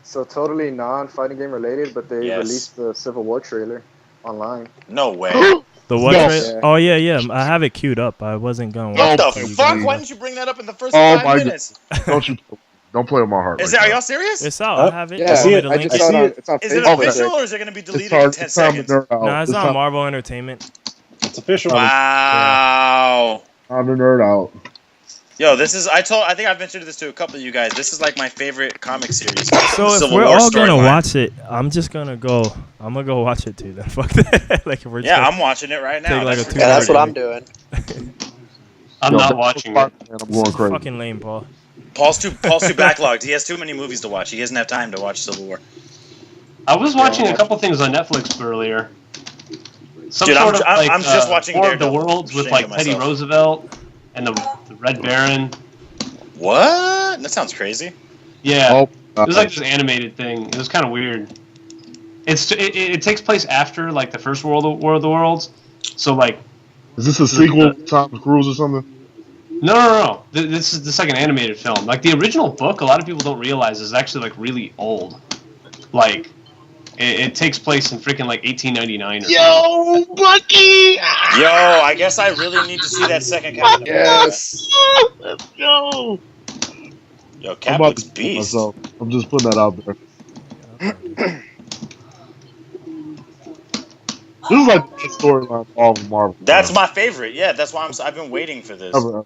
so totally non-fighting game related, but they released the Civil War trailer online. No way. The what? No. Trailer? Oh yeah. I have it queued up. I wasn't going. What Oh, the my fuck? God. Why didn't you bring that up in the first Oh 5 my minutes? Don't play with my heart. Is like that? Are that. y'all serious? It's out. Huh? I have it. Yeah, You want me to I link just it? saw it see on. it. It's on Is it Facebook. official right? or is it going to be It's deleted time, in 10 it's time to seconds? nerd out. Nah, it's on time, Marvel Entertainment. It's official. Wow. time to nerd out. Yo, this is. I think I've mentioned this to a couple of you guys. This is like my favorite comic series. So The if Civil we're War all gonna storyline. watch it, I'm gonna go watch it too. Then fuck that. Like if we're just Yeah, gonna I'm watching it right now. take like a That's- 2 Yeah, that's hour what I'm break. doing. I'm Yo, not that's watching Spider-Man, it. I'm This going is crazy. fucking lame, Paul. Paul's too backlogged. He has too many movies to watch. He doesn't have time to watch Civil War. I was watching Yeah, a couple things on Netflix earlier. Some Dude, sort of like I'm just watching War of the Daredevil. Worlds I'm with ashamed like of Teddy myself. Roosevelt and the Red Baron. What? That sounds crazy. Yeah, Oh, it was like this animated thing. It was kind of weird. It takes place after like the first War of the Worlds. So like is this a sequel to Tom Cruise or something? no. This is like an animated film. Like the original book, a lot of people don't realize is actually like really old. Like it takes place in freaking like 1899 or something. Yo, Bucky! Yo, I guess I really need to see that second Captain America. Yes. Let's go! Yo, I'm Cap about looks to kill beast. myself. I'm just putting that out there. This is like the best storyline of all of Marvel. That's my favorite. Yeah, that's why I've been waiting for this. Ever.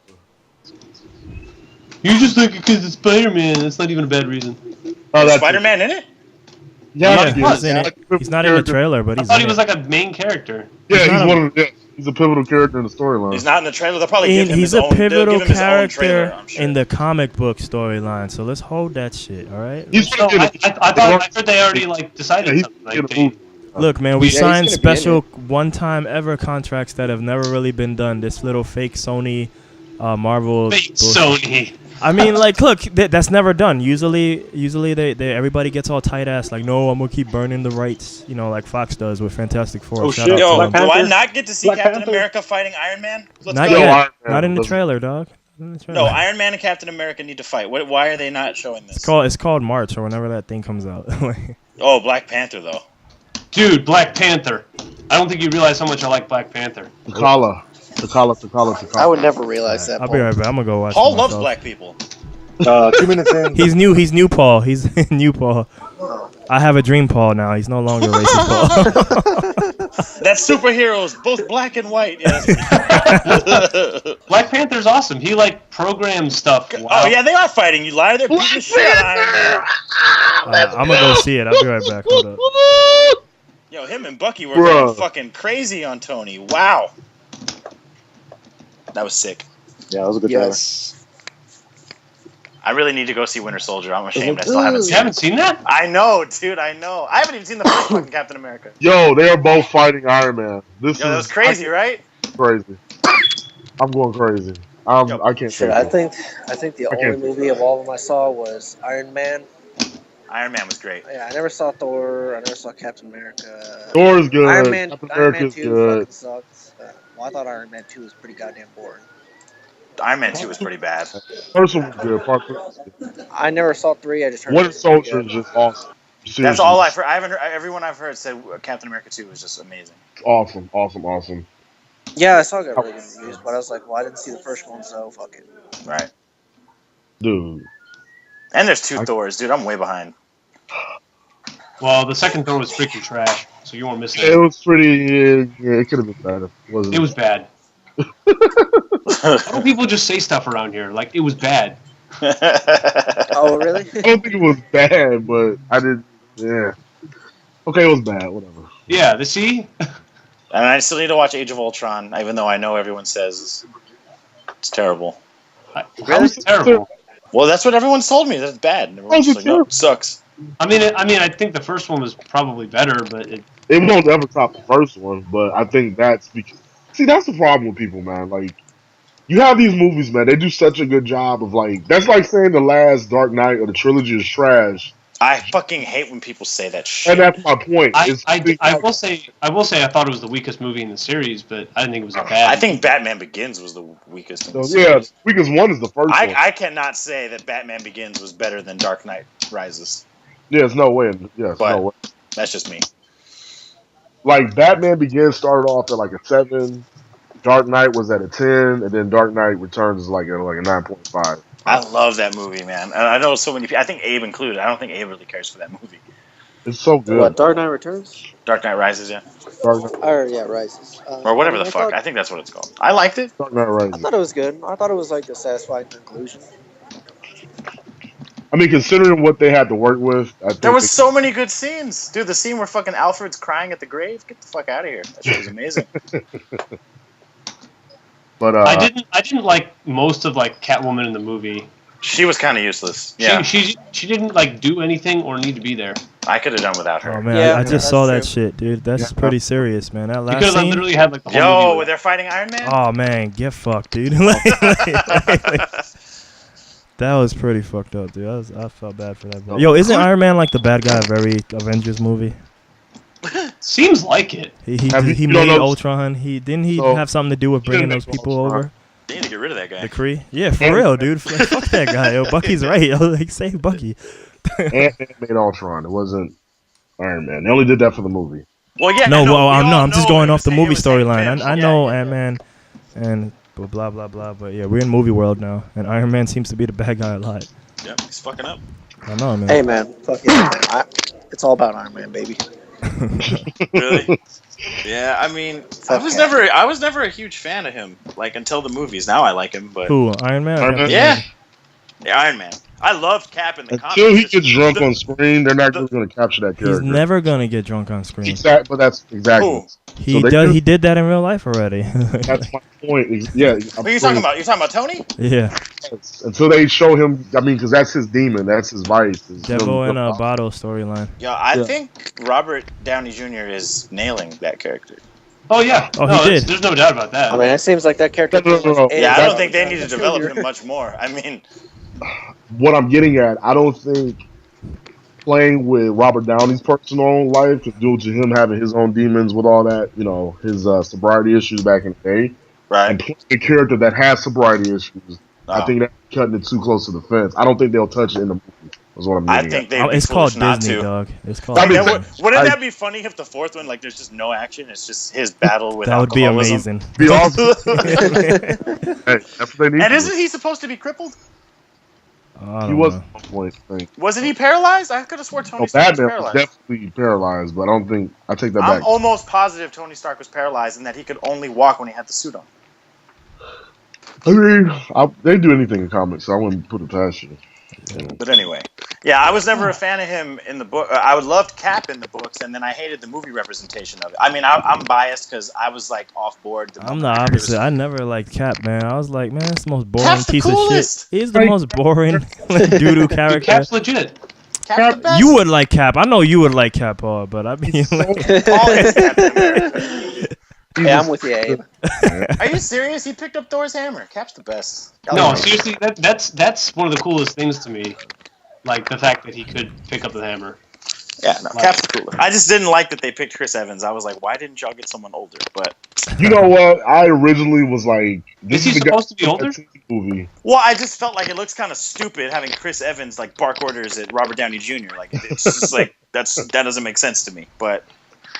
You just think because it's Spider-Man. That's not even a bad reason. Oh, Is that's Spider-Man in it? Yeah, Yeah, he's in it. He's not in the trailer, but I he's thought in he was it. like a main character. Yeah, He's he's not one of the. Yeah, he's a pivotal character in the storyline. He's not in the trailer. They'll probably give him He's his a own. They'll pivotal give him his own trailer, character I'm sure. in the comic book storyline. So let's hold that shit. All right. He's No, gonna I heard they already like decided he's something. gonna Like, get a movie. Look, man, we Yeah, he's signed gonna be in special one-time ever contracts that have never really been done. This little fake Sony, Marvel. fake bullshit. Sony. I mean, like, look, that's never done. Usually they everybody gets all tight ass, like, no, I'm gonna keep burning the rights, you know, like Fox does with Fantastic Four. Oh, Shout shit. out Yo, to Black them. do I Panther? not get to see Black Captain Panther? America fighting Iron Man? Let's Not go. yet. Iron Man, Not in the listen. trailer, dog. Not in the trailer. No, Iron Man and Captain America need to fight. Why are they not showing this? It's called March or whenever that thing comes out. Oh, Black Panther though. Dude, Black Panther. I don't think you realize how much I like Black Panther. T'Challa. I would never realize that. I'll be right back. I'm gonna go watch. Paul it loves myself. black people. 2 minutes in. He's new Paul. He's new Paul. I have a dream Paul now. He's no longer racist Paul. That's superheroes, both black and white. Yeah, Black Panther's awesome. He like programs stuff. Oh yeah, they are fighting. You liar. They're beating the shit out of Iron Man. I'm gonna go see it. I'll be right back. Hold up. Yo, him and Bucky were Bruh. going fucking crazy on Tony. Wow. That was sick. Yeah, that was a good trailer. Yes. I really need to go see Winter Soldier. I'm ashamed. I still haven't You seen haven't it. seen that? I know, dude. I know. I haven't even seen the first fucking Captain America. Yo, they are both fighting Iron Man. This Yo, that is was crazy, right? crazy. I'm going crazy. Yo, I can't Shit, take I it. think the I only can't- movie of all of them I saw was Iron Man. Iron Man was great. Yeah, I never saw Thor. I never saw Captain America. Thor is good. Iron Man, Captain Iron Man America's 2 good. fucking sucks. Well, I thought Iron Man 2 was pretty goddamn boring. Iron Man 2 was pretty bad. First one was good. Part 2 was good. I never saw 3. I just heard. Winter it was pretty Soldier good. is just awesome. Seriously. That's all I've heard. I haven't heard. Everyone I've heard said Captain America 2 was just amazing. Awesome. Yeah, I saw it got really good reviews, but I was like, well, I didn't see the first one, so fuck it. Right. Dude. And there's 2 Thors, dude. I'm way behind. Well, the second Thor was freaking trash, so you won't miss It it. was pretty. Yeah, it could have been better. Wasn't It was bad. Why don't people just say stuff around here? Like, it was bad. Oh, really? I don't think it was bad, but I didn't. Yeah. Okay, it was bad. Whatever. Yeah, see? And I still need to watch Age of Ultron, even though I know everyone says it's terrible. How was it terrible? Well, that's what everyone's told me. That's bad. And everyone's How's it like, no, it sucks. I mean, I think the first one was probably better, but It won't ever top the first one, but I think that's because. See, that's the problem with people, man. Like, you have these movies, man. They do such a good job of like. That's like saying the last Dark Knight or the trilogy is trash, I fucking hate when people say that shit. and that's my point. I It's- will say I thought it was the weakest movie in the series, but I didn't think it was a bad. I think Batman Begins was the weakest. In the So, yeah, series. weakest one is the first one. I cannot say that Batman Begins was better than Dark Knight Rises. Yes, no way. Yes, But- no way. That's just me. like Batman Begins started off at like a 7, Dark Knight was at a 10, and then Dark Knight Returns is like a 9.5. I love that movie, man. And I know so many people. I think Abe included. I don't think Abe really cares for that movie. It's so good. What, Dark Knight Returns? Dark Knight Rises, yeah, Dark Knight, Or yeah, Rises. or whatever the fuck. I think that's what it's called. I liked it. Dark Knight I Rises. thought it was good. I thought it was like a satisfying conclusion. I mean, considering what they had to work with, I think There was so many good scenes, dude. The scene where fucking Alfred's crying at the grave. Get the fuck out of here. That shit was amazing. But I didn't like most of like Catwoman in the movie. She was kind of useless. Yeah, She didn't like do anything or need to be there. I could have done without her. Oh man, Yeah, I just that's saw that true. shit, dude. That's pretty serious, man. That last Because I scene. literally had like the whole Yo, movie where they're fighting Iron Man. Oh man, get fucked, dude. That was pretty fucked up, dude. I felt bad for that. Bro. Yo, isn't Iron Man like the bad guy of every Avengers movie? Seems like it. He Have he you made know- Ultron. Didn't he So- have something to do with bringing Yeah, those people Ultron. over? They need to get rid of that guy. The Kree? Yeah, for real, dude. Like, fuck that guy. Yo, Bucky's right. Yo, like save Bucky. Ant-Man made Ultron. It wasn't Iron Man. They only did that for the movie. Well, yeah. No, we well, all I'm just know going it off the was- movie it was Hank storyline. Pym. I Yeah, know yeah. Ant-Man and blah blah blah. But yeah, we're in movie world now, and Iron Man seems to be the bad guy a lot. Yep, he's fucking up. I know, man. Hey man, fuck yeah. It's all about Iron Man, baby. Really? Yeah, I mean, I was never a huge fan of him, like until the movies. Now I like him, but Who? Iron Man? Iron Man? yeah, Iron Man. I loved Cap in the comics. Until he It's gets just- drunk the- on screen, they're not the- going to capture that He's character. never gonna get drunk on screen. Exactly, but that's exactly. Who? He they does. do- He did that in real life already. That's my point. Yeah. What are you talking about? You're talking about Tony? Yeah, Until they show him, I mean, because that's his demon, that's his vice. His Devil in a little- Bottle storyline. Yeah, I Yeah. think Robert Downey Jr. is nailing that character. Oh yeah. Oh, he no, did. There's no doubt about that. I mean, it seems like that character. No. Yeah, I that- don't think they need to develop him much more. I mean, What I'm getting at, I don't think playing with Robert Downey's personal life, due to him having his own demons with all that, his sobriety issues back in the day, and right? playing a character that has sobriety issues, I Oh. think that's cutting it too close to the fence. I don't think they'll touch it in the movie. Is what I'm I getting think at. they. Oh, it's called not Disney, to. dog. It's called. I mean, Wouldn't I- that be funny if the fourth one, like, there's just no action? It's just his battle with that would be alcoholism? amazing. Be awesome. Hey, that's what they need. And to isn't do. he supposed to be crippled? I He don't was know. at one point, I think. Wasn't he paralyzed? I could have swore Tony No, Stark was Batman was paralyzed. definitely paralyzed, but I don't think I take that I'm back. almost positive Tony Stark was paralyzed and that he could only walk when he had the suit on. I mean, they do anything in comics, so I wouldn't put it past you. But anyway, yeah, I was never a fan of him in the book. I loved Cap in the books, and then I hated the movie representation of it. I mean, I'm biased because I was like off board. I'm the opposite. I never liked Cap, man. I was like, man, that's the most boring Cap's the piece coolest. of shit. He's the most boring doo-doo Dude, character. Cap's legit. Cap's the best. You would like Cap. I know you would like Cap, Paul, but I mean, like, Paul is Captain America. Hey, I'm with you, Abe. Are you serious? He picked up Thor's hammer. Cap's the best. No, seriously, that's one of the coolest things to me. Like the fact that he could pick up the hammer. Yeah, no, Cap's the cooler. I just didn't like that they picked Chris Evans. I was like, why didn't y'all get someone older? But You know what? I originally was like, Is he the guy supposed to be from older? that TV movie. well, I just felt like it looks kind of stupid having Chris Evans like bark orders at Robert Downey Jr. Like it's just like that doesn't make sense to me. But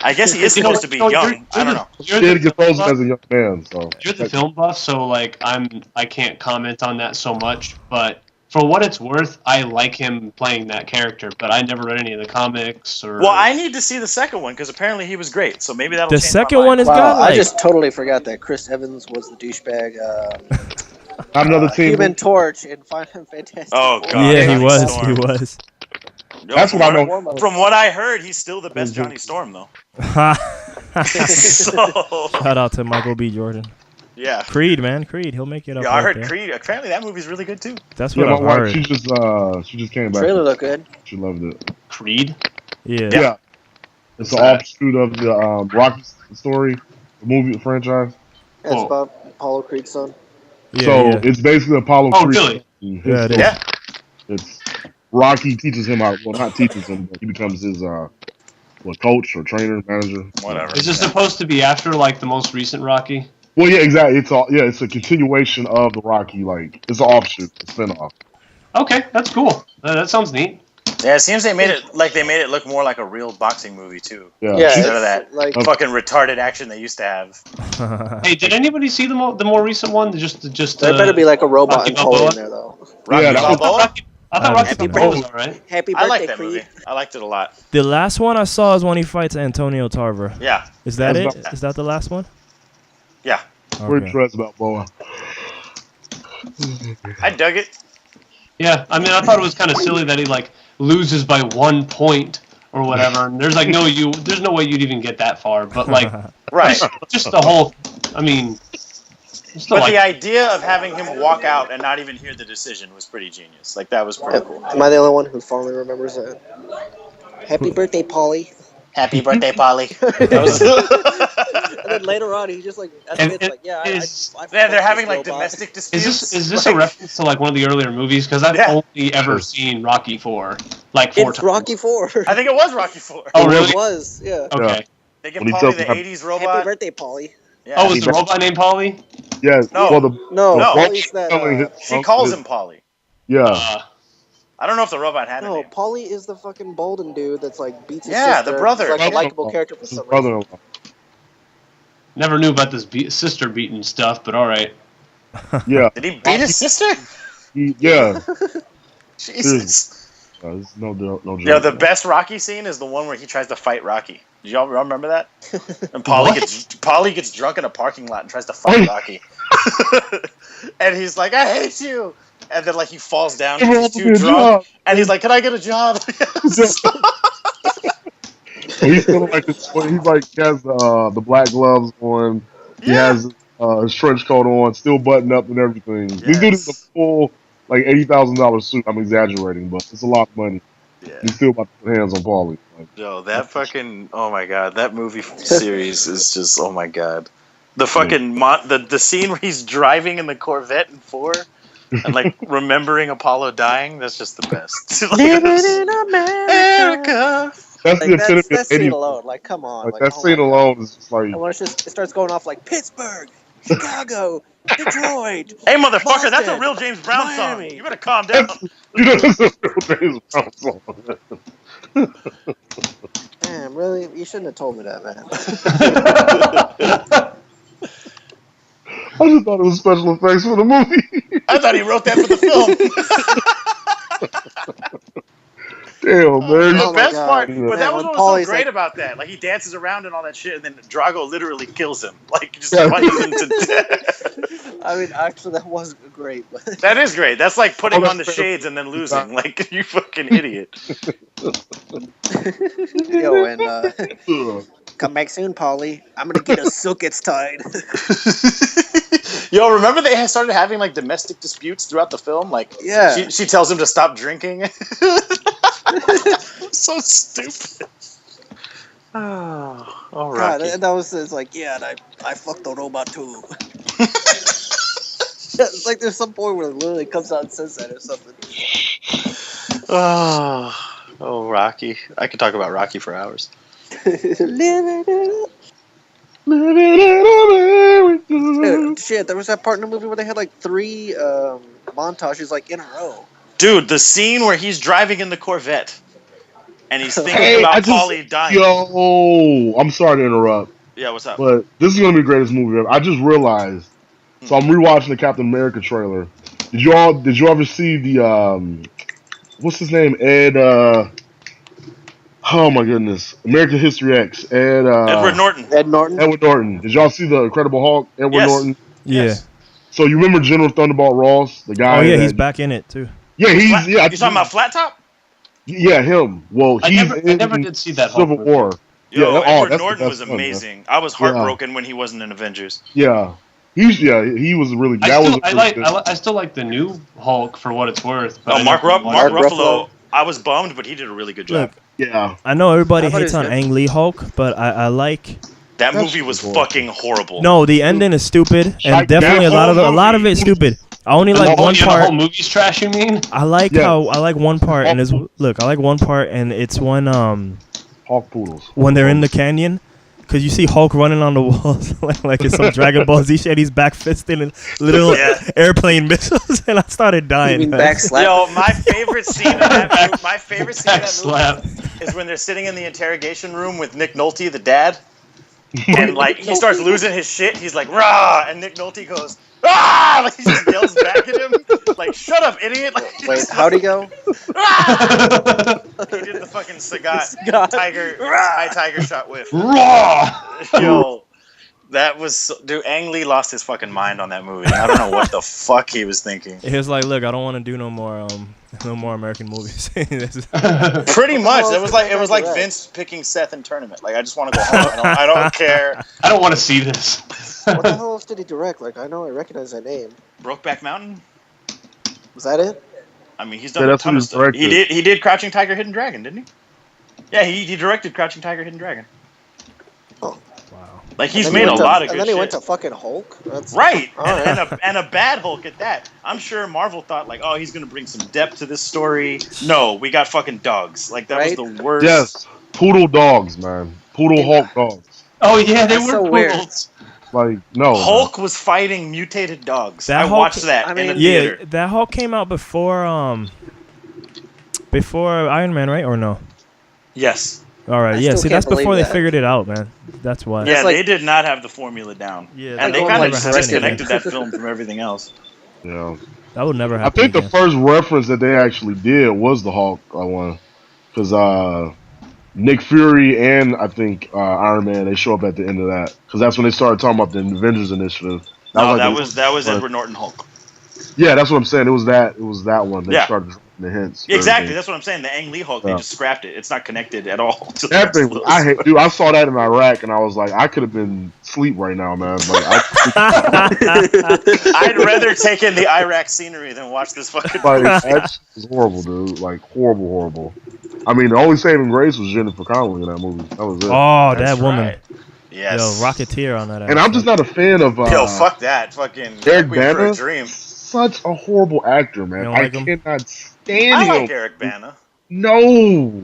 I guess he is supposed to be young. I don't know. You're Kid gets the, chosen as a young man, so you're the film buff, so like I can't comment on that so much. But for what it's worth, I like him playing that character. But I never read any of the comics or. Well, I need to see the second one because apparently he was great. So maybe that'll the change my second mind. one is Wow, got I like. just totally forgot that Chris Evans was the douchebag. not another team. Human Torch in Final Fantastic. Oh, IV. God. Yeah, he Johnny was. Storm. He was. Yo, That's from what I know. From what I heard, he's still the best Johnny Storm though. So Shout out to Michael B. Jordan. yeah. Creed, man, Creed. He'll make it up. Yeah, I right heard there. Creed. Apparently, that movie's really good too. That's Yeah, what my I've wife, heard. she just came back. Trailer looked good. She loved it. Creed. Yeah. Yeah. It's an offshoot of the Rocky story, the movie franchise. Yeah, it's Whoa. about Apollo Creed's son. Yeah, So yeah. it's basically Apollo Oh, Creed. really? Yeah, it is. Yeah. It's Rocky teaches him how. Well, not teaches him, but he becomes his coach or trainer, manager. Whatever. Is this supposed to be after like the most recent Rocky? Well, yeah, exactly. It's a continuation of the Rocky. Like it's an offshoot, a spinoff. Okay, that's cool. That sounds neat. Yeah, it seems they made it look more like a real boxing movie too. Yeah, Instead of that like fucking retarded action they used to have. Hey, did anybody see the more recent one? there better be like a robot Rocky and Polly Balboa? in there though. Rocky that was- Balboa? I thought Rocky Happy Balboa was birthday. alright. Happy I birthday, like that Creed. movie. I liked it a lot. The last one I saw is when he fights Antonio Tarver. Yeah. Is that That's it? Is that the last one? Yeah. We're Okay. dressed about Boa. I dug it. Yeah, I mean, I thought it was kind of silly that he like loses by 1 point or whatever. And there's like there's no way you'd even get that far. But like, Right. just the whole, I mean, just the, But like, the idea of having him walk out and not even hear the decision was pretty genius. Like, that was pretty cool. Am I the only one who fondly remembers it? Happy birthday, Polly. Happy birthday, Polly. And then later on, he just like admits, like, yeah, I They're having, like, robot. domestic disputes. is this like, a reference to like one of the earlier movies? Because I've only ever seen Rocky 4, like 4 It's times. Rocky 4. I think it was Rocky 4. Oh, really? It was, yeah. Okay. They give When he Polly tells the him- 80s Happy robot. birthday, Polly. Yeah. Oh, is the robot named Polly? Yeah. No. Well, No, No. Polly's that. She calls him Polly. Yeah. I don't know if the robot had a No, name. Polly is the fucking Bolden dude that's like beats his Yeah, sister. the brother. He's like a likable character for His some reason. brother-in-law. Never knew about this sister beating stuff, but all right. Yeah. Did he beat his sister? Yeah. Jesus. It's no joke. Yeah, the best Rocky scene is the one where he tries to fight Rocky. Do y'all remember that? And Polly gets drunk in a parking lot and tries to fight Rocky. And he's like, "I hate you." And then like he falls down because he's too drunk. And he's like, "Can I get a job?" He's still like this. He's like he has the black gloves on. He has his trench coat on, still buttoned up and everything. This dude is a full like $80,000 suit. I'm exaggerating, but it's a lot of money. Yeah. He's still about to put hands on Paulie. Like, Yo, that fucking my god, that movie series is just my god. The fucking the scene where he's driving in the Corvette in 4 and like remembering Apollo dying, that's just the best. Living in America. that's Like, the epitome of that scene 80s. alone, like, come on. Like that scene alone is just like. And when it starts going off like Pittsburgh, Chicago, Detroit. Hey, motherfucker, that's a Boston, real James Brown Miami. song. You better calm down. You know, that's a real James Brown song. Damn, really? You shouldn't have told me that, man. I just thought it was special effects for the movie. I thought he wrote that for the film. Damn, man. The best God. part, Yeah. but that Man, was when what was so Paulie's great like- about that. Like he dances around and all that shit, and then Drago literally kills him. Like just punches him to death. I mean, actually, that was great. But That is great. That's like putting Oh, on the shades and then losing. Like you fucking idiot. yo, and come back soon, Polly. I'm gonna get a silk it's tied. Yo, remember they started having like domestic disputes throughout the film? Like, Yeah. she tells him to stop drinking. So stupid. Oh, all God, right. and that was it's like, yeah, and I fucked the robot too. It's like there's some point where it literally comes out and says that or something. Oh, Rocky. I could talk about Rocky for hours. Shit, there was that part in the movie where they had like 3 montages like in a row. Dude, the scene where he's driving in the Corvette and he's thinking about Paulie dying. Yo, I'm sorry to interrupt, Yeah, what's up? but this is gonna be the greatest movie ever. I just realized. So I'm rewatching the Captain America trailer. Did you ever see the what's his name? Ed oh my goodness. American History X. Edward Norton. Ed Norton. Edward Norton. Did y'all see the Incredible Hulk? Edward Yes. Norton. Yeah. Yes. So you remember General Thunderbolt Ross, the guy? Oh yeah, that- he's back in it too. Yeah, You I talking about Flat Top? Yeah, him. Well, I he's never in did see that Hulk Civil movie. War. Yo, Yeah, Edward that's the Norton best was one, amazing. I was heartbroken when he wasn't in Avengers. Yeah, he was really. I That was still, I really like good. I still like the new Hulk for what it's worth. But Oh, I Mark never watched Ruffalo. Ruffalo. I was bummed, but he did a really good job. Look, Yeah, I know everybody I thought hates it on was good. Ang Lee Hulk, but I like. That That's movie was horrible. fucking horrible. No, the ending is stupid, and Like, definitely a that lot of whole it's stupid. I only like one The part. whole movie's trash. You mean? I like Yeah. how I like one part, and I like one part, and it's when Hawk Poodles. when they're in the canyon, Because you see Hulk running on the walls like it's some Dragon Ball Z shit. He's back fisting and little airplane missiles, and I started dying. You mean back slap? Yo, my favorite scene in that movie is when they're sitting in the interrogation room with Nick Nolte, the dad, and like he starts losing his shit. He's like, "Rah!" and Nick Nolte goes, "Ah!" Like he just yells back at him, like, "Shut up, idiot!" Like, Wait, how'd he go? "Ah!" He did the fucking Sagat high tiger shot whiff. Raw. Yo, that was dude. Ang Lee lost his fucking mind on that movie. I don't know what the fuck he was thinking. He was like, "Look, I don't want to do no more American movies." Pretty much, it was like Vince picking Seth in tournament. Like, I just want to go home. I don't care. I don't want to see this. What the hell else did he direct? Like, I know I recognize that name. Brokeback Mountain. Was that it? I mean, he's done a ton of stuff. He did Crouching Tiger, Hidden Dragon, didn't he? Yeah, he directed Crouching Tiger, Hidden Dragon. Oh. Wow. Like, he's made a lot of good shit. And then he went to fucking Hulk? Right. And a bad Hulk at that. I'm sure Marvel thought, like, oh, he's going to bring some depth to this story. No, we got fucking dogs. Like, that was the worst. Yes. Poodle dogs, man. Poodle Hulk dogs. Oh, yeah, they were so poodles. Like, no. Hulk was fighting mutated dogs. I Hulk, watched that in the theater. Yeah, that Hulk came out before Iron Man, right? Or no? Yes. All right, yeah. See, that's before they figured it out, man. That's why. Yeah, they did not have the formula down. Yeah, and they kind of disconnected that film from everything else. Yeah. That would never happen. I think the first reference that they actually did was the Hulk one. Because Nick Fury and I think Iron Man, they show up at the end of that. Because that's when they started talking about the Avengers Initiative. That was Edward Norton Hulk. Yeah, that's what I'm saying. It was that one. They started dropping the hints. Exactly, that's what I'm saying. The Ang Lee Hulk, they just scrapped it. It's not connected at all. That thing, I saw that in Iraq, and I was like, I could have been asleep right now, man. Like, I'd rather take in the Iraq scenery than watch this fucking movie. That was horrible, dude. Like, horrible. I mean, the only saving grace was Jennifer Connelly in that movie. That was it. Oh, that woman. Right. Yes. Yo, Rocketeer on that. And I'm just not a fan of. Yo, fuck that. Fucking Eric Bana. Dream. Such a horrible actor, man. I cannot stand him. I like Eric Bana. No.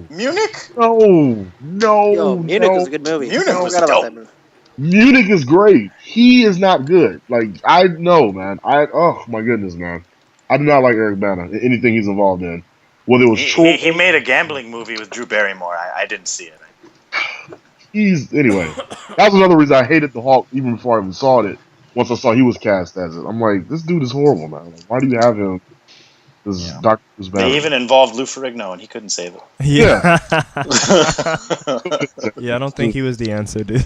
Munich? No. Yo, Munich was a good movie. Munich was dope. Munich is great. He is not good. Like, I know, man. Oh my goodness, man. I do not like Eric Bana. Anything he's involved in. Whether it was he made a gambling movie with Drew Barrymore. I didn't see it. Anyway. That was another reason I hated the Hulk even before I even saw it. Once I saw he was cast as it, I'm like, this dude is horrible, man. Like, why do you have him? This Doctor Who's bad. They even involved Lou Ferrigno, and he couldn't save it. Yeah. Yeah, I don't think he was the answer, dude.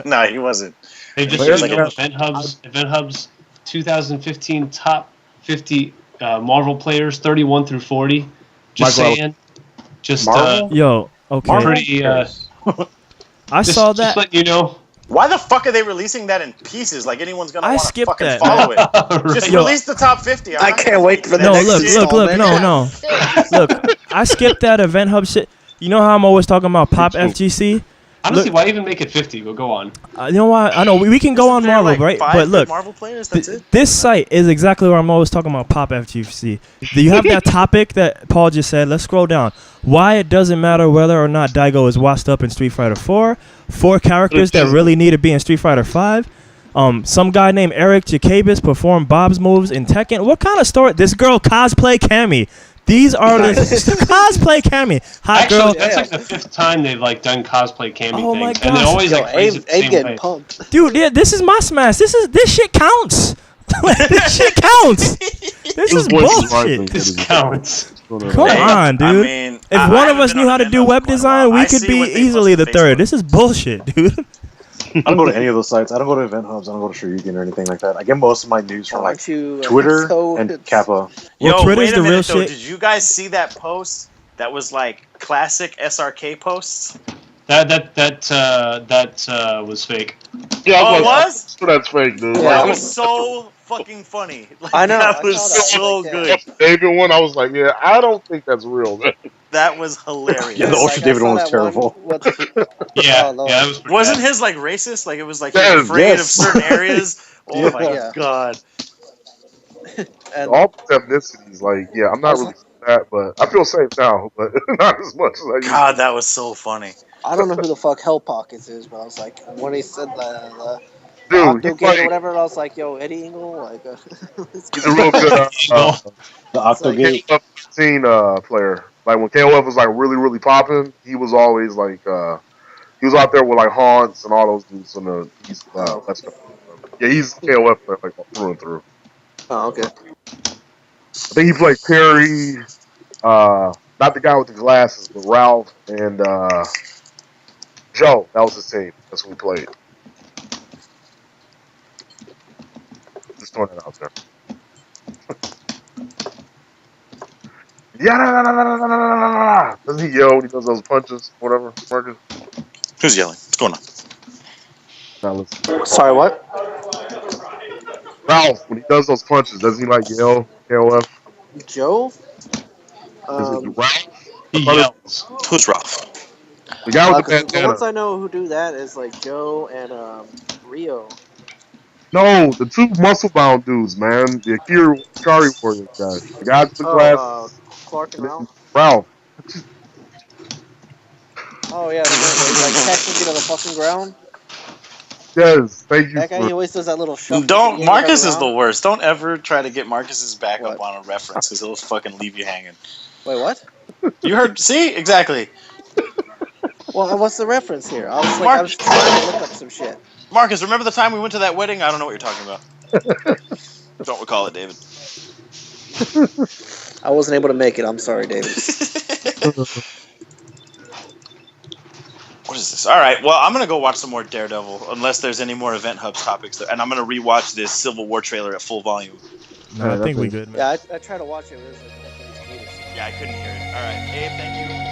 No, he wasn't. They just used Event Hub's 2015 top 50 Marvel players, 31 through 40. Just saying. Just yo, okay. Pretty. I saw that. Just let you know. Why the fuck are they releasing that in pieces? Like anyone's gonna want to fucking that. follow it. Right. Just release the top 50. I can't wait for the No, next look, no. Look, I skipped that Event Hub shit. You know how I'm always talking about Pop FGC? Honestly, why even make it 50? But go on. You know why? I know we can go on Marvel, like right? 5 But look, Marvel players. That's it. this site is exactly where I'm always talking about Pop FGC. Do you have that topic that Paul just said? Let's scroll down. Why it doesn't matter whether or not Daigo is washed up in Street Fighter 4. 4 characters that really need to be in Street Fighter 5. Some guy named Eric Jacobus performed Bob's moves in Tekken. What kind of story? This girl cosplay Cammy. These are the cosplay Cammy. Actually, that's like the 5th time they've like done cosplay Cammy Oh my things, and they always like phrase it the same getting way. pumped. Dude, yeah, this is my smash. This shit counts. This shit counts. This is bullshit. This counts. Come on, dude. I mean, if one of us knew how to do web design, we could be easily the third. This is bullshit, dude. I don't go to any of those sites. I don't go to Event Hubs. I don't go to Shoryuken or anything like that. I get most of my news from like Twitter and Kappa. Yo, Twitter's wait a the real minute though. shit. Did you guys see that post that was like classic SRK posts? That was fake. Yeah, Oh, it was? That's fake, dude. Yeah, That was so fucking funny. Like, I know. That I was saw that. so Like, good. David one, I was like, yeah, I don't think that's real, man. That was hilarious. Yeah, the Ultra David one was terrible. Yeah, Lord. that was pretty Wasn't bad. his like racist? Like it was like Yes, he's afraid yes. of certain areas. Oh my Yeah. god. And All ethnicities, like, yeah, I'm not really that, but I feel safe now, but not as much as I used to. God, that was so funny. I don't know who the fuck Hell Pockets is, but I was like, when he said the Dude, Octo Gate or whatever, I was like, yo, Eddie Engel, like, he's a real good The It's like- Octogate. KOF 15 player. Like when KOF was like really popping, he was always like he was out there with like Haunts and all those dudes on the East Oh. West Coast. Yeah, he's KOF player like through and through. oh, okay. I think he played Perry, not the guy with the glasses, but Ralph and Joe. That was his team. That's who we played. Just throwing that out there. Yeah, doesn't he yell when he does those punches? Whatever, Marcus. Who's yelling? What's going on? Now listen. Sorry, what? Ralph, when he does those punches, doesn't he like yell? KOF? Joe? Is it Ralph? He yells. Who's Ralph? The guy with the 'cause the bandana. ones I know who do that is like Joe and Rio. No, the two muscle bound dudes, man. The Akari Warriors guys. The guy with the glasses. Clark and Ralph. Ralph. Oh yeah, the one where he like catches you to the fucking ground. Yes, thank you That guy, for he always does that little shuffle. Don't. Yeah, Marcus right is the around. worst. Don't ever try to get Marcus's back What? up on a reference because he'll fucking leave you hanging. Wait, what? You heard? See, exactly. Well, what's the reference here? I was like, Mark- I was trying to look up some shit. Marcus, remember the time we went to that wedding? I don't know what you're talking about. Don't recall it, David. I wasn't able to make it. I'm sorry, David. What is this? All right. Well, I'm gonna go watch some more Daredevil, unless there's any more Event Hubs topics, and I'm gonna rewatch this Civil War trailer at full volume. No, I think we good, man. Yeah, I tried to watch it. But it was like, Yeah, I couldn't hear it. All right, Abe, thank you.